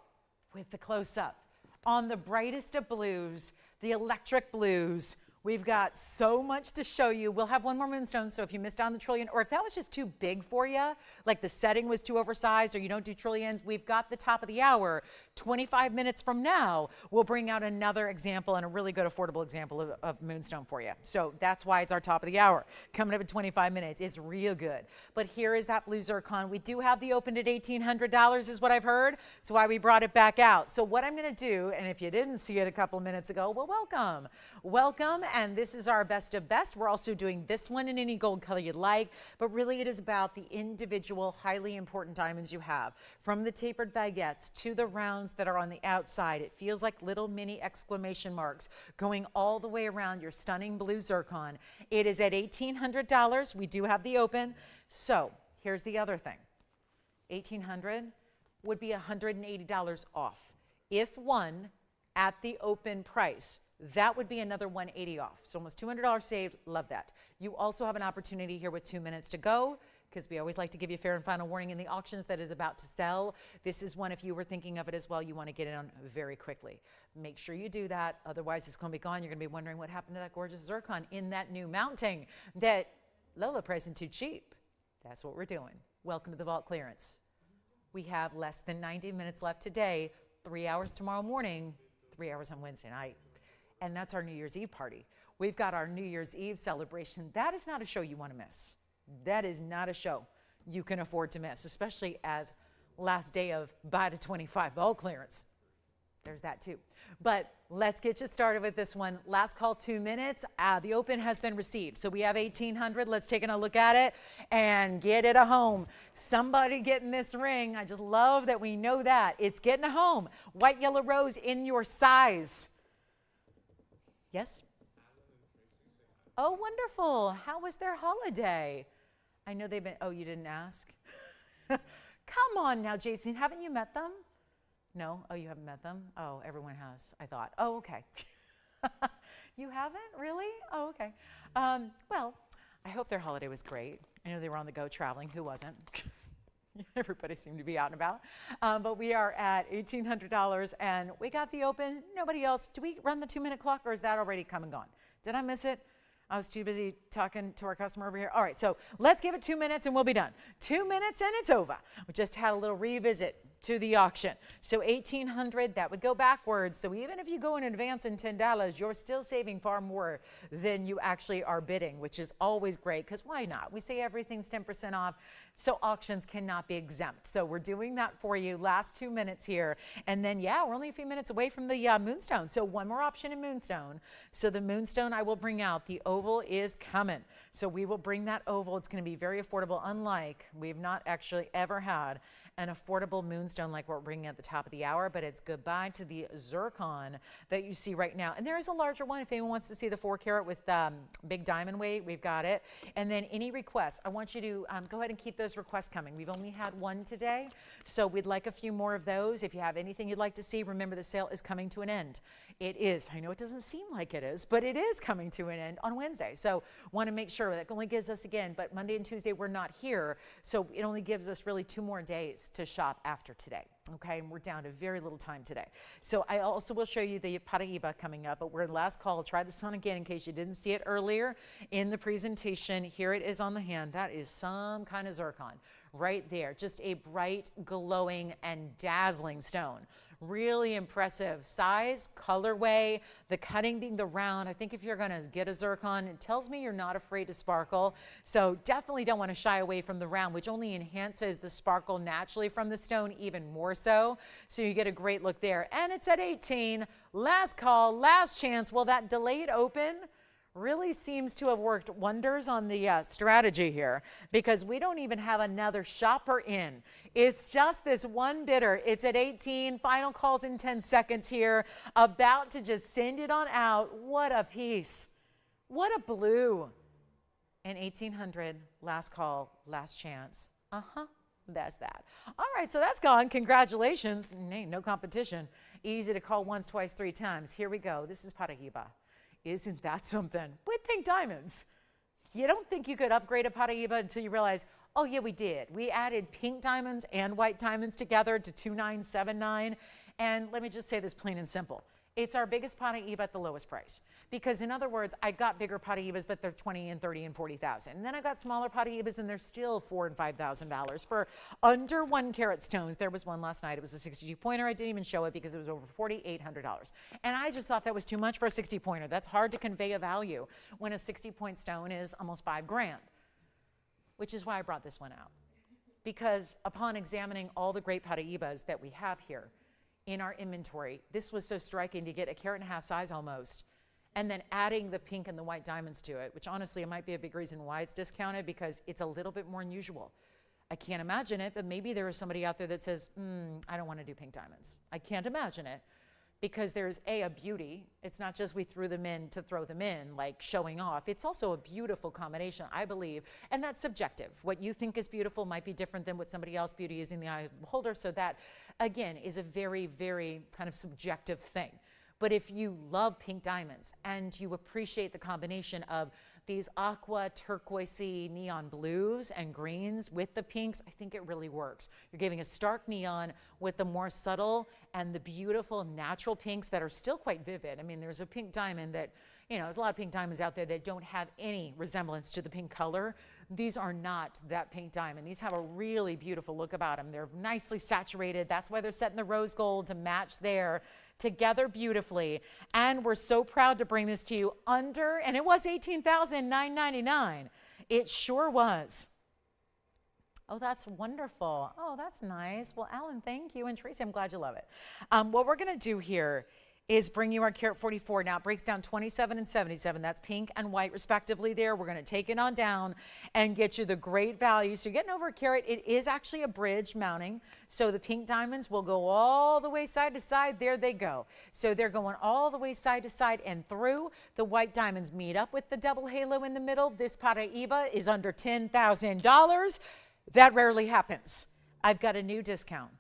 with the close-up. On the brightest of blues, the electric blues. We've got so much to show you. We'll have one more moonstone, so if you missed out on the trillion, or if that was just too big for you, like the setting was too oversized or you don't do trillions, we've got the top of the hour. 25 minutes from now, we'll bring out another example and a really good affordable example of moonstone for you. So that's why it's our top of the hour. Coming up in 25 minutes, it's real good. But here is that blue zircon. We do have the open at $1,800 is what I've heard. That's why we brought it back out. So what I'm gonna do, and if you didn't see it a couple of minutes ago, well, welcome. Welcome. And this is our best of best. We're also doing this one in any gold color you'd like, but really it is about the individual highly important diamonds you have. From the tapered baguettes to the rounds that are on the outside, it feels like little mini exclamation marks going all the way around your stunning blue zircon. It is at $1,800. We do have the open. So here's the other thing. $1,800 would be $180 off. If won at the open price, that would be another $180 off. So almost $200 saved. Love that. You also have an opportunity here with 2 minutes to go, because we always like to give you fair and final warning in the auctions that is about to sell. This is one, if you were thinking of it as well, you want to get it on very quickly. Make sure you do that. Otherwise, it's going to be gone. You're going to be wondering what happened to that gorgeous zircon in that new mounting that Lola pricing too cheap. That's what we're doing. Welcome to the vault clearance. We have less than 90 minutes left today, 3 hours tomorrow morning, 3 hours on Wednesday night. And that's our New Year's Eve party. We've got our New Year's Eve celebration. That is not a show you want to miss. That is not a show you can afford to miss, especially as last day of buy to 25 vault clearance. There's that too. But let's get you started with this one. Last call, 2 minutes. The open has been received. So we have 1,800. Let's take a look at it and get it a home. Somebody getting this ring. I just love that we know that. It's getting a home. White, yellow rose in your size. Yes? Oh, wonderful. How was their holiday? I know they've been, oh, you didn't ask? Come on now, Jason. Haven't you met them? No? Oh, you haven't met them? Oh, everyone has, I thought. Oh, okay. You haven't? Really? Oh, okay. Well, I hope their holiday was great. I know they were on the go traveling. Who wasn't? Everybody seemed to be out and about. But we are at $1,800 and we got the open. Nobody else. Do we run the 2 minute clock or is that already come and gone? Did I miss it? I was too busy talking to our customer over here. All right, so let's give it 2 minutes and we'll be done. 2 minutes and it's over. We just had a little revisit to the auction. So $1,800, that would go backwards. So even if you go in advance in $10, you're still saving far more than you actually are bidding, which is always great, because why not? We say everything's 10% off, so auctions cannot be exempt. So we're doing that for you. Last 2 minutes here. And then, yeah, we're only a few minutes away from the Moonstone. So one more option in Moonstone. So the Moonstone I will bring out. The oval is coming. So we will bring that oval. It's going to be very affordable, unlike we've not actually ever had an affordable Moonstone like what we're bringing at the top of the hour, but it's goodbye to the zircon that you see right now. And there is a larger one if anyone wants to see the 4 carat with big diamond weight, we've got it. And then any requests, I want you to go ahead and keep those requests coming. We've only had one today, so we'd like a few more of those. If you have anything you'd like to see, remember the sale is coming to an end. It is. I know it doesn't seem like it is, but it is coming to an end on Wednesday. So want to make sure that only gives us, again, but Monday and Tuesday we're not here, so it only gives us really 2 more days to shop after today. Okay, and we're down to very little time today. So I also will show you the Paraíba coming up, but we're in last call. Try this on again in case you didn't see it earlier in the presentation. Here it is on the hand. That is some kind of zircon right there. Just a bright, glowing, and dazzling stone. Really impressive size, colorway, the cutting being the round. I think if you're gonna get a zircon, it tells me you're not afraid to sparkle. So definitely don't want to shy away from the round, which only enhances the sparkle naturally from the stone even more so. So you get a great look there. And it's at 18, last call, last chance. Well, that delayed open really seems to have worked wonders on the strategy here, because we don't even have another shopper in. It's just this one bidder. It's at 18, final calls in 10 seconds here, about to just send it on out. What a piece. What a blue. And 1,800, last call, last chance. That's that. All right, so that's gone. Congratulations. Ain't no competition. Easy to call once, twice, 3 times. Here we go. This is Paraíba. Isn't that something? With pink diamonds. You don't think you could upgrade a Paraíba until you realize, oh yeah, we did. We added pink diamonds and white diamonds together to 2979. And let me just say this plain and simple. It's our biggest Paraíba at the lowest price. Because in other words, I got bigger Paraíbas, but they're 20 and 30 and 40,000. And then I got smaller Paraíbas, and they're still $4,000 and $5,000 for under 1 carat stones. There was one last night. It was a 62 pointer. I didn't even show it because it was over $4,800. And I just thought that was too much for a 60 pointer. That's hard to convey a value when a 60 point stone is almost $5 grand, which is why I brought this one out. Because upon examining all the great Paraíbas that we have here in our inventory, this was so striking to get 1.5 carat size almost, and then adding the pink and the white diamonds to it, which honestly it might be a big reason why it's discounted, because it's a little bit more unusual. I can't imagine it, but maybe there is somebody out there that says, I don't want to do pink diamonds. I can't imagine it, because there's a beauty. It's not just we threw them in to throw them in, like showing off. It's also a beautiful combination, I believe, and that's subjective. What you think is beautiful might be different than what somebody else's beauty is in the eye of the beholder, so that, again, is a very, very kind of subjective thing. But if you love pink diamonds and you appreciate the combination of these aqua, turquoisey, neon blues and greens with the pinks, I think it really works. You're giving a stark neon with the more subtle and the beautiful natural pinks that are still quite vivid. I mean, there's a pink diamond that, you know, there's a lot of pink diamonds out there that don't have any resemblance to the pink color. These are not that pink diamond. These have a really beautiful look about them. They're nicely saturated. That's why they're set in the rose gold to match there together beautifully. And we're so proud to bring this to you under, and it was $18,999. It sure was. Oh, that's wonderful. Oh, that's nice. Well, Alan, thank you. And Tracy, I'm glad you love it. What we're going to do here is bring you our carat 44. Now it breaks down 27 and 77. That's pink and white respectively there. We're going to take it on down and get you the great value. So you're getting over a carat. It is actually a bridge mounting. So the pink diamonds will go all the way side to side. There they go. So they're going all the way side to side and through. The white diamonds meet up with the double halo in the middle. This Paraíba is under $10,000. That rarely happens. I've got a new discount.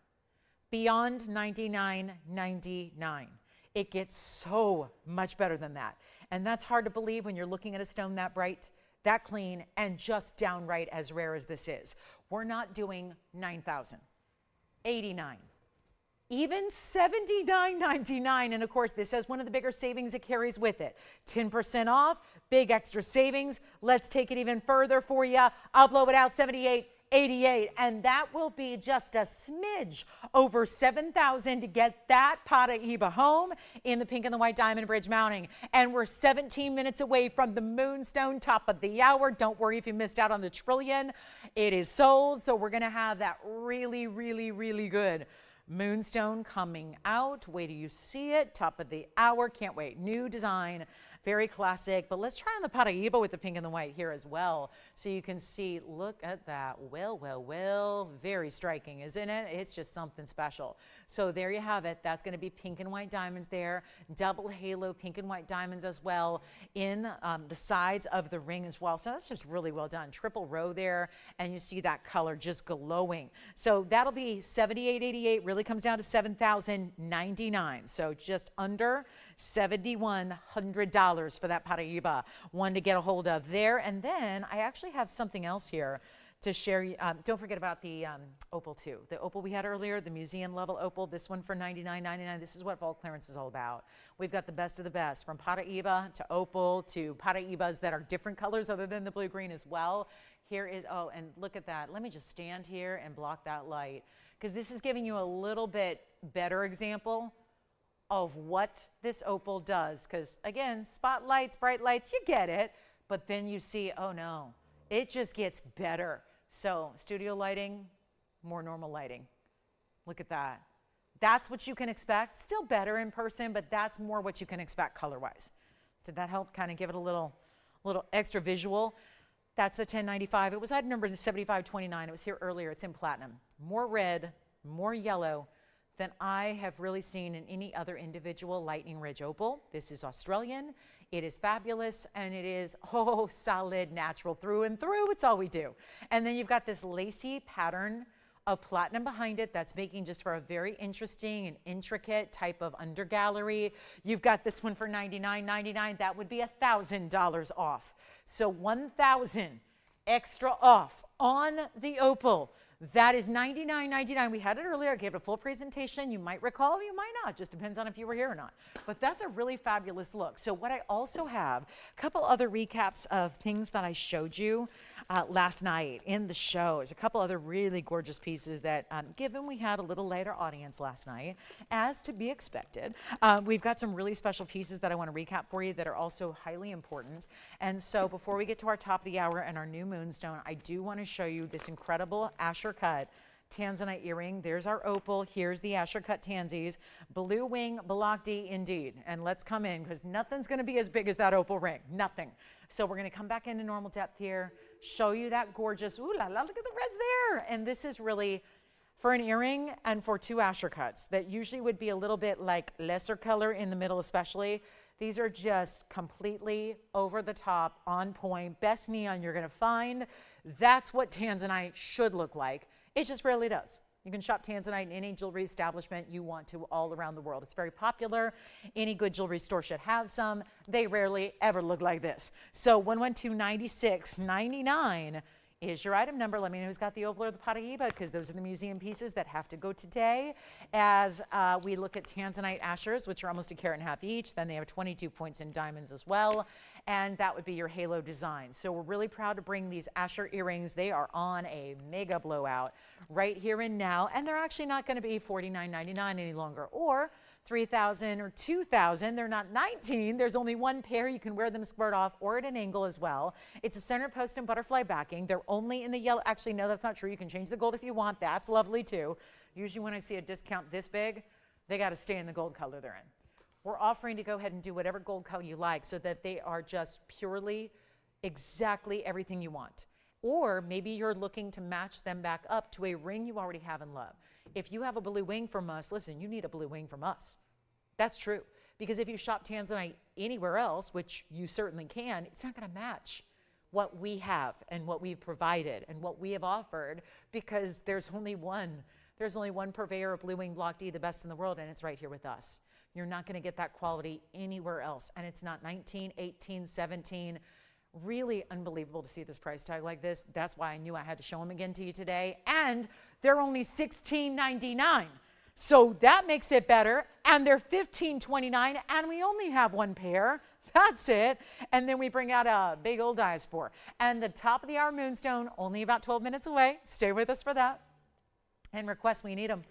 Beyond $99.99. It gets so much better than that. And that's hard to believe when you're looking at a stone that bright, that clean, and just downright as rare as this is. We're not doing $9,000, $89,000, even $79.99. And of course, this has one of the bigger savings it carries with it. 10% off, big extra savings. Let's take it even further for you. I'll blow it out, $78,000. $788, and that will be just a smidge over $7,000 to get that Paraiba home in the pink and the white diamond bridge mounting. And we're 17 minutes away from the moonstone, top of the hour. Don't worry if you missed out on the trillion. It is sold, so we're going to have that really, really, really good moonstone coming out. Wait till you see it. Top of the hour. Can't wait. New design. Very classic. But let's try on the Paraiba with the pink and the white here as well. So you can see, look at that. Well, well, well. Very striking, isn't it? It's just something special. So there you have it. That's going to be pink and white diamonds there. Double halo pink and white diamonds as well in the sides of the ring as well. So that's just really well done. Triple row there. And you see that color just glowing. So that'll be $78.88. Really comes down to $7,099. So just under $7,100 for that Paraiba. One to get a hold of there. And then I actually have something else here to share. Don't forget about the opal too. The opal we had earlier, the museum level opal, this one for $99.99. This is what vault clearance is all about. We've got the best of the best, from Paraiba to opal to Paraibas that are different colors other than the blue green as well. Here is, oh, and look at that. Let me just stand here and block that light, because this is giving you a little bit better example of what this opal does. Because again, spotlights, bright lights, you get it, but then you see, oh no, it just gets better. So studio lighting, more normal lighting. Look at that. That's what you can expect. Still better in person, but that's more what you can expect color-wise. Did that help kind of give it a little extra visual? That's the 1095. It was item number 7529. It was here earlier. It's in platinum. More red, more yellow than I have really seen in any other individual Lightning Ridge opal. This is Australian. It is fabulous, and it is, oh, solid, natural through and through. It's all we do. And then you've got this lacy pattern of platinum behind it that's making just for a very interesting and intricate type of undergallery. You've got this one for $99.99. That would be $1,000 off. So $1,000 extra off on the opal. That is $99.99. We had it earlier. I gave it a full presentation. You might recall, you might not. Just depends on if you were here or not. But that's a really fabulous look. So what I also have, a couple other recaps of things that I showed you last night in the show. There's a couple other really gorgeous pieces that, given we had a little later audience last night, as to be expected, we've got some really special pieces that I want to recap for you that are also highly important. And so before we get to our top of the hour and our new moonstone, I do want to show you this incredible Asher cut tanzanite earring. There's our opal. Here's the Asher cut tansies. Blue wing, block D indeed. And let's come in, because nothing's going to be as big as that opal ring. Nothing. So we're going to come back into normal depth here, show you that gorgeous, ooh la la, look at the reds there. And this is really for an earring and for two Asher cuts that usually would be a little bit like lesser color in the middle especially. These are just completely over the top, on point, best neon you're going to find. That's what tanzanite should look like. It just rarely does. You can shop tanzanite in any jewelry establishment you want to all around the world. It's very popular. Any good jewelry store should have some. They rarely ever look like this. So 112.96.99 is your item number. Let me know who's got the opal or the Paraiba, because those are the museum pieces that have to go today as we look at tanzanite Ashers, which are almost 1.5 carats each. Then they have 22 points in diamonds as well. And that would be your halo design. So we're really proud to bring these Asher earrings. They are on a mega blowout right here and now. And they're actually not going to be $49.99 any longer, or $3,000 or $2,000. They're not $19. There's only one pair. You can wear them squared off or at an angle as well. It's a center post and butterfly backing. They're only in the yellow. Actually, no, that's not true. You can change the gold if you want. That's lovely too. Usually when I see a discount this big, they got to stay in the gold color they're in. We're offering to go ahead and do whatever gold color you like so that they are just purely exactly everything you want. Or maybe you're looking to match them back up to a ring you already have and love. If you have a blue wing from us, listen, you need a blue wing from us. That's true. Because if you shop tanzanite anywhere else, which you certainly can, it's not going to match what we have and what we've provided and what we have offered, because there's only one purveyor of blue wing block D, the best in the world, and it's right here with us. You're not going to get that quality anywhere else. And it's not 19, 18, 17. Really unbelievable to see this price tag like this. That's why I knew I had to show them again to you today. And they're only $16.99. So that makes it better. And they're $15.29. And we only have one pair. That's it. And then we bring out a big old diaspore. And the top of the hour moonstone, only about 12 minutes away. Stay with us for that. And requests, we need them.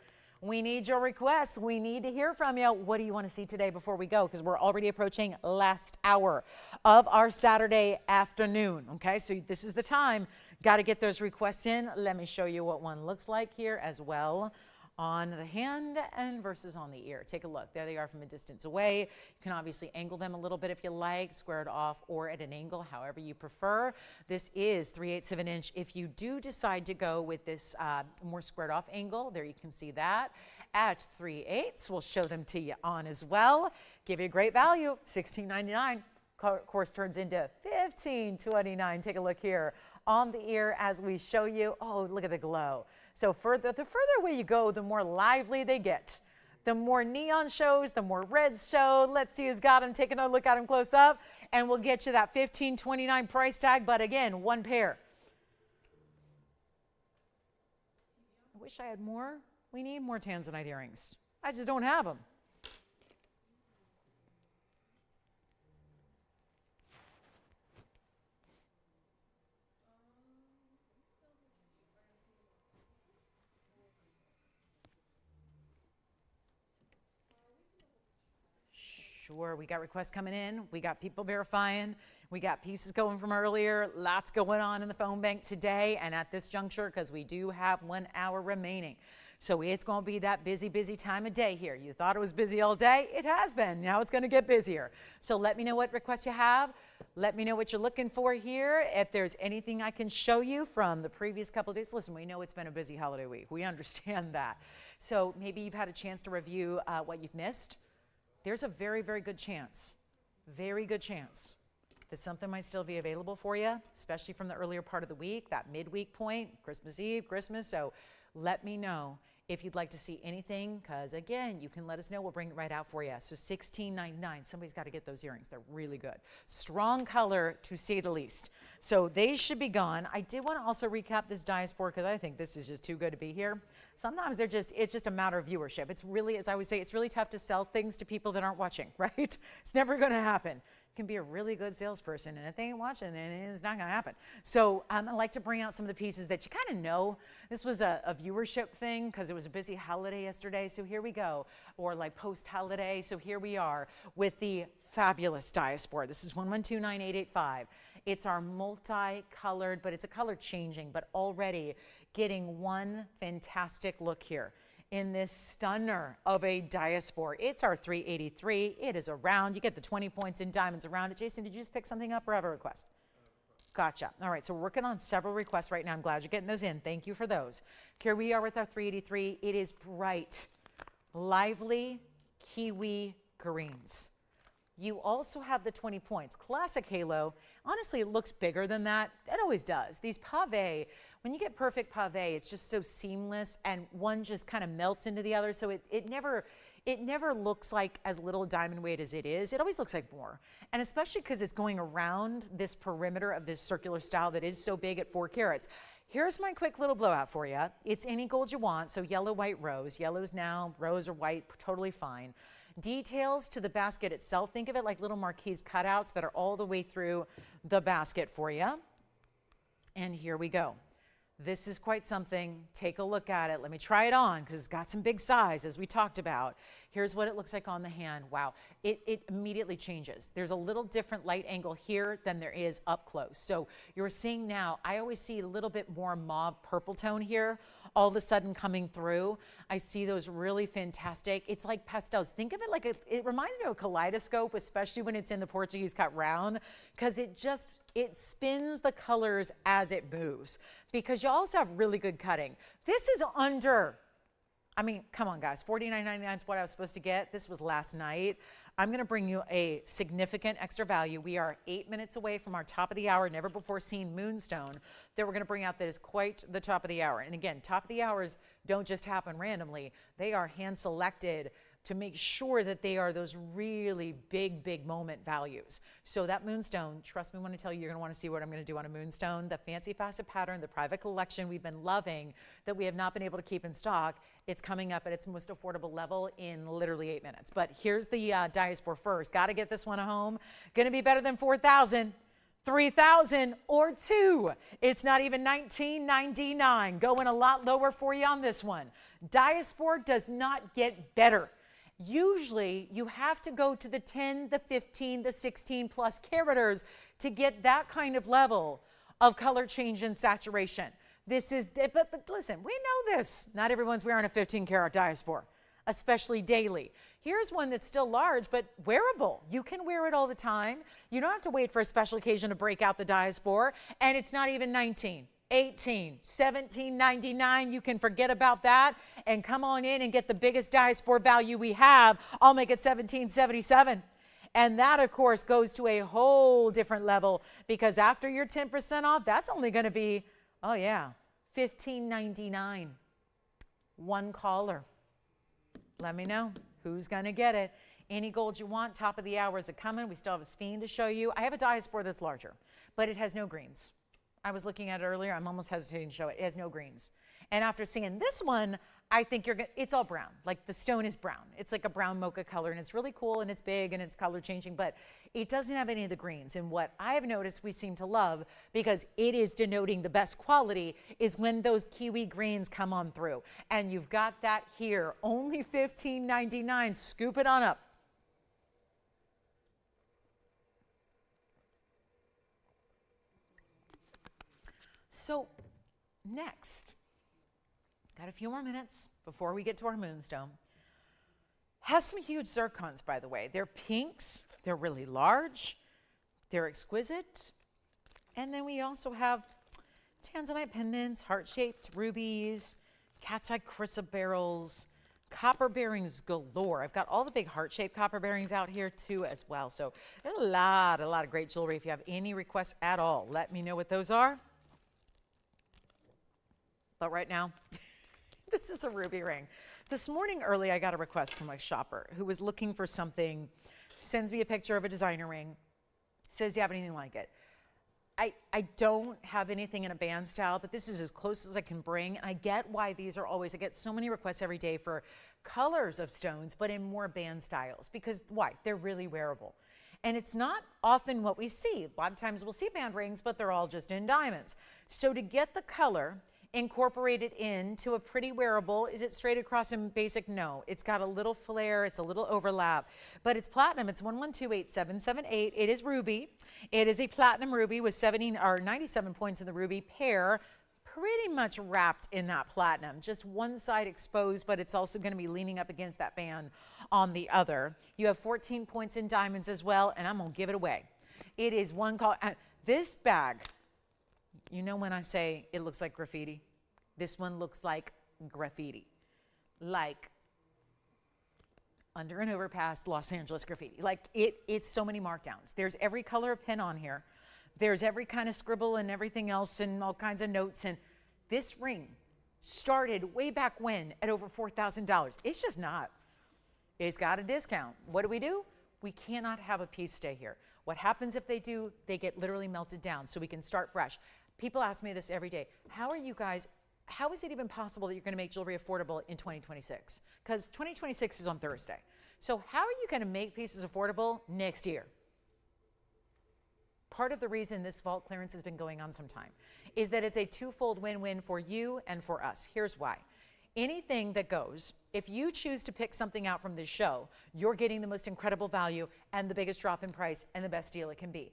We need your requests. We need to hear from you. What do you want to see today before we go? Because we're already approaching last hour of our Saturday afternoon. Okay, so this is the time. Got to get those requests in. Let me show you what one looks like here as well on the hand and versus on the ear. Take a look. There they are from a distance away. You can obviously angle them a little bit if you like, square it off or at an angle, however you prefer. This is 3/8 of an inch. If you do decide to go with this more squared off angle, there you can see that at 3/8. We'll show them to you on as well. Give you a great value, $16.99. Of course, turns into $15.29. Take a look here on the ear as we show you. Oh, look at the glow. So the further away you go, the more lively they get. The more neon shows, the more reds show. Let's see who's got them. Take another look at them close up, and we'll get you that $15.29 price tag. But again, one pair. I wish I had more. We need more tanzanite earrings. I just don't have them. Sure, we got requests coming in. We got people verifying. We got pieces going from earlier. Lots going on in the phone bank today and at this juncture because we do have 1 hour remaining. So it's going to be that busy, busy time of day here. You thought it was busy all day. It has been. Now it's going to get busier. So let me know what requests you have. Let me know what you're looking for here. If there's anything I can show you from the previous couple of days. Listen, we know it's been a busy holiday week. We understand that. So maybe you've had a chance to review what you've missed. There's a very, very good chance that something might still be available for you, especially from the earlier part of the week, that midweek point, Christmas Eve, Christmas. So let me know if you'd like to see anything, because again, you can let us know. We'll bring it right out for you. So $16.99. Somebody's got to get those earrings. They're really good. Strong color, to say the least. So they should be gone. I did want to also recap this diaspora because I think this is just too good to be here. Sometimes it's just a matter of viewership. It's really, as I always say, it's really tough to sell things to people that aren't watching, right? It's never going to happen. You can be a really good salesperson, and if they ain't watching, then it's not going to happen. So I like to bring out some of the pieces that you kind of know. This was a viewership thing because it was a busy holiday yesterday. So here we go, or like post-holiday. So here we are with the fabulous diaspora. This is 1129-885. It's our multi-colored, but it's a color changing, but already getting one fantastic look here in this stunner of a diaspora. It's our 383. It is a round. You get the 20 points in diamonds around it. Jason, did you just pick something up or have a request? Gotcha. All right, so we're working on several requests right now. I'm glad you're getting those in. Thank you for those. Here we are with our 383. It is bright, lively kiwi greens. You also have the 20 points. Classic halo. Honestly, it looks bigger than that. It always does. These pave, when you get perfect pave, it's just so seamless and one just kind of melts into the other. So it never looks like as little diamond weight as it is. It always looks like more. And especially because it's going around this perimeter of this circular style that is so big at 4 carats. Here's my quick little blowout for you. It's any gold you want. So yellow, white, rose. Yellow's now, rose or white, totally fine. Details to the basket itself. Think of it like little marquise cutouts that are all the way through the basket for you. And here we go. This is quite something. Take a look at it. Let me try it on because it's got some big size as we talked about. Here's what it looks like on the hand. Wow, it immediately changes. There's a little different light angle here than there is up close. So you're seeing now, I always see a little bit more mauve purple tone here all of a sudden coming through. I see those really fantastic. It's like pastels. Think of it like it reminds me of a kaleidoscope, especially when it's in the Portuguese cut round, because it spins the colors as it moves, because you also have really good cutting. This is under, I mean, come on guys, $49.99 is what I was supposed to get. This was last night. I'm gonna bring you a significant extra value. We are 8 minutes away from our top of the hour, never before seen moonstone that we're gonna bring out that is quite the top of the hour. And again, top of the hours don't just happen randomly. They are hand selected to make sure that they are those really big moment values. So that moonstone, trust me when I tell you, you're gonna wanna see what I'm gonna do on a moonstone. The fancy facet pattern, the private collection we've been loving that we have not been able to keep in stock, it's coming up at its most affordable level in literally 8 minutes. But here's the diaspora first. Gotta get this one home. Gonna be better than 4,000. 3,000 or 2. It's not even $19.99. Going a lot lower for you on this one. Diaspora does not get better. Usually you have to go to the 10, the 15, the 16 plus caraters to get that kind of level of color change and saturation. This is, but listen, we know this. Not everyone's wearing a 15 karat diaspora, especially daily. Here's one that's still large, but wearable. You can wear it all the time. You don't have to wait for a special occasion to break out the diaspora, and it's not even 19, 18, 17.99. You can forget about that and come on in and get the biggest diaspora value we have. I'll make it $17.77. And that, of course, goes to a whole different level because after your 10% off, that's only going to be, oh yeah, $15.99. One caller. Let me know who's going to get it. Any gold you want, top of the hour is coming. We still have a skein to show you. I have a diaspora that's larger, but it has no greens. I was looking at it earlier. I'm almost hesitating to show it. It has no greens. And after seeing this one, I think it's all brown. Like the stone is brown. It's like a brown mocha color, and it's really cool, and it's big, and it's color changing, but it doesn't have any of the greens. And what I have noticed we seem to love, because it is denoting the best quality, is when those kiwi greens come on through. And you've got that here, only $15.99. Scoop it on up. So next, got a few more minutes before we get to our moonstone. Has some huge zircons, by the way. They're pinks, they're really large, they're exquisite. And then we also have tanzanite pendants, heart-shaped rubies, cat's eye chrysoberyls, copper bearings galore. I've got all the big heart-shaped copper bearings out here too as well. So there's a lot of great jewelry. If you have any requests at all, let me know what those are. But right now, this is a ruby ring. This morning early, I got a request from a shopper who was looking for something, sends me a picture of a designer ring, says, do you have anything like it? I don't have anything in a band style, but this is as close as I can bring. And I get why these are always, I get so many requests every day for colors of stones, but in more band styles. Because why? They're really wearable. And it's not often what we see. A lot of times we'll see band rings, but they're all just in diamonds. So to get the color incorporated into a pretty wearable, is it straight across and basic? No, it's got a little flare, it's a little overlap, but it's platinum. It's 1128778. It is ruby. It is a platinum ruby with 97 points in the ruby pair, pretty much wrapped in that platinum. Just one side exposed, but it's also going to be leaning up against that band on the other. You have 14 points in diamonds as well, and I'm going to give it away. It is one call. This bag, you know when I say it looks like graffiti? This one looks like graffiti. Like under an overpass, Los Angeles graffiti. Like it's so many markdowns. There's every color of pen on here. There's every kind of scribble and everything else and all kinds of notes. And this ring started way back when at over $4,000. It's just not. It's got a discount. What do? We cannot have a piece stay here. What happens if they do? They get literally melted down so we can start fresh. People ask me this every day. How is it even possible that you're going to make jewelry affordable in 2026? Because 2026 is on Thursday. So how are you going to make pieces affordable next year? Part of the reason this vault clearance has been going on some time is that it's a twofold win-win for you and for us. Here's why. Anything that goes, if you choose to pick something out from this show, you're getting the most incredible value and the biggest drop in price and the best deal it can be.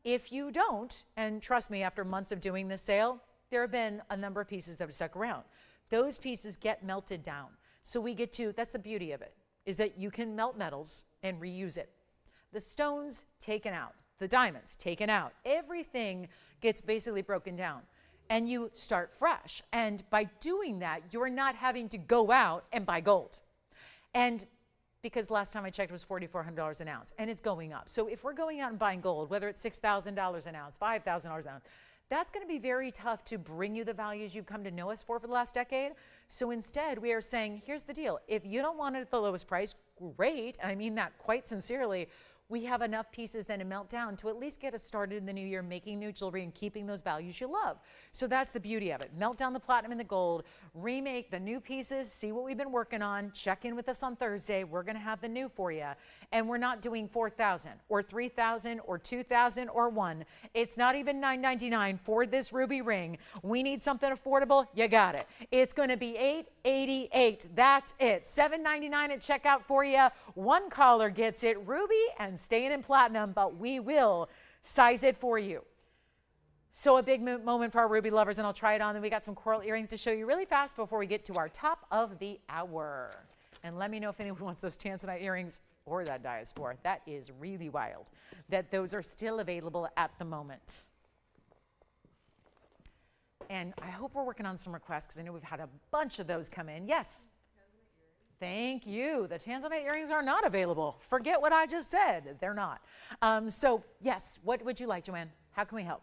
If you don't, and trust me, after months of doing this sale, there have been a number of pieces that have stuck around. Those pieces get melted down. So we get to, that's the beauty of it, is that you can melt metals and reuse it. The stones taken out, the diamonds taken out, everything gets basically broken down. And you start fresh. And by doing that, you're not having to go out and buy gold. And because last time I checked it was $4,400 an ounce, and it's going up. So if we're going out and buying gold, whether it's $6,000 an ounce, $5,000 an ounce, That's going to be very tough to bring you the values you've come to know us for the last decade. So instead, we are saying, here's the deal. If you don't want it at the lowest price, great. And I mean that quite sincerely. We have enough pieces then to melt down to at least get us started in the new year making new jewelry and keeping those values you love. So that's the beauty of it. Melt down the platinum and the gold, remake the new pieces, see what we've been working on, check in with us on Thursday. We're going to have the new for you. And we're not doing 4,000 or 3,000 or 2,000 or 1. It's not even $9.99 for this ruby ring. We need something affordable. You got it. It's going to be $8.88. That's it. $7.99 at checkout for you. One caller gets it, ruby and staying in platinum, but we will size it for you. So a big moment for our ruby lovers, and I'll try it on. Then we got some coral earrings to show you really fast before we get to our top of the hour. And let me know if anyone wants those tanzanite earrings or that diaspora. That is really wild that those are still available at the moment. And I hope we're working on some requests because I know we've had a bunch of those come in. Yes. Thank you. The tanzanite earrings are not available. Forget what I just said. They're not. So yes, what would you like, Joanne? How can we help?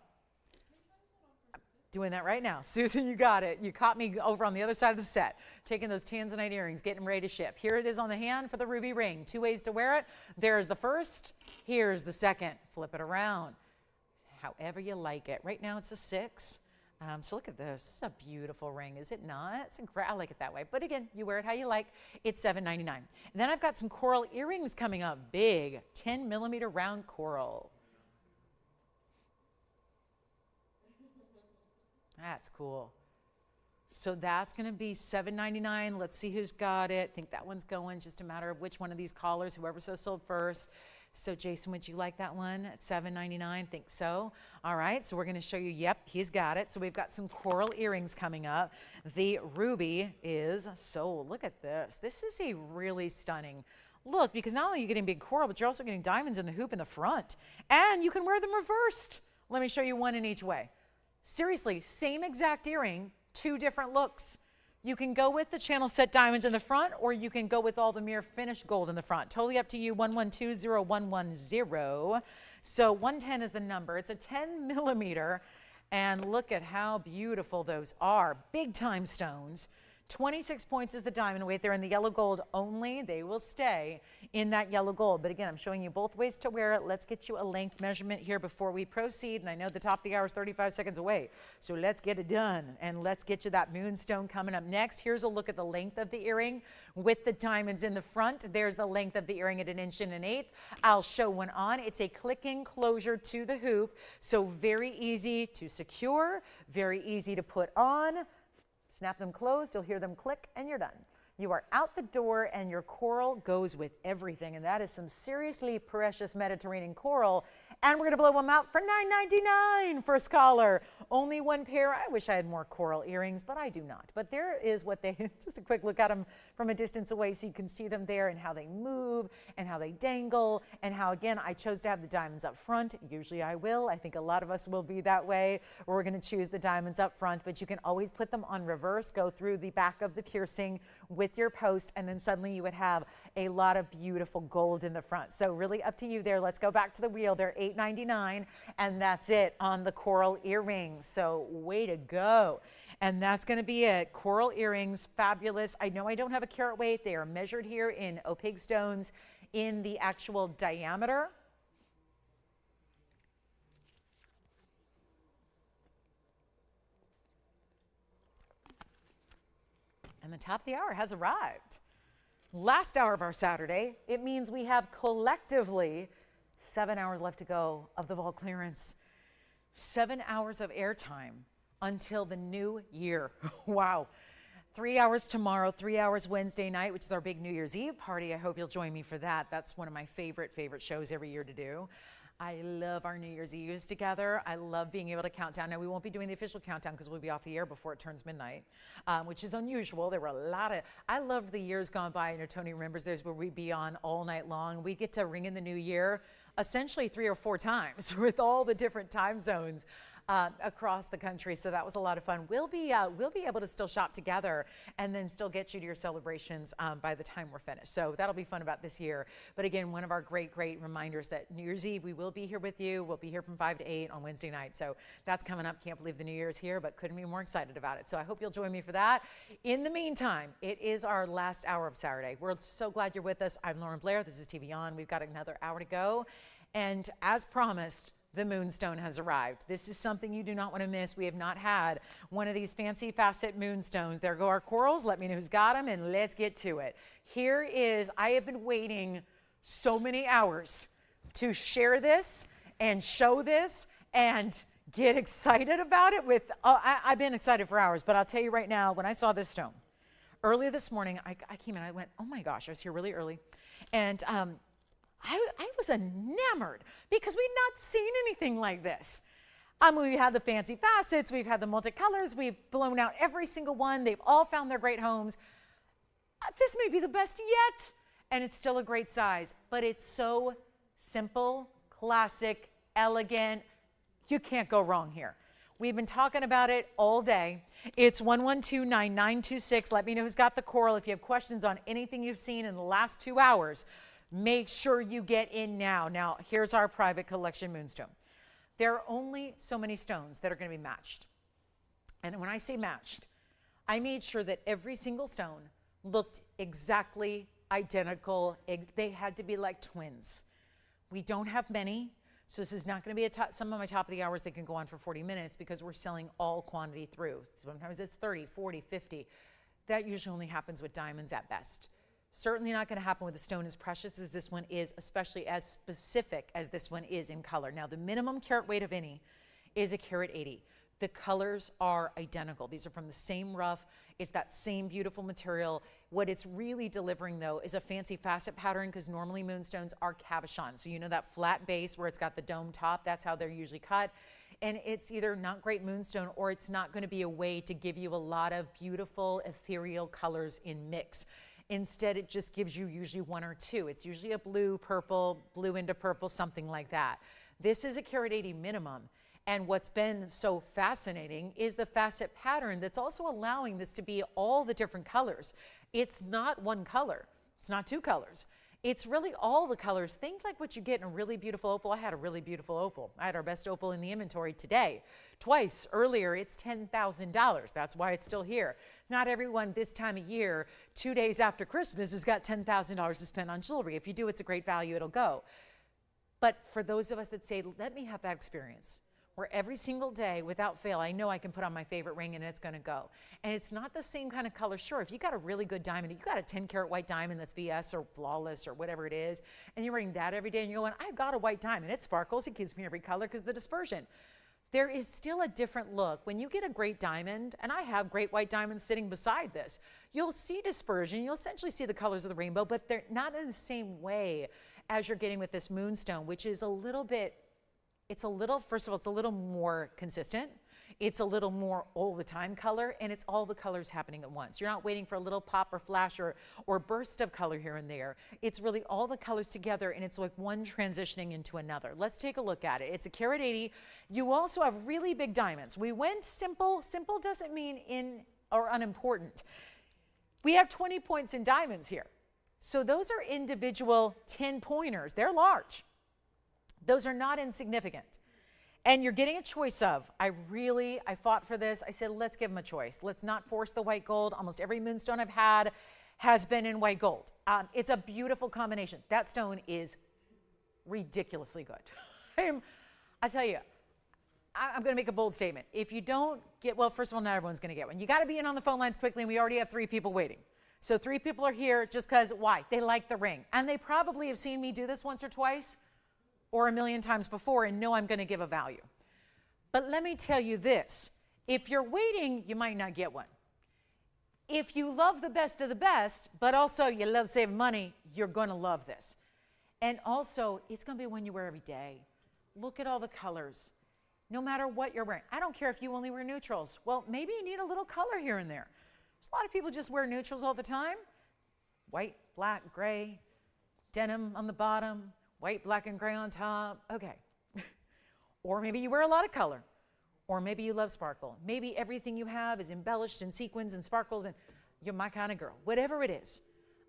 Doing that right now. Susan, you got it. You caught me over on the other side of the set, taking those tanzanite earrings, getting them ready to ship. Here it is on the hand for the ruby ring. 2 ways to wear it. There's the first. Here's the second. Flip it around. However you like it. Right now it's a 6. So look at this. This is a beautiful ring, is it not? It's incredible. I like it that way. But again, you wear it how you like. It's $7.99. And then I've got some coral earrings coming up. Big 10mm round coral. That's cool. So that's going to be $7.99. Let's see who's got it. I think that one's going. Just a matter of which one of these callers, whoever says sold first. So Jason, would you like that one at $7.99? Think so. All right, so we're going to show you, yep, he's got it. So we've got some coral earrings coming up. The ruby is sold. Look at this. This is a really stunning look because not only are you getting big coral, but you're also getting diamonds in the hoop in the front. And you can wear them reversed. Let me show you one in each way. Seriously, same exact earring, 2 different looks. You can go with the channel set diamonds in the front, or you can go with all the mirror finished gold in the front. Totally up to you. 1120-110. So 110 is the number. It's a 10mm, and look at how beautiful those are. Big time stones. 26 points is the diamond weight. They're in the yellow gold only. They will stay in that yellow gold. But again, I'm showing you both ways to wear it. Let's get you a length measurement here before we proceed. And I know the top of the hour is 35 seconds away. So let's get it done. And let's get you that moonstone coming up next. Here's a look at the length of the earring with the diamonds in the front. There's the length of the earring at 1 1/8 inches. I'll show one on. It's a click-in closure to the hoop. So very easy to secure, very easy to put on. Snap them closed, you'll hear them click, and you're done. You are out the door, and your coral goes with everything, and that is some seriously precious Mediterranean coral. And we're going to blow them out for $9.99 for a caller. Only 1 pair. I wish I had more coral earrings, but I do not. But there is what they, just a quick look at them from a distance away so you can see them there and how they move and how they dangle and how, again, I chose to have the diamonds up front. Usually I will. I think a lot of us will be that way. We're going to choose the diamonds up front, but you can always put them on reverse, go through the back of the piercing with your post, and then suddenly you would have a lot of beautiful gold in the front. So really up to you there. Let's go back to the wheel. They're $8.99, and that's it on the coral earrings. So way to go. And that's going to be it. Coral earrings, fabulous. I know I don't have a carat weight. They are measured here in opaque stones in the actual diameter. And the top of the hour has arrived. Last hour of our Saturday, it means we have collectively 7 hours left to go of the vault clearance. 7 hours of airtime until the new year. Wow. 3 hours tomorrow, 3 hours Wednesday night, which is our big New Year's Eve party. I hope you'll join me for that. That's one of my favorite shows every year to do. I love our New Year's Eves together. I love being able to count down. Now, we won't be doing the official countdown because we'll be off the air before it turns midnight, which is unusual. There were a lot of, I loved the years gone by. You know, Tony remembers those where we'd be on all night long. We get to ring in the new year essentially 3 or 4 times with all the different time zones across the country. So that was a lot of fun. We'll be able to still shop together and then still get you to your celebrations by the time we're finished. So that'll be fun about this year. But again, one of our great reminders that New Year's Eve, we will be here with you. We'll be here from 5 to 8 on Wednesday night. So that's coming up. Can't believe the New Year's here, but couldn't be more excited about it. So I hope you'll join me for that. In the meantime, it is our last hour of Saturday. We're so glad you're with us. I'm Lauren Blair. This is TVON. We've got another hour to go. And as promised, the moonstone has arrived. This is something you do not want to miss. We have not had one of these fancy facet moonstones. There go our corals. Let me know who's got them, and let's get to it. Here is, I have been waiting so many hours to share this and show this and get excited about it. I've been excited for hours, but I'll tell you right now, when I saw this stone, early this morning, I came in, I went, oh my gosh, I was here really early. And I was enamored because we'd not seen anything like this. We've had the fancy facets, we've had the multicolors, we've blown out every single one. They've all found their great homes. This may be the best yet, and it's still a great size, but it's so simple, classic, elegant. You can't go wrong here. We've been talking about it all day. It's 112-9926. Let me know who's got the coral. If you have questions on anything you've seen in the last 2 hours, make sure you get in now. Now, here's our private collection moonstone. There are only so many stones that are going to be matched. And when I say matched, I made sure that every single stone looked exactly identical. They had to be like twins. We don't have many, so this is not going to be some of my top of the hours that can go on for 40 minutes because we're selling all quantity through. Sometimes it's 30, 40, 50. That usually only happens with diamonds at best. Certainly not going to happen with a stone as precious as this one is, especially as specific as this one is in color. Now, the minimum carat weight of any is a carat 80. The colors are identical. These are from the same rough. It's that same beautiful material. What it's really delivering, though, is a fancy facet pattern because normally moonstones are cabochon. So you know that flat base where it's got the dome top, that's how they're usually cut. And it's either not great moonstone or it's not going to be a way to give you a lot of beautiful ethereal colors in mix. Instead, it just gives you usually 1 or 2. It's usually a blue, purple, blue into purple, something like that. This is a carat 80 minimum. And what's been so fascinating is the facet pattern that's also allowing this to be all the different colors. It's not one color. It's not 2 colors. It's really all the colors. Think like what you get in a really beautiful opal. I had a really beautiful opal. I had our best opal in the inventory today. Twice earlier, it's $10,000. That's why it's still here. Not everyone this time of year, 2 days after Christmas, has got $10,000 to spend on jewelry. If you do, it's a great value, it'll go. But for those of us that say, let me have that experience, where every single day, without fail, I know I can put on my favorite ring and it's gonna go. And it's not the same kind of color. Sure, if you got a really good diamond, you got a 10 karat white diamond that's VS or flawless or whatever it is, and you're wearing that every day and you're going, I've got a white diamond, it sparkles, it gives me every color because of the dispersion. There is still a different look. When you get a great diamond, and I have great white diamonds sitting beside this, you'll see dispersion, you'll essentially see the colors of the rainbow, but they're not in the same way as you're getting with this moonstone, which is a little bit, first of all, it's a little more consistent. It's a little more all the time color, and it's all the colors happening at once. You're not waiting for a little pop or flash or burst of color here and there. It's really all the colors together, and it's like one transitioning into another. Let's take a look at it. It's a carat 80. You also have really big diamonds. We went simple. Simple doesn't mean in or unimportant. We have 20 points in diamonds here. So those are individual 10-pointers. They're large. Those are not insignificant. And you're getting a choice of, I fought for this. I said, let's give them a choice. Let's not force the white gold. Almost every moonstone I've had has been in white gold. It's a beautiful combination. That stone is ridiculously good. I tell you, I'm going to make a bold statement. If you don't get, well, first of all, not everyone's going to get one. You got to be in on the phone lines quickly, and we already have 3 people waiting. So 3 people are here just because, why? They like the ring. And they probably have seen me do this once or twice or a million times before and know I'm going to give a value. But let me tell you this. If you're waiting, you might not get one. If you love the best of the best, but also you love saving money, you're going to love this. And also, it's going to be one you wear every day. Look at all the colors. No matter what you're wearing. I don't care if you only wear neutrals. Well, maybe you need a little color here and there. There's a lot of people just wear neutrals all the time. White, black, gray, denim on the bottom, white, black, and gray on top. Okay. Or maybe you wear a lot of color. Or maybe you love sparkle. Maybe everything you have is embellished in sequins and sparkles, and you're my kind of girl. Whatever it is,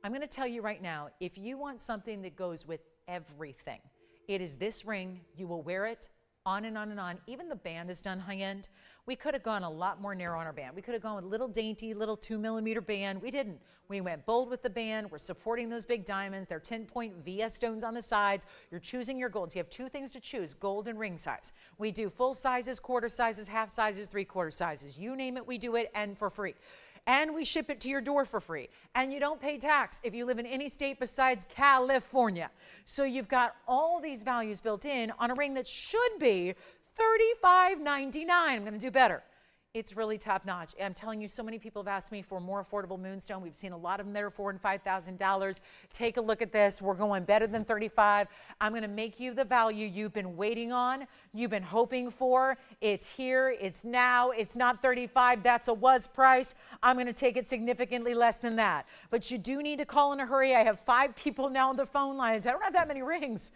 I'm going to tell you right now, if you want something that goes with everything, it is this ring. You will wear it on and on and on. Even the band is done high end. We could have gone a lot more narrow on our band. We could have gone with a little dainty, little 2mm band. We didn't. We went bold with the band. We're supporting those big diamonds. They're 10-point VS stones on the sides. You're choosing your golds. You have two things to choose, gold and ring size. We do full sizes, quarter sizes, half sizes, 3/4 sizes. You name it, we do it, and for free. And we ship it to your door for free. And you don't pay tax if you live in any state besides California. So you've got all these values built in on a ring that should be $35.99. I'm going to do better. It's really top notch. I'm telling you, so many people have asked me for more affordable moonstone. We've seen a lot of them that are $4,000 and $5,000. Take a look at this. We're going better than $35. I'm going to make you the value you've been waiting on, you've been hoping for. It's here. It's now. It's not $35. That's a was price. I'm going to take it significantly less than that. But you do need to call in a hurry. I have 5 people now on the phone lines. I don't have that many rings.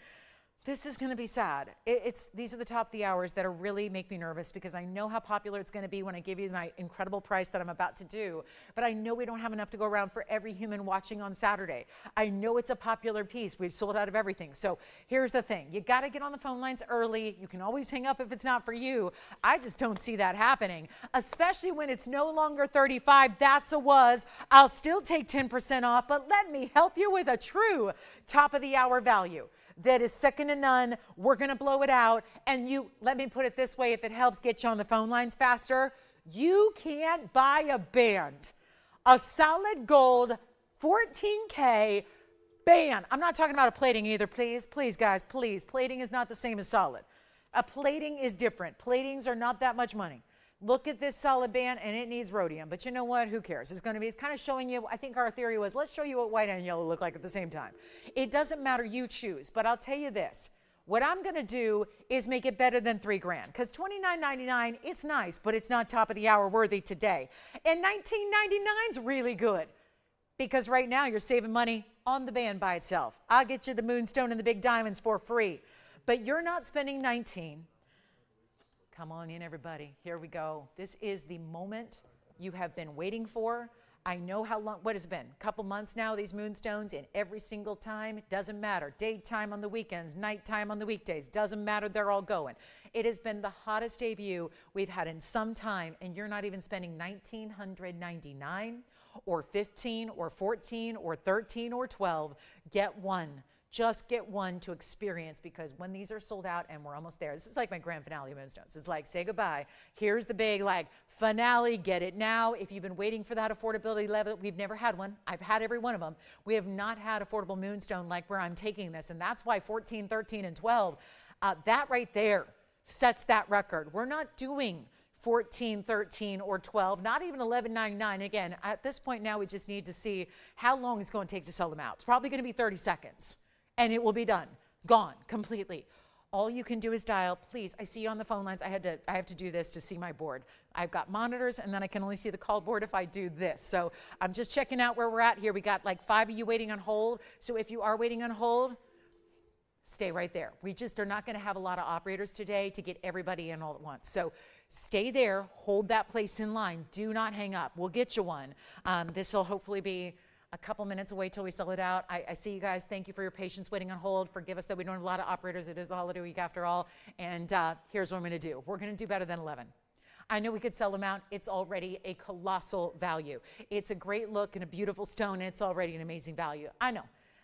This is going to be sad. These are the top of the hours that are really make me nervous because I know how popular it's going to be when I give you my incredible price that I'm about to do. But I know we don't have enough to go around for every human watching on Saturday. I know it's a popular piece. We've sold out of everything. So here's the thing. You got to get on the phone lines early. You can always hang up if it's not for you. I just don't see that happening, especially when it's no longer $35. That's a was. I'll still take 10% off, but let me help you with a true top of the hour value that is second to none. We're going to blow it out. And let me put it this way, if it helps get you on the phone lines faster, you can't buy a band, a solid gold 14K band. I'm not talking about a plating either, please. Please, guys, please. Plating is not the same as solid. A plating is different. Platings are not that much money. Look at this solid band, and it needs rhodium. But you know what? Who cares? It's kind of showing you, I think our theory was, let's show you what white and yellow look like at the same time. It doesn't matter. You choose. But I'll tell you this. What I'm going to do is make it better than $3,000. Because $29.99, it's nice, but it's not top of the hour worthy today. And $19.99 is really good. Because right now, you're saving money on the band by itself. I'll get you the moonstone and the big diamonds for free. But you're not spending $19. Come on in, everybody. Here we go. This is the moment you have been waiting for. I know how long, what has it been? A couple months now, these moonstones, and every single time, it doesn't matter. Daytime on the weekends, nighttime on the weekdays, doesn't matter, they're all going. It has been the hottest debut we've had in some time, and you're not even spending $1,999 or $15 or $14 or $13 or $12. Get one. Just get one to experience, because when these are sold out, and we're almost there, this is like my grand finale of moonstones. It's like, say goodbye. Here's the big finale. Get it now. If you've been waiting for that affordability level, we've never had one. I've had every one of them. We have not had affordable moonstone like where I'm taking this, and that's why 14, 13, and 12, that right there sets that record. We're not doing 14, 13, or 12, not even $11.99. Again, at this point now, we just need to see how long it's going to take to sell them out. It's probably going to be 30 seconds. And it will be done, gone completely. All you can do is dial, please. I see you on the phone lines. I have to do this to see my board. I've got monitors, and then I can only see the call board if I do this. So I'm just checking out where we're at here. We got 5 of you waiting on hold. So if you are waiting on hold, stay right there. We just are not going to have a lot of operators today to get everybody in all at once. So stay there, hold that place in line. Do not hang up. We'll get you one. This will hopefully be a couple minutes away till we sell it out. I see you guys. Thank you for your patience waiting on hold. Forgive us that we don't have a lot of operators. It is a holiday week after all. And here's what I'm going to do. We're going to do better than 11. I know we could sell them out. It's already a colossal value. It's a great look and a beautiful stone. It's already an amazing value. I know.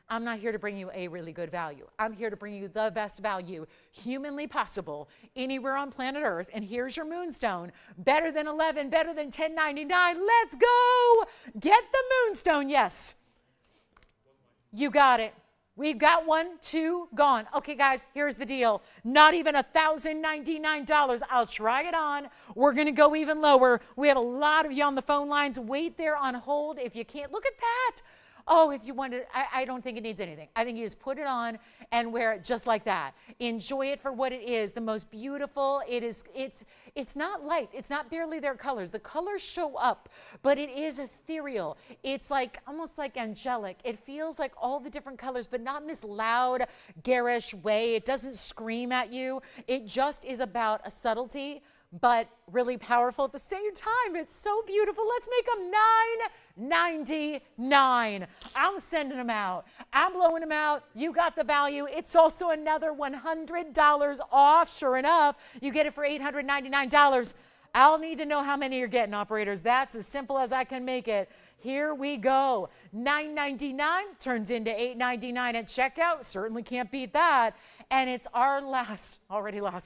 I'm not here to bring you a really good value. I'm here to bring you the best value humanly possible anywhere on planet Earth. And here's your moonstone. Better than 11, better than $10.99. Let's go. Get the moonstone. Yes. You got it. We've got 1, 2, gone. Okay, guys, here's the deal. Not even $1,099. I'll try it on. We're going to go even lower. We have a lot of you on the phone lines. Wait there on hold if you can't. Look at that. Oh, if you want to, I don't think it needs anything. I think you just put it on and wear it just like that. Enjoy it for what it is, the most beautiful. It's not light. It's not barely their colors. The colors show up, but it is ethereal. It's like almost like angelic. It feels like all the different colors, but not in this loud, garish way. It doesn't scream at you. It just is about a subtlety, but really powerful at the same time. It's so beautiful. Let's make them $9.99. I'm sending them out. I'm blowing them out. You got the value. It's also another $100 off. Sure enough, you get it for $899. I'll need to know how many you're getting, operators. That's as simple as I can make it. Here we go. $9.99 turns into $8.99 at checkout. Certainly can't beat that. And it's our last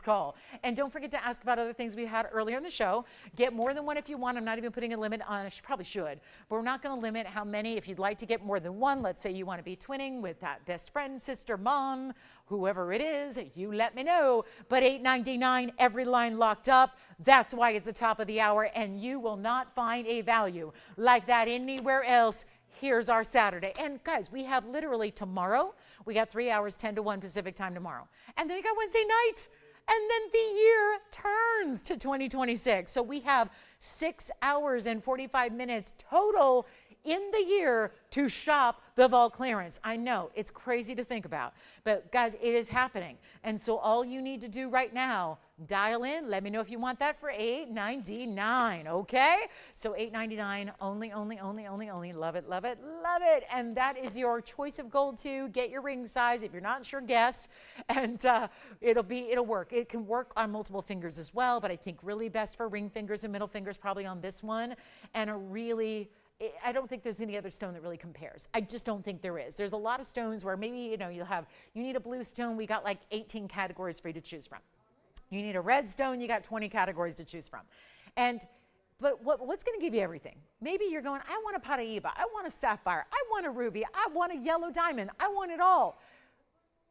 call. And don't forget to ask about other things we had earlier in the show. Get more than one if you want. I'm not even putting a limit on it. Probably should. But we're not going to limit how many. If you'd like to get more than one, let's say you want to be twinning with that best friend, sister, mom, whoever it is, you let me know. But $8.99, every line locked up. That's why it's the top of the hour. And you will not find a value like that anywhere else. Here's our Saturday. And guys, we have literally tomorrow, we got 3 hours, 10 to 1 Pacific time tomorrow. And then we got Wednesday night. And then the year turns to 2026. So we have 6 hours and 45 minutes total in the year to shop the vault clearance. I know it's crazy to think about, but guys, it is happening. And so all you need to do right now, dial in, let me know if you want that for $8.99, okay? So $8.99 only, love it, love it, love it. And that is your choice of gold too. Get your ring size. If you're not sure, guess. And it'll work. It can work on multiple fingers as well, but I think really best for ring fingers and middle fingers probably on this one. And I don't think there's any other stone that really compares. I just don't think there is. There's a lot of stones where maybe, you need a blue stone. We got like 18 categories for you to choose from. You need a red stone. You got 20 categories to choose from. But what's going to give you everything? Maybe you're going, I want a Paraiba. I want a sapphire. I want a ruby. I want a yellow diamond. I want it all.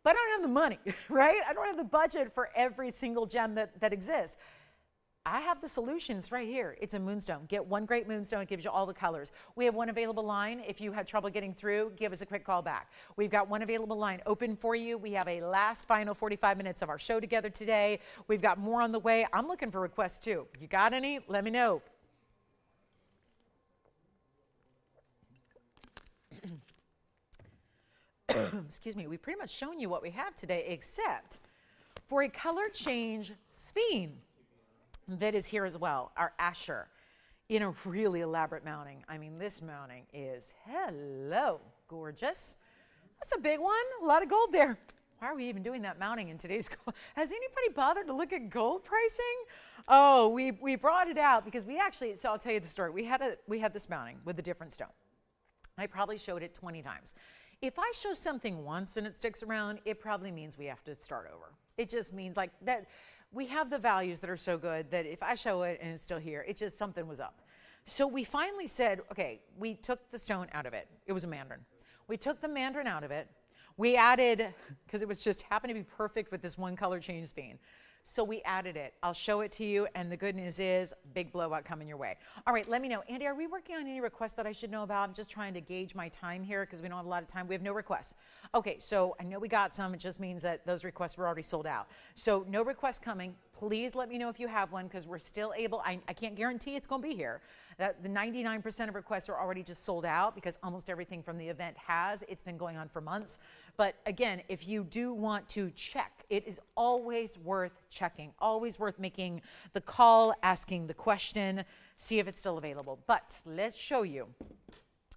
But I don't have the money, right? I don't have the budget for every single gem that exists. I have the solution. It's right here. It's a moonstone. Get one great moonstone. It gives you all the colors. We have one available line. If you had trouble getting through, give us a quick call back. We've got one available line open for you. We have a last final 45 minutes of our show together today. We've got more on the way. I'm looking for requests too. You got any? Let me know. Excuse me. We've pretty much shown you what we have today, except for a color change sphinx that is here as well, our Asher, in a really elaborate mounting. I mean, this mounting is, hello, gorgeous. That's a big one, a lot of gold there. Why are we even doing that mounting in today's gold? Has anybody bothered to look at gold pricing? Oh, we brought it out because so I'll tell you the story. We had this mounting with a different stone. I probably showed it 20 times. If I show something once and it sticks around, it probably means we have to start over. It just means like that. We have the values that are so good that if I show it and it's still here, it's just something was up. So we finally said, okay, we took the stone out of it. It was a mandarin. We took the mandarin out of it. We added, because it was just happened to be perfect with this one color change sphinx. So we added it. I'll show it to you, and the good news is big blowout coming your way. All right, let me know. Andy, are we working on any requests that I should know about? I'm just trying to gauge my time here because we don't have a lot of time. We have no requests. Okay, so I know we got some. It just means that those requests were already sold out. So no requests coming. Please let me know if you have one because we're still able. I can't guarantee it's going to be here. That the 99% of requests are already just sold out because almost everything from the event has. It's been going on for months. But again, if you do want to check, it is always worth checking, always worth making the call, asking the question, see if it's still available. But let's show you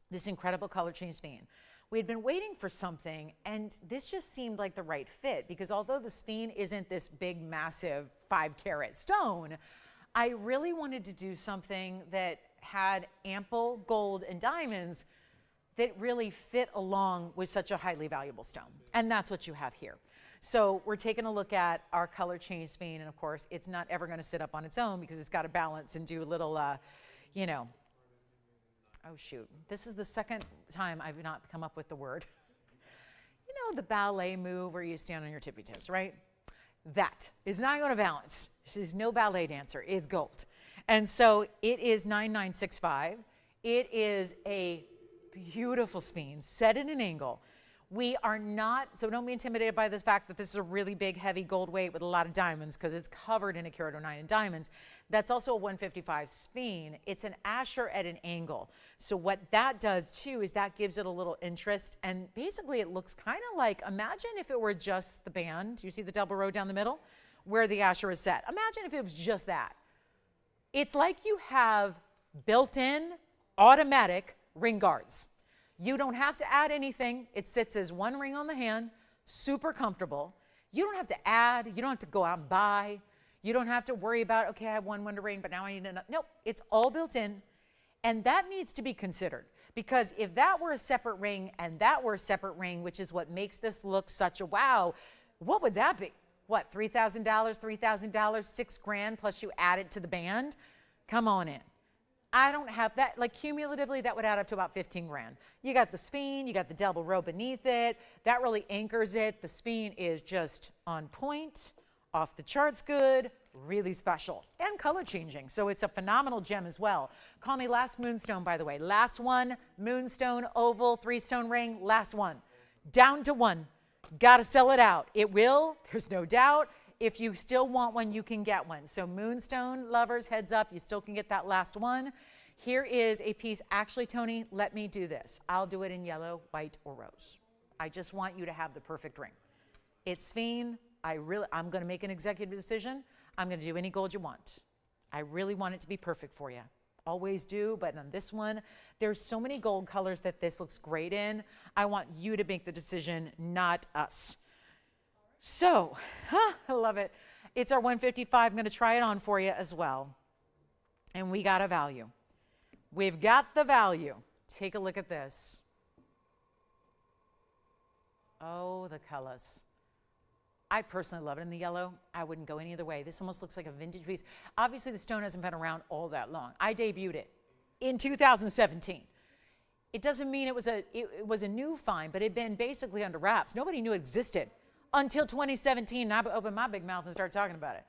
this incredible color change sphinx. We had been waiting for something, and this just seemed like the right fit because although the sphinx isn't this big, massive 5-carat stone, I really wanted to do something that had ample gold and diamonds that really fit along with such a highly valuable stone. And that's what you have here. So we're taking a look at our color change sphinx, and of course, it's not ever gonna sit up on its own because it's gotta balance and do a little, oh shoot, this is the second time I've not come up with the word. You know the ballet move where you stand on your tippy toes, right? That is not gonna balance. This is no ballet dancer, it's gold. And so it is 9965. It is a Beautiful speen, set at an angle. We are not, so don't be intimidated by the fact that this is a really big, heavy gold weight with a lot of diamonds because it's covered in a carat 09 in diamonds. That's also a 155 speen. It's an Asher at an angle. So what that does too is that gives it a little interest, and basically it looks kind of like, imagine if it were just the band. You see the double row down the middle where the Asher is set. Imagine if it was just that. It's like you have built-in automatic ring guards. You don't have to add anything. It sits as one ring on the hand, super comfortable. You don't have to add. You don't have to go out and buy. You don't have to worry about, okay, I have one to ring, but now I need another. Nope, it's all built in. And that needs to be considered, because if that were a separate ring and that were a separate ring, which is what makes this look such a wow, what would that be? What, $3,000, $3,000, $6,000 plus you add it to the band? Come on in. I don't have that, like cumulatively that would add up to about 15 grand. You got the speen, you got the double row beneath it. That really anchors it. The speen is just on point, off the charts good, really special, and color changing. So it's a phenomenal gem as well. Call me last moonstone, by the way. Last one, moonstone, oval, 3-stone ring, last one. Down to one. Got to sell it out. It will, there's no doubt. If you still want one, you can get one. So moonstone lovers, heads up, you still can get that last one. Here is a piece. Actually, Tony, let me do this. I'll do it in yellow, white, or rose. I just want you to have the perfect ring. It's speen. I'm going to make an executive decision. I'm going to do any gold you want. I really want it to be perfect for you. Always do, but on this one, there's so many gold colors that this looks great in. I want you to make the decision, not us. So, I love it. It's our 155. I'm going to try it on for you as well. And we got a value. We've got the value. Take a look at this. Oh, the colors. I personally love it in the yellow. I wouldn't go any other way. This almost looks like a vintage piece. Obviously, the stone hasn't been around all that long. I debuted it in 2017. It doesn't mean it was a new find, but it had been basically under wraps. Nobody knew it existed until 2017. And I opened my big mouth and started talking about it.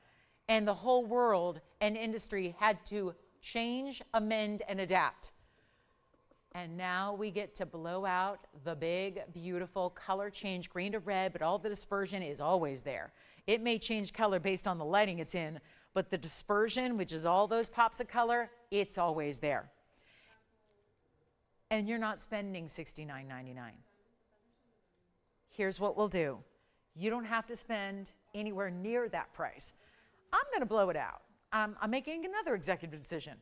And the whole world and industry had to change, amend, and adapt. And now we get to blow out the big, beautiful color change, green to red, but all the dispersion is always there. It may change color based on the lighting it's in, but the dispersion, which is all those pops of color, it's always there. And you're not spending $69.99. Here's what we'll do. You don't have to spend anywhere near that price. I'm going to blow it out. I'm making another executive decision.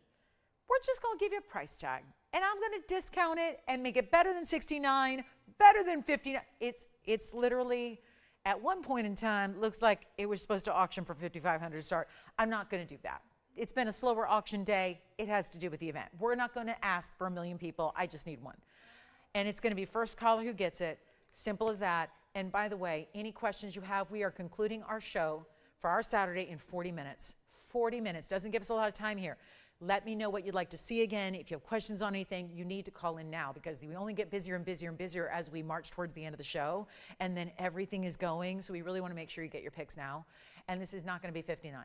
We're just going to give you a price tag, and I'm going to discount it and make it better than 69, better than 59. It's literally, at one point in time, looks like it was supposed to auction for $5,500 to start. I'm not going to do that. It's been a slower auction day. It has to do with the event. We're not going to ask for 1 million people. I just need one. And it's going to be first caller who gets it. Simple as that. And by the way, any questions you have, we are concluding our show for our Saturday in 40 minutes. 40 minutes. Doesn't give us a lot of time here. Let me know what you'd like to see again. If you have questions on anything, you need to call in now, because we only get busier and busier and busier as we march towards the end of the show, and then everything is going. So we really want to make sure you get your picks now. And this is not going to be 59.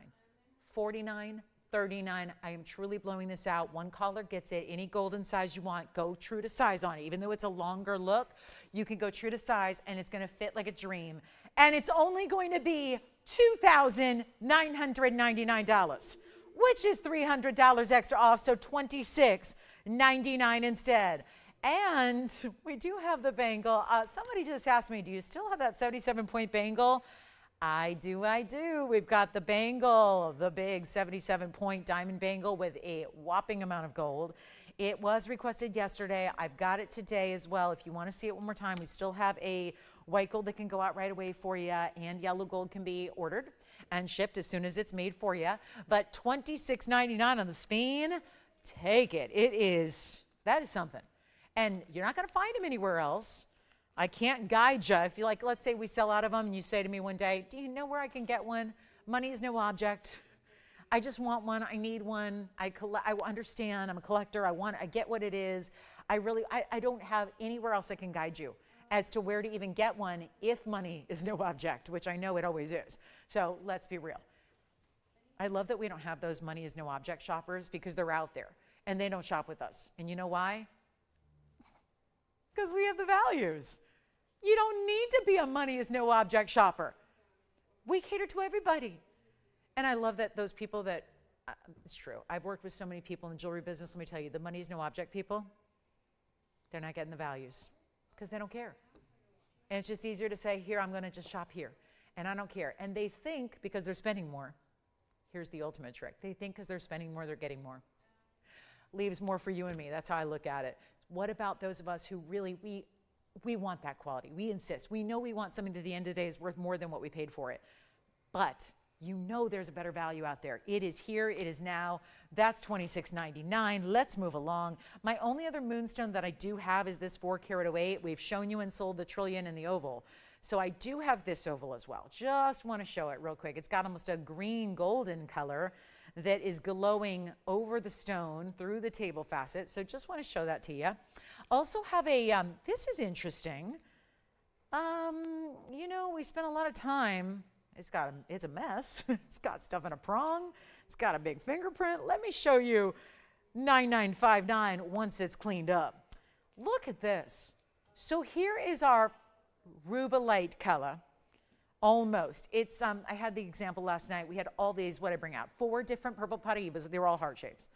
49, 39. I am truly blowing this out. One caller gets it. Any golden size you want, go true to size on it. Even though it's a longer look, you can go true to size, and it's going to fit like a dream. And it's only going to be $2,999, which is $300 extra off, so $26.99 instead. And we do have the bangle. Somebody just asked me, do you still have that 77-point bangle? I do. We've got the bangle, the big 77-point diamond bangle with a whopping amount of gold. It was requested yesterday. I've got it today as well. If you want to see it one more time, we still have a white gold that can go out right away for you, and yellow gold can be ordered and shipped as soon as it's made for you. But $26.99 on the speen, take it. That is something. And you're not going to find them anywhere else. I can't guide you. If you like, let's say we sell out of them and you say to me one day, do you know where I can get one? Money is no object. I just want one. I need one. I understand. I'm a collector. I get what it is. I don't have anywhere else I can guide you as to where to even get one if money is no object, which I know it always is. So let's be real. I love that we don't have those money is no object shoppers, because they're out there and they don't shop with us. And you know why? because we have the values. You don't need to be a money is no object shopper. We cater to everybody. And I love that those people that, it's true. I've worked with so many people in the jewelry business. Let me tell you, the money is no object people, they're not getting the values because they don't care. And it's just easier to say, here, I'm going to just shop here. And I don't care. And they think because they're spending more. Here's the ultimate trick. They think because they're spending more, they're getting more. Leaves more for you and me. That's how I look at it. What about those of us who really, we want that quality. We insist. We know we want something that at the end of the day is worth more than what we paid for it. But you know there's a better value out there. It is here. It is now. That's $26.99. Let's move along. My only other moonstone that I do have is this 4-carat 08. We've shown you and sold the trillion in the oval. So I do have this oval as well. Just want to show it real quick. It's got almost a green golden color that is glowing over the stone through the table facet. So just want to show that to you. Also have a, this is interesting. You know, we spent a lot of time, it's a mess. It's got stuff in a prong. It's got a big fingerprint. Let me show you 9959 once it's cleaned up. Look at this. So here is our rubelite color. Almost. It's, I had the example last night. We had all these, what I bring out, 4 different purple Paraibas. They were all heart shapes.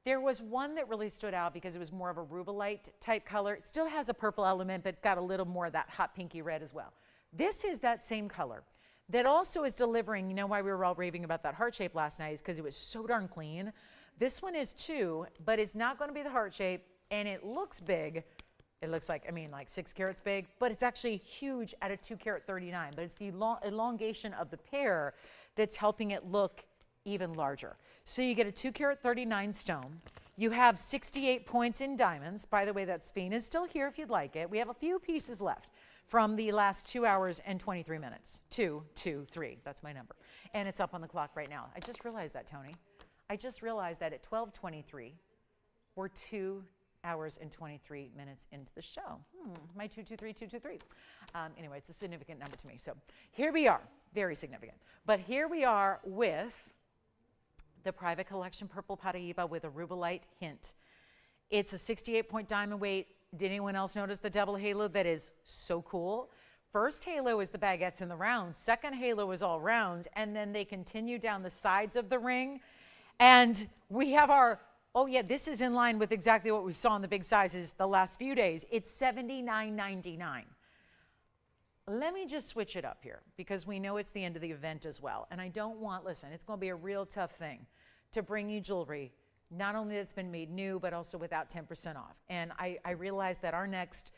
There was one that really stood out because it was more of a rubelite type color. It still has a purple element, but it's got a little more of that hot pinky red as well. This is that same color that also is delivering, you know why we were all raving about that heart shape last night is because it was so darn clean. This one is 2, but it's not going to be the heart shape, and it looks big. It looks like, I mean, like 6 carats big, but it's actually huge at a 2-carat 39. But it's the elongation of the pair that's helping it look even larger. So you get a 2-carat 39 stone. You have 68 points in diamonds. By the way, that spine is still here if you'd like it. We have a few pieces left from the last 2 hours and 23 minutes. 2, 2, 3. That's my number. And it's up on the clock right now. I just realized that, Tony. I just realized that at 12:23, we're 2 hours and 23 minutes into the show. My 223, 223. Anyway, it's a significant number to me. So here we are, very significant. But here we are with the private collection purple Paraiba with a rubelite hint. It's a 68-point diamond weight. Did anyone else notice the double halo? That is so cool. First halo is the baguettes and the rounds. Second halo is all rounds. And then they continue down the sides of the ring. And we have our, oh yeah, this is in line with exactly what we saw in the big sizes the last few days. It's $79.99. Let me just switch it up here because we know it's the end of the event as well. And I don't want, listen, it's going to be a real tough thing to bring you jewelry, not only that's been made new, but also without 10% off. And I realize that our next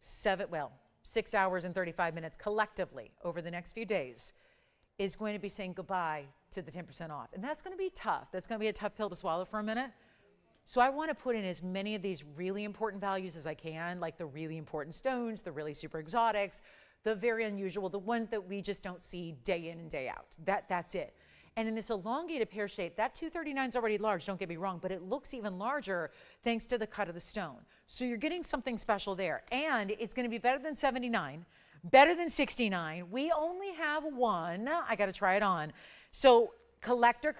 6 hours and 35 minutes collectively over the next few days is going to be saying goodbye to the 10% off. And that's going to be tough. That's going to be a tough pill to swallow for a minute. So I want to put in as many of these really important values as I can, like the really important stones, the really super exotics, the very unusual, the ones that we just don't see day in and day out. That's it. And in this elongated pear shape, that 239 is already large, don't get me wrong, but it looks even larger thanks to the cut of the stone. So you're getting something special there. And it's going to be better than 79, better than 69. We only have one. I got to try it on. So collectors,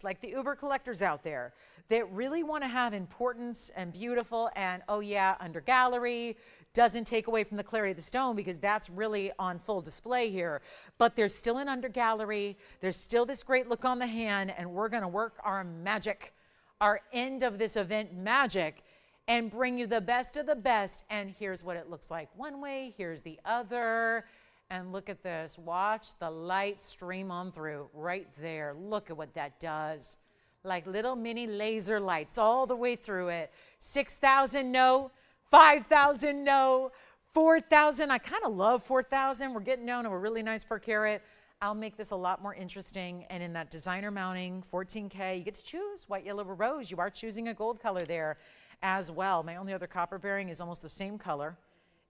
like the Uber collectors out there that really want to have importance and beautiful and, oh yeah, under gallery, doesn't take away from the clarity of the stone because that's really on full display here. But there's still an under gallery. There's still this great look on the hand, and we're going to work our magic, our end of this event magic, and bring you the best of the best. And here's what it looks like one way. Here's the other. And look at this. Watch the light stream on through right there. Look at what that does. Like little mini laser lights all the way through it. 6,000, no. 5,000, no. 4,000, I kind of love 4,000. We're getting down to a really nice per carat. I'll make this a lot more interesting. And in that designer mounting, 14K, you get to choose white, yellow, or rose. You are choosing a gold color there as well. My only other copper bearing is almost the same color.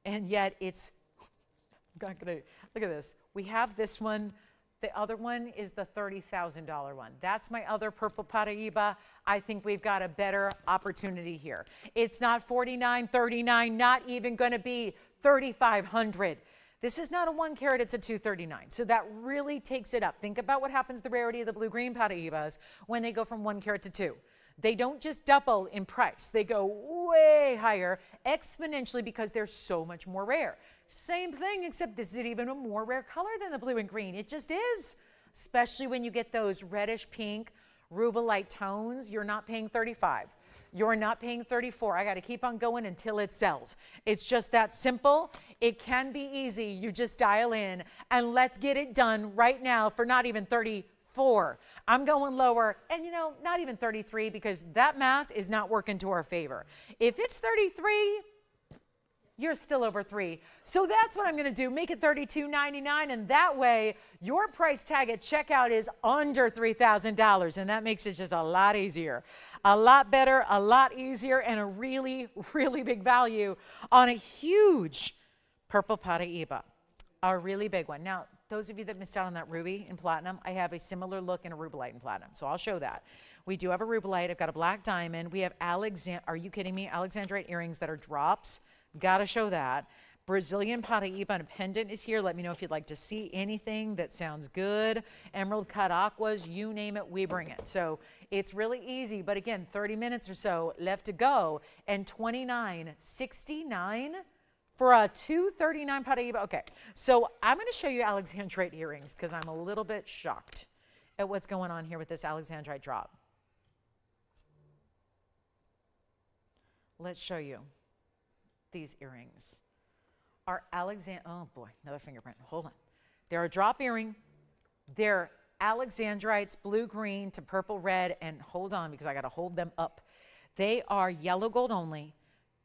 And yet it's, I'm not gonna, look at this. We have this one. The other one is the $30,000 one. That's my other purple Paraiba. I think we've got a better opportunity here. It's not $49.39, not even going to be $3,500. This is not a 1 carat, it's a 239. So that really takes it up. Think about what happens to the rarity of the blue-green Paraibas when they go from 1 carat to 2. They don't just double in price. They go way higher exponentially because they're so much more rare. Same thing, except this is even a more rare color than the blue and green. It just is, especially when you get those reddish pink rubellite tones. You're not paying $35. You're not paying $34. I got to keep on going until it sells. It's just that simple. It can be easy. You just dial in and let's get it done right now for not even $34. I'm going lower, and you know, not even 33, because that math is not working to our favor. If it's 33, you're still over 3. So that's what I'm going to do. Make it $32.99, and that way your price tag at checkout is under $3,000, and that makes it just a lot easier, a lot better, a lot easier, and a really, really big value on a huge purple Paraíba, a really big one. Now, those of you that missed out on that ruby in platinum, I have a similar look in a rubellite in platinum, so I'll show that. We do have a rubellite. I've got a black diamond. We have are you kidding me? Alexandrite earrings that are drops. Got to show that. Brazilian Paraíba and a pendant is here. Let me know if you'd like to see anything that sounds good. Emerald cut aquas, you name it, we bring it. So it's really easy, but again, 30 minutes or so left to go, and $29.69 for a $239 Paraíba. Okay, so I'm going to show you Alexandrite earrings because I'm a little bit shocked at what's going on here with this Alexandrite drop. Let's show you these earrings. Are oh boy, another fingerprint. Hold on. They're a drop earring. They're Alexandrites, blue-green to purple-red, and hold on because I got to hold them up. They are yellow gold only.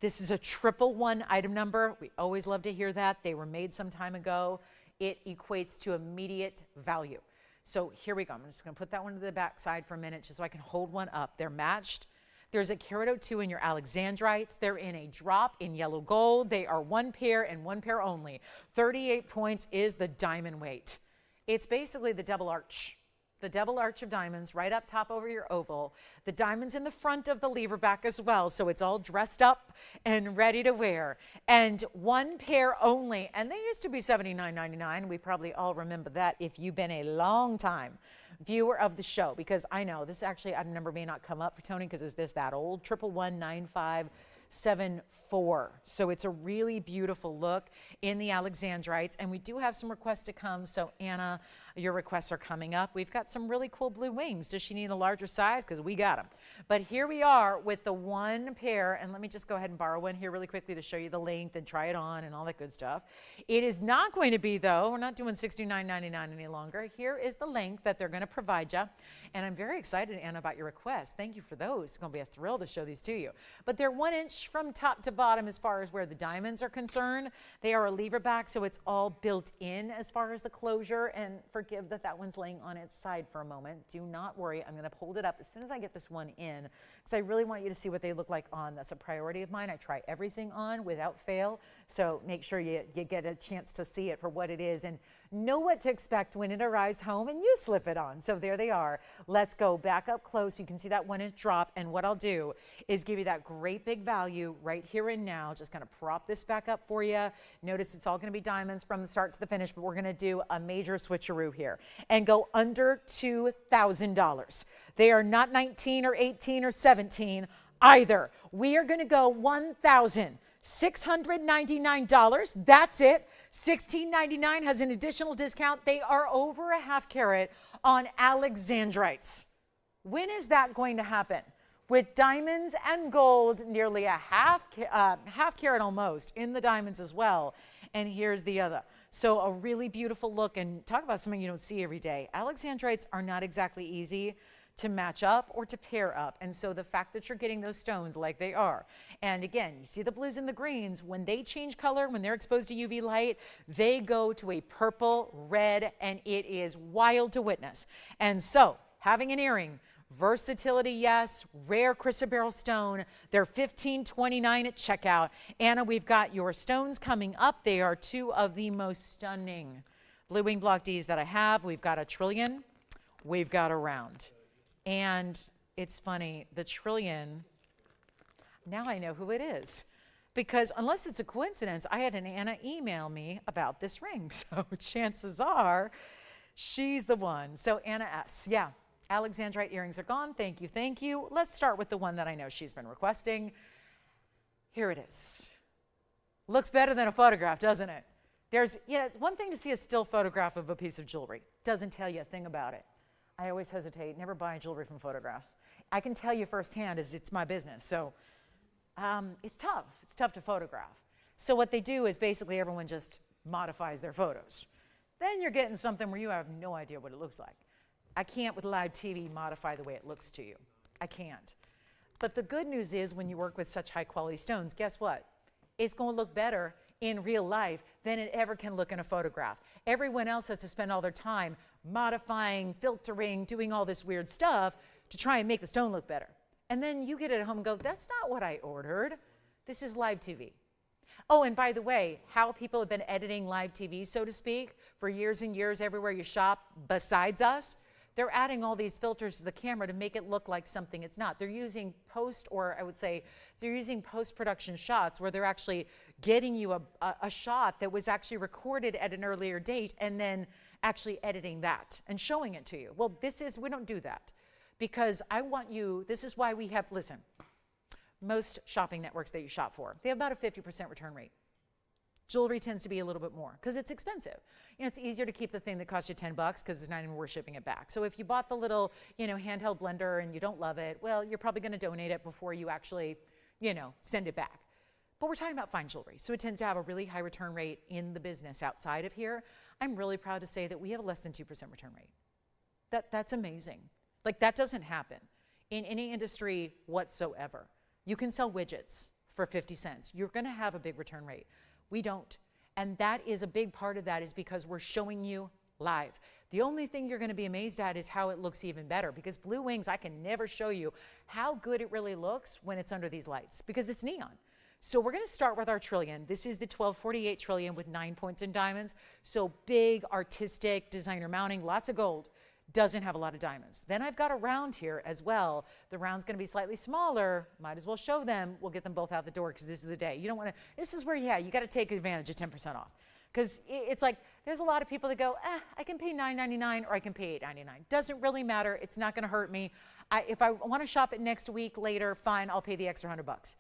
This is a 111 item number. We always love to hear that. They were made some time ago. It equates to immediate value. So here we go. I'm just going to put that one to the back side for a minute just so I can hold one up. They're matched. There's a carat 02 in your Alexandrites. They're in a drop in yellow gold. They are one pair and one pair only. 38 points is the diamond weight. It's basically the double arch. The double arch of diamonds right up top over your oval. The diamonds in the front of the lever back as well, so it's all dressed up and ready to wear. And one pair only, and they used to be $79.99. We probably all remember that if you've been a long time viewer of the show, because I know this actually item number may not come up for Tony because is this that old 1119574. So it's a really beautiful look in the Alexandrites, and we do have some requests to come. So Anna, your requests are coming up. We've got some really cool blue wings. Does she need a larger size? Because we got them. But here we are with the one pair, and let me just go ahead and borrow one here really quickly to show you the length and try it on and all that good stuff. It is not going to be, though, we're not doing $69.99 any longer. Here is the length that they're going to provide you, and I'm very excited, Anna, about your requests. Thank you for those. It's going to be a thrill to show these to you. But they're 1 inch from top to bottom as far as where the diamonds are concerned. They are a lever back, so it's all built in as far as the closure, and forgive that one's laying on its side for a moment. Do not worry. I'm going to hold it up as soon as I get this one in because I really want you to see what they look like on. That's a priority of mine. I try everything on without fail, so make sure you get a chance to see it for what it is and know what to expect when it arrives home and you slip it on. So there they are. Let's go back up close. You can see that 1 inch drop, and what I'll do is give you that great big value right here and now. Just going to prop this back up for you. Notice it's all going to be diamonds from the start to the finish, but we're going to do a major switcheroo here and go under $2,000. They are not 19 or 18 or 17 either. We are going to go $1,699. That's it. $16.99 has an additional discount. They are over a half carat on Alexandrites. When is that going to happen? With diamonds and gold, nearly a half carat almost in the diamonds as well. And here's the other. So a really beautiful look, and talk about something you don't see every day. Alexandrites are not exactly easy to match up or to pair up. And so the fact that you're getting those stones like they are, and again, you see the blues and the greens, when they change color, when they're exposed to UV light, they go to a purple, red, and it is wild to witness. And so having an earring, versatility, yes, rare chrysoberyl stone. They're $15.29 at checkout. Anna, we've got your stones coming up. They are two of the most stunning blue wing block Ds that I have. We've got a trillion, we've got a round. And it's funny, the trillion, now I know who it is. Because unless it's a coincidence, I had an Anna email me about this ring. So chances are she's the one. So Anna S., yeah. Alexandrite earrings are gone. Thank you, thank you. Let's start with the one that I know she's been requesting. Here it is. Looks better than a photograph, doesn't it? It's one thing to see a still photograph of a piece of jewelry. Doesn't tell you a thing about it. I always hesitate, never buy jewelry from photographs. I can tell you firsthand, as it's my business, so it's tough. It's tough to photograph. So what they do is basically everyone just modifies their photos. Then you're getting something where you have no idea what it looks like. I can't with live TV modify the way it looks to you. I can't. But the good news is when you work with such high quality stones, guess what? It's going to look better in real life than it ever can look in a photograph. Everyone else has to spend all their time modifying, filtering, doing all this weird stuff to try and make the stone look better. And then you get it at home and go, that's not what I ordered. This is live TV. Oh, and by the way, how people have been editing live TV, so to speak, for years and years everywhere you shop besides us, they're adding all these filters to the camera to make it look like something it's not. They're using post-production shots where they're actually getting you a shot that was actually recorded at an earlier date and then actually editing that and showing it to you. Well, we don't do that because this is why we have, listen, most shopping networks that you shop for, they have about a 50% return rate. Jewelry tends to be a little bit more because it's expensive. It's easier to keep the thing that costs you $10 because it's not even worth shipping it back. So if you bought the little, handheld blender and you don't love it, well, you're probably going to donate it before you actually, send it back. But we're talking about fine jewelry, so it tends to have a really high return rate in the business outside of here. I'm really proud to say that we have a less than 2% return rate. That's amazing. Like, that doesn't happen in any industry whatsoever. You can sell widgets for 50 cents. You're going to have a big return rate. We don't. And that is a big part of that is because we're showing you live. The only thing you're going to be amazed at is how it looks even better because blue wings, I can never show you how good it really looks when it's under these lights because it's neon. So we're going to start with our trillion. This is the 1248 trillion with 9 points in diamonds. So big, artistic, designer mounting, lots of gold. Doesn't have a lot of diamonds. Then I've got a round here as well. The round's going to be slightly smaller. Might as well show them. We'll get them both out the door because this is the day. You don't want to, this is where, you got to take advantage of 10% off. Because it's like, there's a lot of people that go, I can pay $9.99 or I can pay $8.99. Doesn't really matter. It's not going to hurt me. If I want to shop it next week later, fine, I'll pay the extra $100.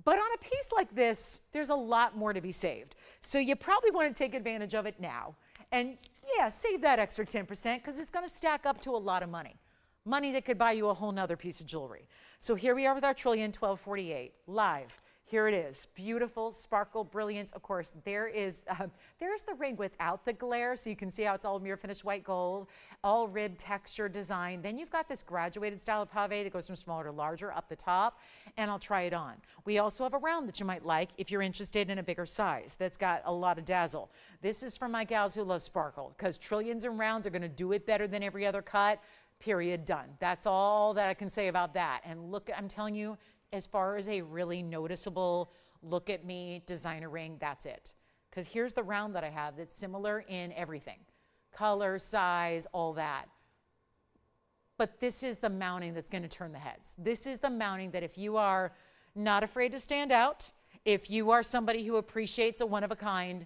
But on a piece like this, there's a lot more to be saved. So you probably want to take advantage of it now. And yeah, save that extra 10% because it's going to stack up to a lot of money. Money that could buy you a whole nother piece of jewelry. So here we are with our trillion 1248 live. Here it is. Beautiful, sparkle, brilliance. Of course, there's the ring without the glare, so you can see how it's all mirror finished white gold, all rib texture design. Then you've got this graduated style of pave that goes from smaller to larger up the top, and I'll try it on. We also have a round that you might like if you're interested in a bigger size that's got a lot of dazzle. This is for my gals who love sparkle, because trillions and rounds are going to do it better than every other cut, period, done. That's all that I can say about that. And look, I'm telling you, as far as a really noticeable look at me designer ring, that's it. Because here's the round that I have that's similar in everything. Color, size, all that. But this is the mounting that's going to turn the heads. This is the mounting that if you are not afraid to stand out, if you are somebody who appreciates a one-of-a-kind,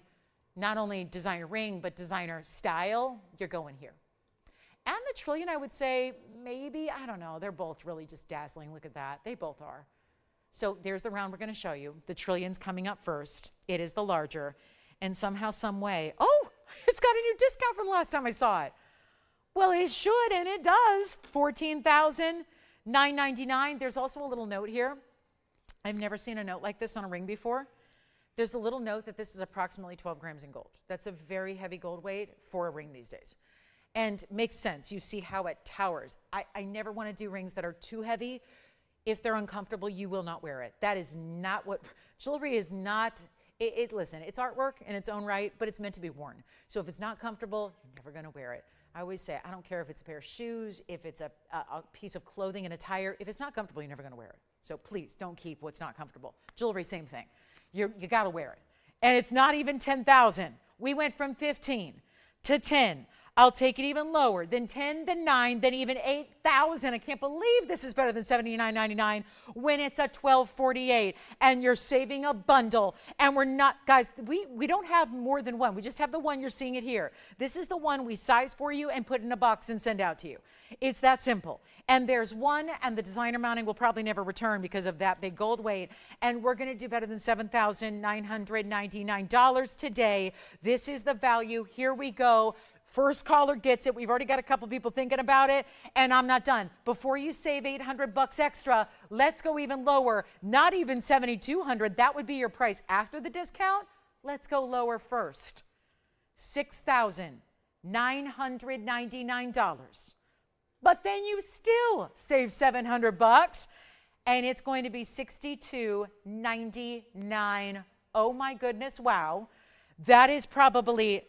not only designer ring, but designer style, you're going here. And the trillion, I would say, maybe, I don't know, they're both really just dazzling. Look at that. They both are. So there's the round we're going to show you. The trillion's coming up first. It is the larger. And somehow, some way, oh, it's got a new discount from the last time I saw it. Well, it should, and it does. $14,999. There's also a little note here. I've never seen a note like this on a ring before. There's a little note that this is approximately 12 grams in gold. That's a very heavy gold weight for a ring these days. And makes sense. You see how it towers. I never want to do rings that are too heavy. If they're uncomfortable, you will not wear it. That is not what, jewelry is not, listen, it's artwork in its own right, but it's meant to be worn. So if it's not comfortable, you're never going to wear it. I always say, I don't care if it's a pair of shoes, if it's a piece of clothing and attire. If it's not comfortable, you're never going to wear it. So please don't keep what's not comfortable. Jewelry, same thing. You got to wear it. And it's not even 10,000. We went from 15 to 10. I'll take it even lower, then 10, then 9, then even 8,000. I can't believe this is better than $79.99 when it's at $12.48 and you're saving a bundle. And we're not, guys, we don't have more than one. We just have the one you're seeing it here. This is the one we size for you and put in a box and send out to you. It's that simple. And there's one, and the designer mounting will probably never return because of that big gold weight. And we're going to do better than $7,999 today. This is the value. Here we go. First caller gets it. We've already got a couple people thinking about it, and I'm not done. Before you save $800 extra, let's go even lower. Not even $7,200. That would be your price after the discount. Let's go lower first. $6,999. But then you still save $700, and it's going to be $62.99. Oh my goodness, wow. That is probably,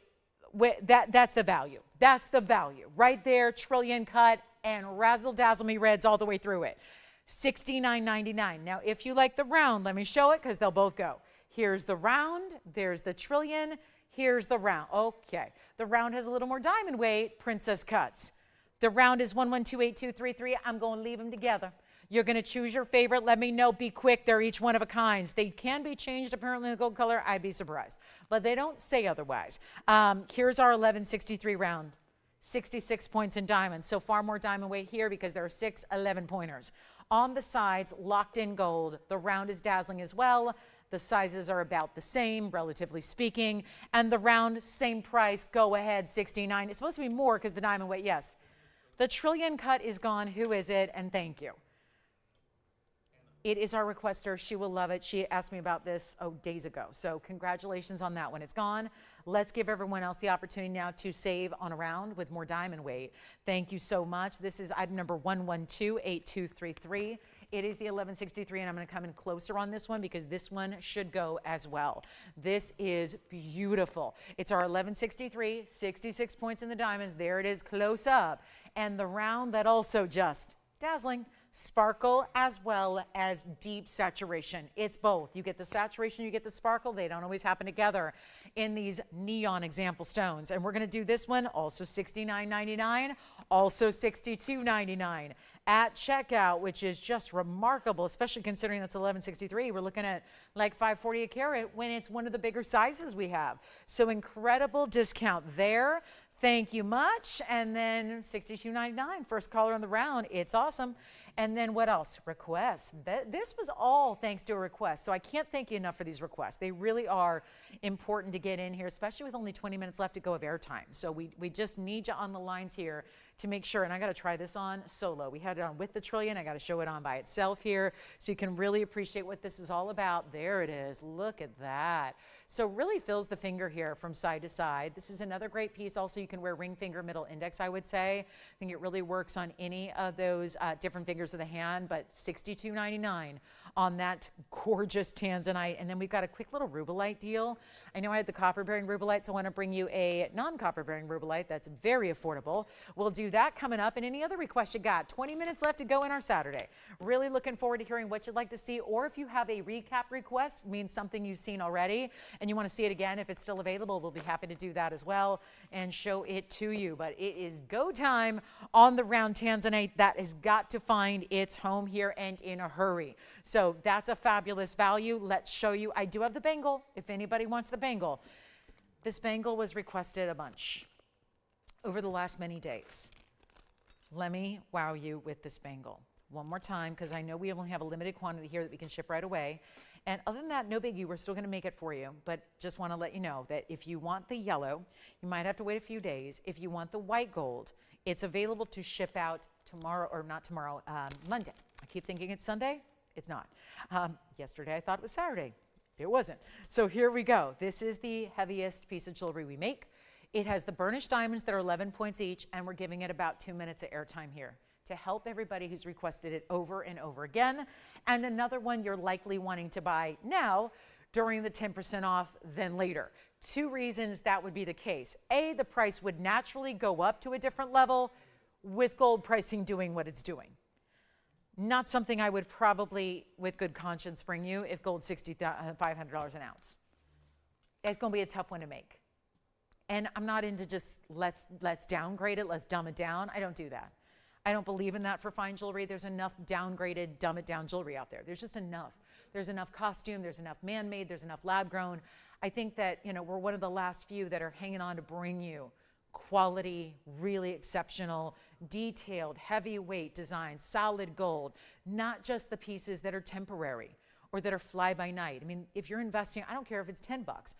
that's the value. That's the value. Right there, trillion cut and razzle dazzle me reds all the way through it. $69.99. Now, if you like the round, let me show it because they'll both go. Here's the round, there's the trillion, here's the round. Okay, the round has a little more diamond weight, princess cuts. The round is 11282333. I'm going to leave them together. You're going to choose your favorite. Let me know. Be quick. They're each one of a kind. They can be changed apparently in the gold color. I'd be surprised. But they don't say otherwise. Here's our 1163 round. 66 points in diamonds. So far more diamond weight here because there are 6 11-pointers. On the sides, locked in gold. The round is dazzling as well. The sizes are about the same, relatively speaking. And the round, same price. Go ahead, 69. It's supposed to be more because the diamond weight, yes. The trillion cut is gone. Who is it? And thank you. It is our requester. She will love it. She asked me about this, days ago. So congratulations on that one. It's gone. Let's give everyone else the opportunity now to save on a round with more diamond weight. Thank you so much. This is item number 1128233. It is the 1163, and I'm going to come in closer on this one because this one should go as well. This is beautiful. It's our 1163, 66 points in the diamonds. There it is, close up. And the round that also just dazzling. Sparkle as well as deep saturation. It's both. You get the saturation, you get the sparkle. They don't always happen together in these neon example stones. And we're going to do this one also $69.99, also $62.99 at checkout, which is just remarkable, especially considering that's 1163. We're looking at like $540 a carat when it's one of the bigger sizes we have. So incredible discount there. Thank you much. And then $62.99, first caller on the round. It's awesome. And then what else? Requests. This was all thanks to a request. So I can't thank you enough for these requests. They really are important to get in here, especially with only 20 minutes left to go of airtime. So we just need you on the lines here to make sure. And I got to try this on solo. We had it on with the trillion. I got to show it on by itself here so you can really appreciate what this is all about. There it is. Look at that. So really fills the finger here from side to side. This is another great piece. Also, you can wear ring finger, middle index, I would say. I think it really works on any of those different fingers of the hand, but $62.99 on that gorgeous tanzanite. And then we've got a quick little rubellite deal. I know I had the copper-bearing rubellite, so I want to bring you a non-copper-bearing rubellite that's very affordable. We'll do that coming up. And any other requests you got? 20 minutes left to go in our Saturday. Really looking forward to hearing what you'd like to see, or if you have a recap request, means something you've seen already, and you want to see it again, if it's still available, we'll be happy to do that as well and show it to you. But it is go time on the round tanzanite. That has got to find its home here and in a hurry. So that's a fabulous value. Let's show you. I do have the bangle if anybody wants the bangle. This bangle was requested a bunch over the last many days. Let me wow you with this bangle one more time because I know we only have a limited quantity here that we can ship right away. And other than that, no biggie, we're still going to make it for you. But just want to let you know that if you want the yellow, you might have to wait a few days. If you want the white gold, it's available to ship out tomorrow, or not tomorrow, Monday. I keep thinking it's Sunday. It's not. Yesterday I thought it was Saturday. It wasn't. So here we go. This is the heaviest piece of jewelry we make. It has the burnished diamonds that are 11 points each, and we're giving it about 2 minutes of airtime here to help everybody who's requested it over and over again. And another one you're likely wanting to buy now during the 10% off, then later. 2 reasons that would be the case. A, the price would naturally go up to a different level with gold pricing doing what it's doing. Not something I would probably, with good conscience, bring you if gold's $500 an ounce. It's going to be a tough one to make. And I'm not into just let's downgrade it, let's dumb it down. I don't do that. I don't believe in that for fine jewelry. There's enough downgraded, dumb it down jewelry out there. There's just enough. There's enough costume, there's enough man-made, there's enough lab-grown. I think that, you know, we're one of the last few that are hanging on to bring you quality, really exceptional, detailed, heavyweight design, solid gold, not just the pieces that are temporary or that are fly by night. I mean, if you're investing, I don't care if it's 10 bucks.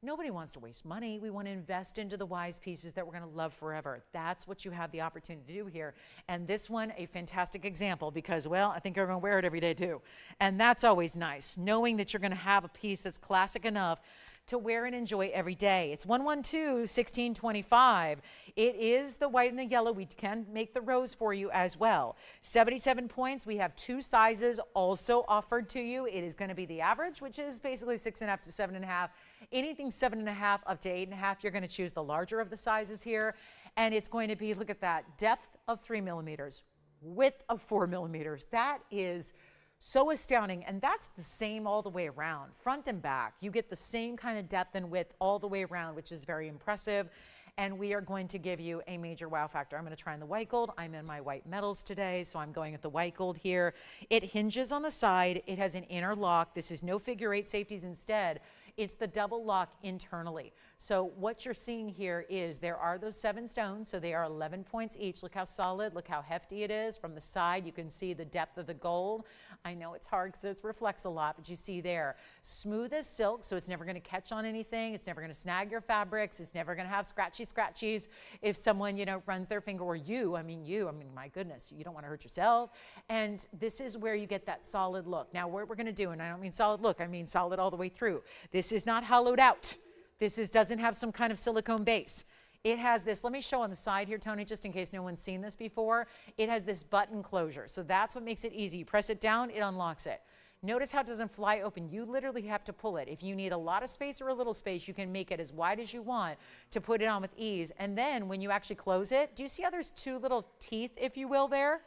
Nobody wants to waste money. We want to invest into the wise pieces that we're going to love forever. That's what you have the opportunity to do here. And this one, a fantastic example because, well, I think you're going to wear it every day too. And that's always nice, knowing that you're going to have a piece that's classic enough to wear and enjoy every day. It's 112-1625. It is the white and the yellow. We can make the rose for you as well. 77 points. We have 2 sizes also offered to you. It is going to be the average, which is basically 6.5 to 7.5. Anything 7.5 up to 8.5, you're going to choose the larger of the sizes here. And it's going to be, look at that, depth of 3 millimeters, width of 4 millimeters. That is so astounding, and that's the same all the way around, front and back. You get the same kind of depth and width all the way around, which is very impressive, and we are going to give you a major wow factor. I'm going to try in the white gold. I'm in my white metals today, so I'm going at the white gold here. It hinges on the side. It has an inner lock. This is no figure 8 safeties instead. It's the double lock internally. So what you're seeing here is there are those 7 stones, so they are 11 points each. Look how solid, look how hefty it is. From the side, you can see the depth of the gold. I know it's hard because it reflects a lot, but you see there, smooth as silk, so it's never going to catch on anything. It's never going to snag your fabrics. It's never going to have scratchies if someone, you know, runs their finger, or I mean, my goodness, you don't want to hurt yourself. And this is where you get that solid look. Now, what we're going to do, and I don't mean solid look, I mean solid all the way through. This is not hollowed out. This doesn't have some kind of silicone base. It has this, let me show on the side here, Tony, just in case no one's seen this before. It has this button closure. So that's what makes it easy. You press it down, it unlocks it. Notice how it doesn't fly open. You literally have to pull it. If you need a lot of space or a little space, you can make it as wide as you want to put it on with ease. And then when you actually close it, do you see how there's 2 little teeth, if you will, there?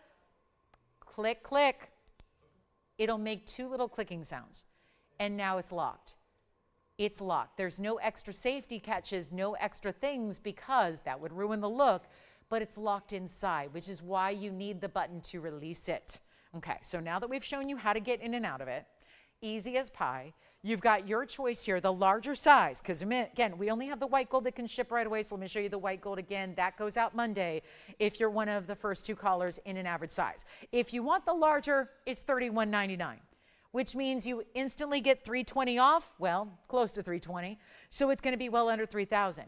Click, click. It'll make 2 little clicking sounds. And now it's locked. It's locked. There's no extra safety catches, no extra things, because that would ruin the look, but it's locked inside, which is why you need the button to release it. Okay, so now that we've shown you how to get in and out of it, easy as pie, you've got your choice here, the larger size, because again, we only have the white gold that can ship right away, so let me show you the white gold again. That goes out Monday if you're one of the first 2 callers in an average size. If you want the larger, it's $31.99. Which means you instantly get $320 off, well, close to $320, so it's going to be well under $3,000.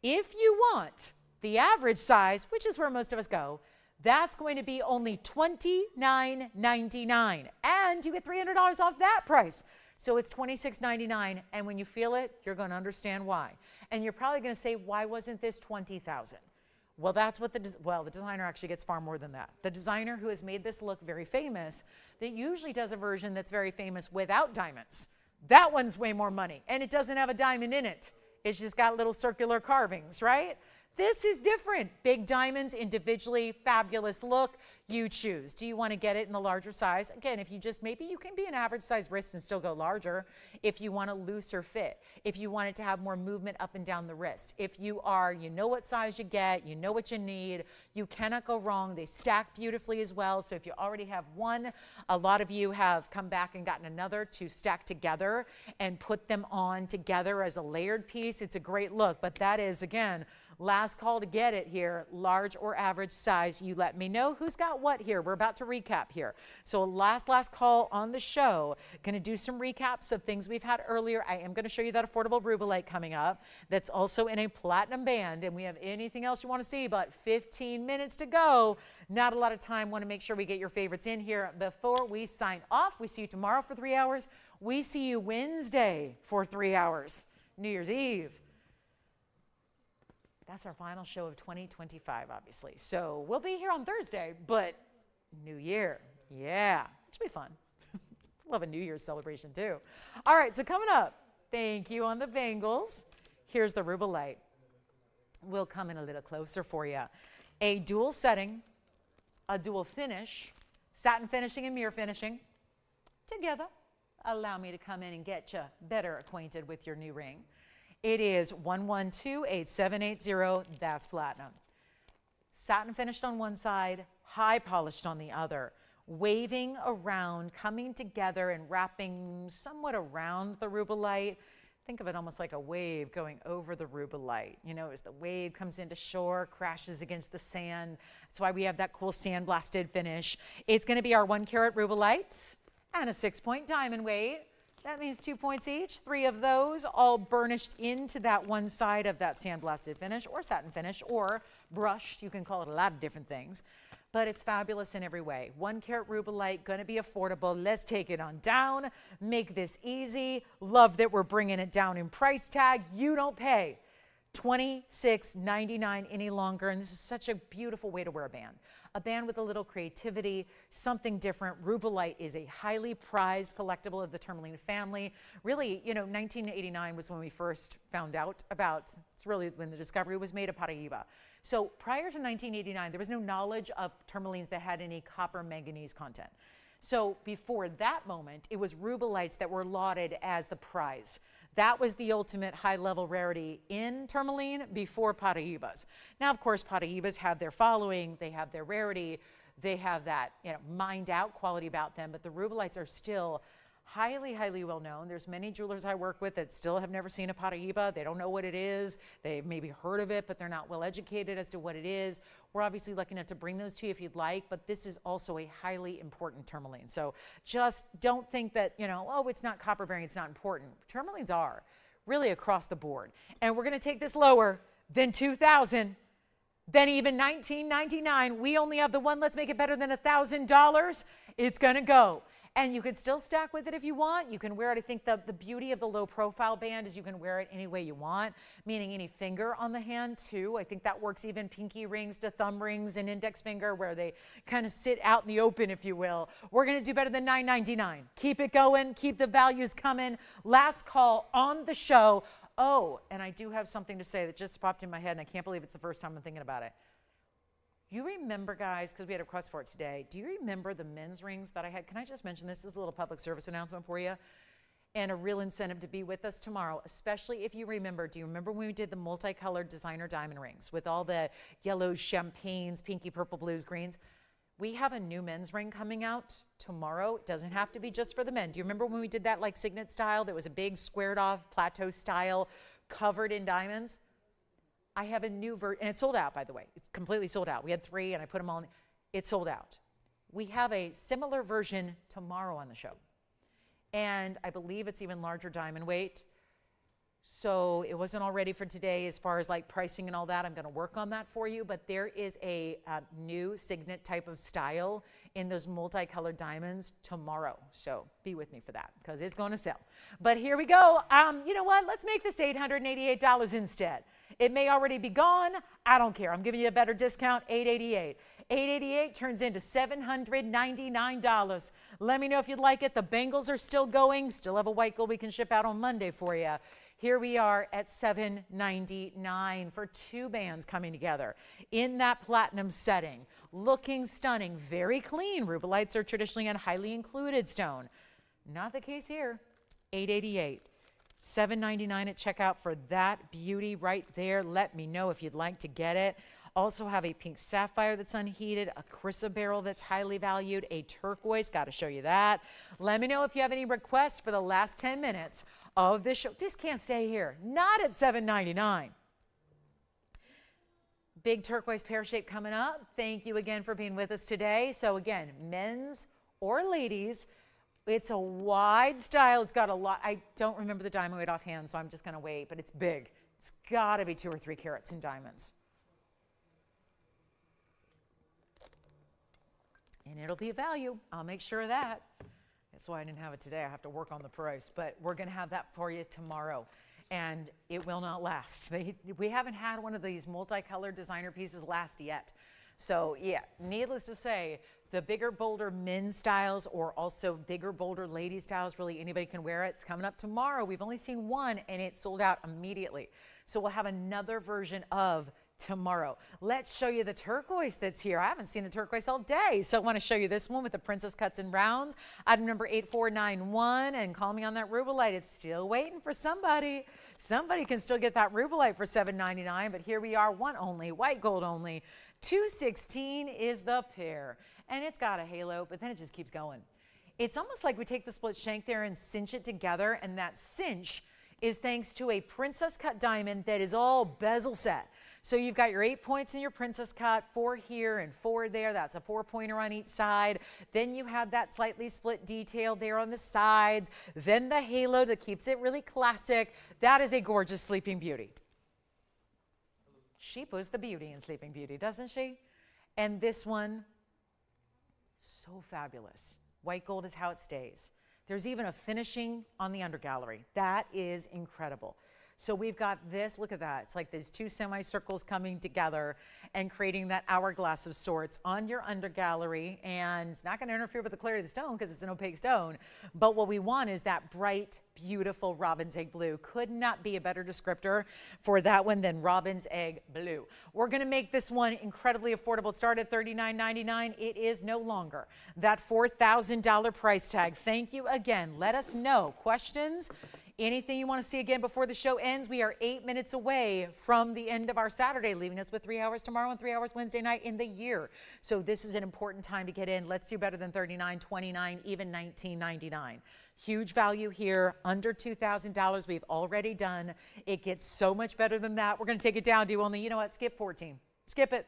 If you want the average size, which is where most of us go, that's going to be only $29.99, and you get $300 off that price. So it's $26.99, and when you feel it, you're going to understand why. And you're probably going to say, why wasn't this $20,000? Well, that's what the designer actually gets far more than that. The designer who has made this look very famous, that usually does a version that's very famous without diamonds. That one's way more money, and it doesn't have a diamond in it. It's just got little circular carvings, right? This is different. Big diamonds, individually, fabulous look. You choose. Do you want to get it in the larger size? Again, if you just, maybe you can be an average size wrist and still go larger. If you want a looser fit. If you want it to have more movement up and down the wrist. If you are, you know what size you get, you know what you need. You cannot go wrong. They stack beautifully as well. So if you already have one, a lot of you have come back and gotten another to stack together and put them on together as a layered piece. It's a great look, but that is, again, last call to get it here, large or average size. You let me know who's got what here. We're about to recap here. So last call on the show. Going to do some recaps of things we've had earlier. I am going to show you that affordable rubellite coming up. That's also in a platinum band. And we have anything else you want to see, but 15 minutes to go. Not a lot of time. Want to make sure we get your favorites in here before we sign off. We see you tomorrow for 3 hours. We see you Wednesday for 3 hours. New Year's Eve. That's our final show of 2025, obviously. So we'll be here on Thursday, but New Year, yeah, it should be fun. Love a New Year's celebration too. All right, so coming up, thank you on the bangles. Here's the rubellite. We'll come in a little closer for you. A dual setting, a dual finish, satin finishing and mirror finishing together. Allow me to come in and get you better acquainted with your new ring. It is 1128780. That's platinum. Satin finished on one side, high polished on the other, waving around, coming together and wrapping somewhat around the rubellite. Think of it almost like a wave going over the rubellite. You know, as the wave comes into shore, crashes against the sand. That's why we have that cool sandblasted finish. It's going to be our 1 carat rubellite and a 6-point diamond weight. That means 2 points each, 3 of those all burnished into that one side of that sandblasted finish or satin finish or brushed. You can call it a lot of different things, but it's fabulous in every way. 1 carat rubellite, going to be affordable. Let's take it on down, make this easy. Love that we're bringing it down in price tag. You don't pay $26.99 any longer, and this is such a beautiful way to wear a band. A band with a little creativity, something different. Rubellite is a highly prized collectible of the tourmaline family. Really, you know, 1989 was when we first found out about, it's really when the discovery was made of Paraíba. So prior to 1989, there was no knowledge of tourmalines that had any copper manganese content. So before that moment, it was rubellites that were lauded as the prize. That was the ultimate high-level rarity in tourmaline before Paraíbas. Now, of course, Paraíbas have their following, they have their rarity, they have that, you know, mined-out quality about them, but the rubellites are still highly, highly well known. There's many jewelers I work with that still have never seen a Paraíba. They don't know what it is. They've maybe heard of it, but they're not well educated as to what it is. We're obviously lucky enough to bring those to you if you'd like, but this is also a highly important tourmaline. So just don't think that, you know, oh, it's not copper bearing, it's not important. Tourmalines are really across the board. And we're going to take this lower than $2,000. Then even $19.99. We only have the one. Let's make it better than $1,000. It's going to go. And you can still stack with it if you want. You can wear it. I think the beauty of the low profile band is you can wear it any way you want, meaning any finger on the hand too. I think that works even pinky rings to thumb rings and index finger where they kind of sit out in the open, if you will. We're going to do better than $9.99. Keep it going. Keep the values coming. Last call on the show. Oh, and I do have something to say that just popped in my head, and I can't believe it's the first time I'm thinking about it. You remember, guys, because we had a request for it today, do you remember the men's rings that I had? Can I just mention this is a little public service announcement for you and a real incentive to be with us tomorrow, especially if you remember. Do you remember when we did the multicolored designer diamond rings with all the yellows, champagnes, pinky, purple, blues, greens? We have a new men's ring coming out tomorrow. It doesn't have to be just for the men. Do you remember when we did that like signet style? That was a big squared off plateau style covered in diamonds. I have a new version, and it's sold out, by the way. It's completely sold out. We had 3, and I put them all in. It's sold out. We have a similar version tomorrow on the show, and I believe it's even larger diamond weight. So it wasn't all ready for today as far as like pricing and all that. I'm going to work on that for you, but there is a new signet type of style in those multicolored diamonds tomorrow. So be with me for that because it's going to sell. But here we go. You know what? Let's make this $888 instead. It may already be gone. I don't care. I'm giving you a better discount, $888. $888 turns into $799. Let me know if you'd like it. The bangles are still going. Still have a white gold we can ship out on Monday for you. Here we are at $799 for 2 bands coming together in that platinum setting. Looking stunning, very clean. Rubellites are traditionally a highly included stone. Not the case here. $888. $799 at checkout for that beauty right there. Let me know if you'd like to get it. Also have a pink sapphire that's unheated, a chrysoberyl that's highly valued, a turquoise, got to show you that. Let me know if you have any requests for the last 10 minutes of this show. This can't stay here, not at $799. Big turquoise pear shape coming up. Thank you again for being with us today. So again, men's or ladies, it's a wide style. It's got a lot. I don't remember the diamond weight offhand, so I'm just going to wait, but it's big. It's got to be 2 or 3 carats in diamonds. And it'll be a value. I'll make sure of that. That's why I didn't have it today. I have to work on the price, but we're going to have that for you tomorrow. And it will not last. We haven't had one of these multicolored designer pieces last yet. So yeah, needless to say, the bigger, bolder men's styles or also bigger, bolder lady styles, really anybody can wear it. It's coming up tomorrow. We've only seen one and it sold out immediately. So we'll have another version of tomorrow. Let's show you the turquoise that's here. I haven't seen a turquoise all day, so I want to show you this one with the princess cuts and rounds. Item number 8491, and call me on that rubellite. It's still waiting for somebody. Somebody can still get that rubellite for $7.99, but here we are, one only, white gold only. $216 is the pair, and it's got a halo, but then it just keeps going. It's almost like we take the split shank there and cinch it together, and that cinch is thanks to a princess cut diamond that is all bezel set. So you've got your 8 points in your princess cut, 4 here and 4 there. That's a 4-pointer on each side. Then you have that slightly split detail there on the sides. Then the halo that keeps it really classic. That is a gorgeous Sleeping Beauty. She puts the beauty in Sleeping Beauty, doesn't she? And this one, so fabulous. White gold is how it stays. There's even a finishing on the undergallery. That is incredible. So we've got this, look at that. It's like these two semicircles coming together and creating that hourglass of sorts on your undergallery. And it's not going to interfere with the clarity of the stone because it's an opaque stone. But what we want is that bright, beautiful robin's egg blue. Could not be a better descriptor for that one than robin's egg blue. We're going to make this one incredibly affordable. It started at $39.99. It is no longer that $4,000 price tag. Thank you again. Let us know. Questions? Anything you want to see again before the show ends? We are 8 minutes away from the end of our Saturday, leaving us with 3 hours tomorrow and 3 hours Wednesday night in the year. So this is an important time to get in. Let's do better than $39, $29, even $19.99. Huge value here, under $2,000 we've already done. It gets so much better than that. We're going to take it down, do only, you know what, skip 14. Skip it.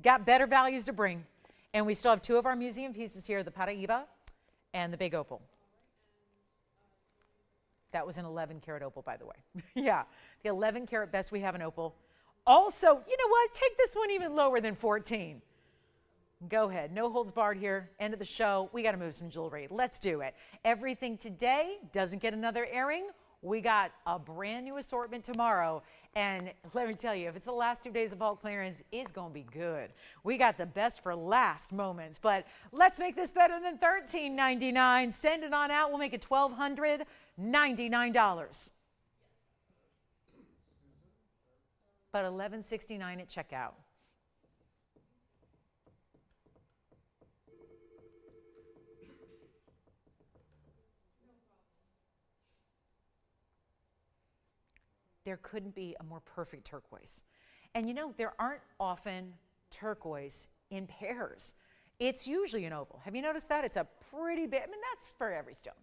Got better values to bring. And we still have 2 of our museum pieces here, the Paraíba and the Big Opal. That was an 11-karat opal, by the way. Yeah, the 11-karat best we have an opal. Also, you know what? Take this one even lower than 14. Go ahead. No holds barred here. End of the show. We got to move some jewelry. Let's do it. Everything today doesn't get another airing. We got a brand new assortment tomorrow. And let me tell you, if it's the last 2 days of vault clearance, it's going to be good. We got the best for last moments. But let's make this better than $13.99. Send it on out. We'll make it $1,299. But $11.69 at checkout. There couldn't be a more perfect turquoise. And you know, there aren't often turquoise in pairs. It's usually an oval. Have you noticed that? It's a pretty big, I mean, that's for every stone.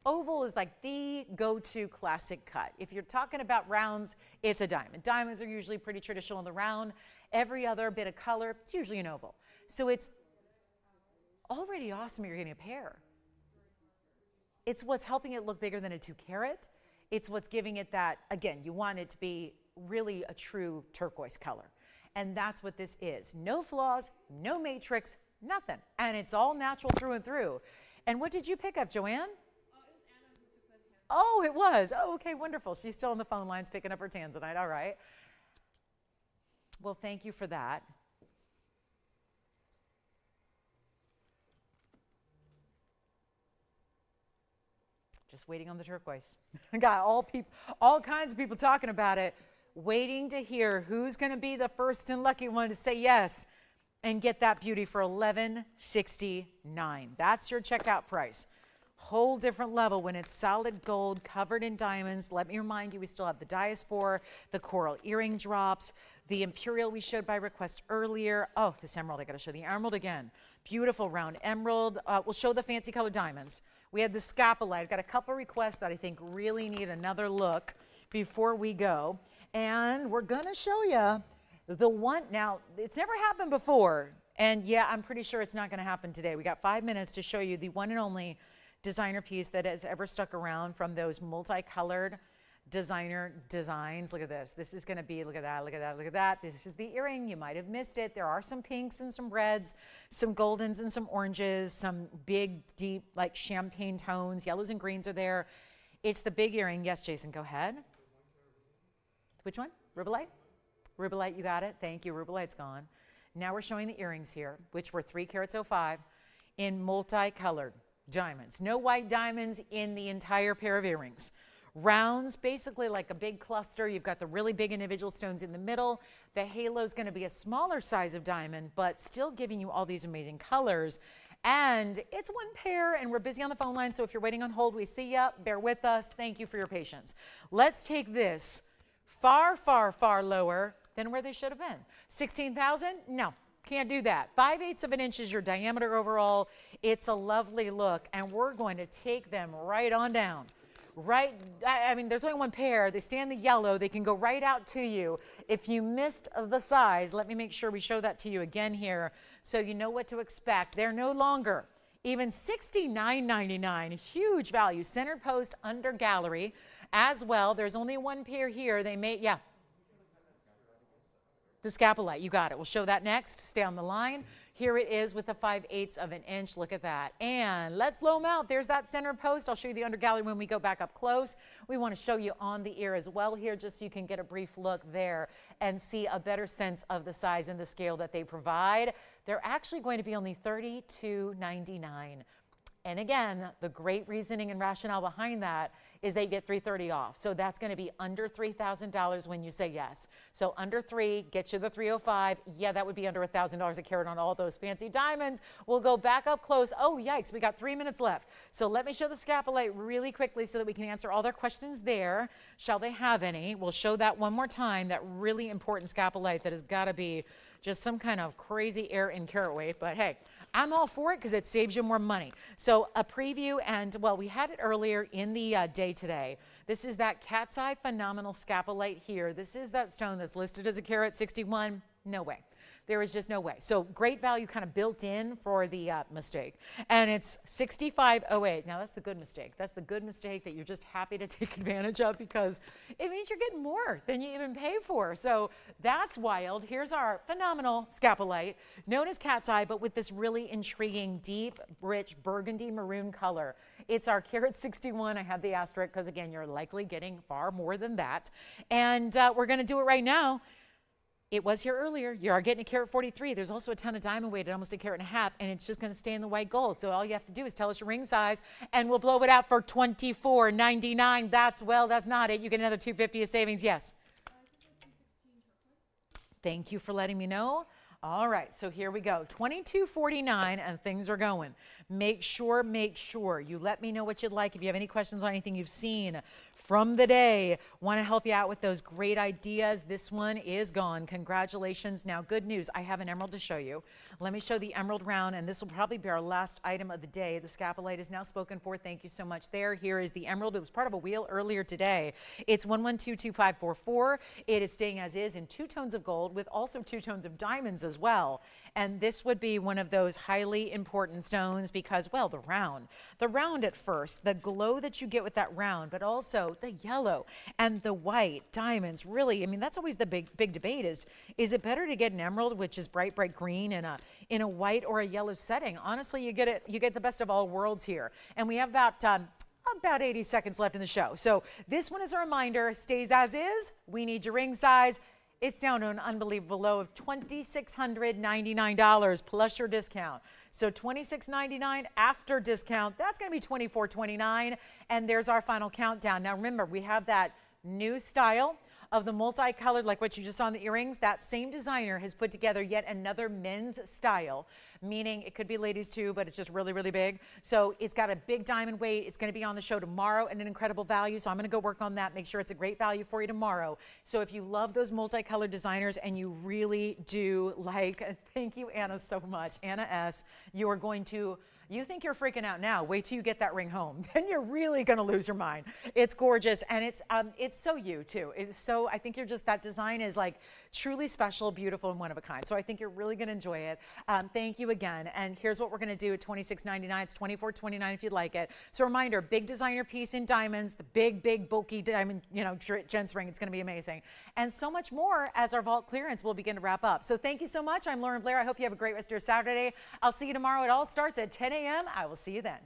Oval is like the go-to classic cut. If you're talking about rounds, it's a diamond. Diamonds are usually pretty traditional in the round. Every other bit of color, it's usually an oval. So it's already awesome you're getting a pair. It's what's helping it look bigger than a 2-carat. It's what's giving it that, again, you want it to be really a true turquoise color. And that's what this is. No flaws, no matrix, nothing. And it's all natural through and through. And what did you pick up, Joanne? Oh, it was. Oh, okay, wonderful. She's still on the phone lines picking up her tanzanite. All right. Well, thank you for that. Just waiting on the turquoise. I got all kinds of people talking about it, waiting to hear who's going to be the first and lucky one to say yes and get that beauty for $11.69. That's your checkout price. Whole different level when it's solid gold covered in diamonds. Let me remind you, we still have the diaspora, the coral earring drops, the imperial we showed by request earlier. Oh, this emerald, I got to show the emerald again. Beautiful round emerald. We'll show the fancy colored diamonds. We had the scapolite. I've got a couple requests that I think really need another look before we go. And we're going to show you the one. Now, it's never happened before. And yeah, I'm pretty sure it's not going to happen today. We got 5 minutes to show you the one and only designer piece that has ever stuck around from those multicolored designer designs. Look at this. This is going to be, look at that, look at that, look at that. This is the earring. You might have missed it. There are some pinks and some reds, some goldens and some oranges, some big, deep, like champagne tones. Yellows and greens are there. It's the big earring. Yes, Jason, go ahead. Which one? Rubellite? Rubellite, you got it. Thank you. Rubellite's gone. Now we're showing the earrings here, which were 3 carats 05 in multicolored diamonds. No white diamonds in the entire pair of earrings. rounds, basically like a big cluster. You've got the really big individual stones in the middle. The halo is going to be a smaller size of diamond, but still giving you all these amazing colors. And it's one pair, and we're busy on the phone line, so if you're waiting on hold, we see you. Bear with us. Thank you for your patience. Let's take this far, far, far lower than where they should have been. 16,000? No, can't do that. 5/8 of an inch is your diameter overall. It's a lovely look, and we're going to take them right on down. Right, I mean, there's only one pair. They stay in the yellow. They can go right out to you. If you missed the size, let me make sure we show that to you again here so you know what to expect. They're no longer even $69.99. Huge value. Center post under gallery as well. There's only one pair here. They may, yeah. The scapolite, you got it. We'll show that next. Stay on the line. Here it is with the 5/8 of an inch. Look at that. And let's blow them out. There's that center post. I'll show you the under gallery when we go back up close. We want to show you on the ear as well here, just so you can get a brief look there and see a better sense of the size and the scale that they provide. They're actually going to be only $32.99. And again, the great reasoning and rationale behind that is they get $330 off. So that's going to be under $3,000 when you say yes. So under $3, get you the $305. Yeah, that would be under $1,000 a carat on all those fancy diamonds. We'll go back up close. Oh, yikes, we got 3 minutes left. So let me show the scapolite really quickly so that we can answer all their questions there. Shall they have any? We'll show that one more time, that really important scapolite that has got to be just some kind of crazy air in carat weight. But hey, I'm all for it because it saves you more money. So a preview, and well, we had it earlier in the day today. This is that cat's eye phenomenal scapolite here. This is that stone that's listed as a carat 61. No way. There is just no way. So great value kind of built in for the mistake. And it's $65.08. Now that's the good mistake. That's the good mistake that you're just happy to take advantage of because it means you're getting more than you even pay for. So that's wild. Here's our phenomenal scapolite, known as cat's eye, but with this really intriguing, deep, rich burgundy maroon color. It's our carat 61. I have the asterisk because, again, you're likely getting far more than that. And we're going to do it right now. It was here earlier. You are getting a carat 43. There's also a ton of diamond weight at almost a carat and a half, and it's just going to stay in the white gold. So all you have to do is tell us your ring size, and we'll blow it out for $24.99. That's not it. You get another $250 of savings. Yes. Thank you for letting me know. All right, so here we go. $22.49, and things are going. Make sure you let me know what you'd like. If you have any questions on anything you've seen from the day, want to help you out with those great ideas. This one is gone. Congratulations. Now, good news. I have an emerald to show you. Let me show the emerald round, and this will probably be our last item of the day. The scapolite is now spoken for. Thank you so much there. Here is the emerald. It was part of a wheel earlier today. It's 11225544. It is staying as is in 2 tones of gold with also 2 tones of diamonds as well. And this would be one of those highly important stones because, well, the round at first, the glow that you get with that round, but also the yellow and the white diamonds. Really, I mean, that's always the big debate is it better to get an emerald, which is bright green in a white or a yellow setting? Honestly, you get the best of all worlds here. And we have about 80 seconds left in the show. So this one is a reminder, stays as is. We need your ring size. It's down to an unbelievable low of $2,699 plus your discount. So $26.99 after discount, that's going to be $24.29. And there's our final countdown. Now remember, we have that new style of the multicolored, like what you just saw in the earrings. That same designer has put together yet another men's style, meaning it could be ladies too, but it's just really, really big. So it's got a big diamond weight. It's going to be on the show tomorrow and an incredible value. So I'm going to go work on that, make sure it's a great value for you tomorrow. So if you love those multicolored designers and you really do like, thank you, Anna, so much. Anna S., you think you're freaking out now. Wait till you get that ring home. Then you're really going to lose your mind. It's gorgeous. And it's so you too. I think that design is like truly special, beautiful, and one of a kind. So I think you're really going to enjoy it. Thank you again. And here's what we're going to do at $26.99. It's $24.29 if you'd like it. So reminder, big designer piece in diamonds, the big bulky diamond, gents ring. It's going to be amazing. And so much more as our vault clearance will begin to wrap up. So thank you so much. I'm Lauren Blair. I hope you have a great rest of your Saturday. I'll see you tomorrow. It all starts at 10 a.m. I will see you then.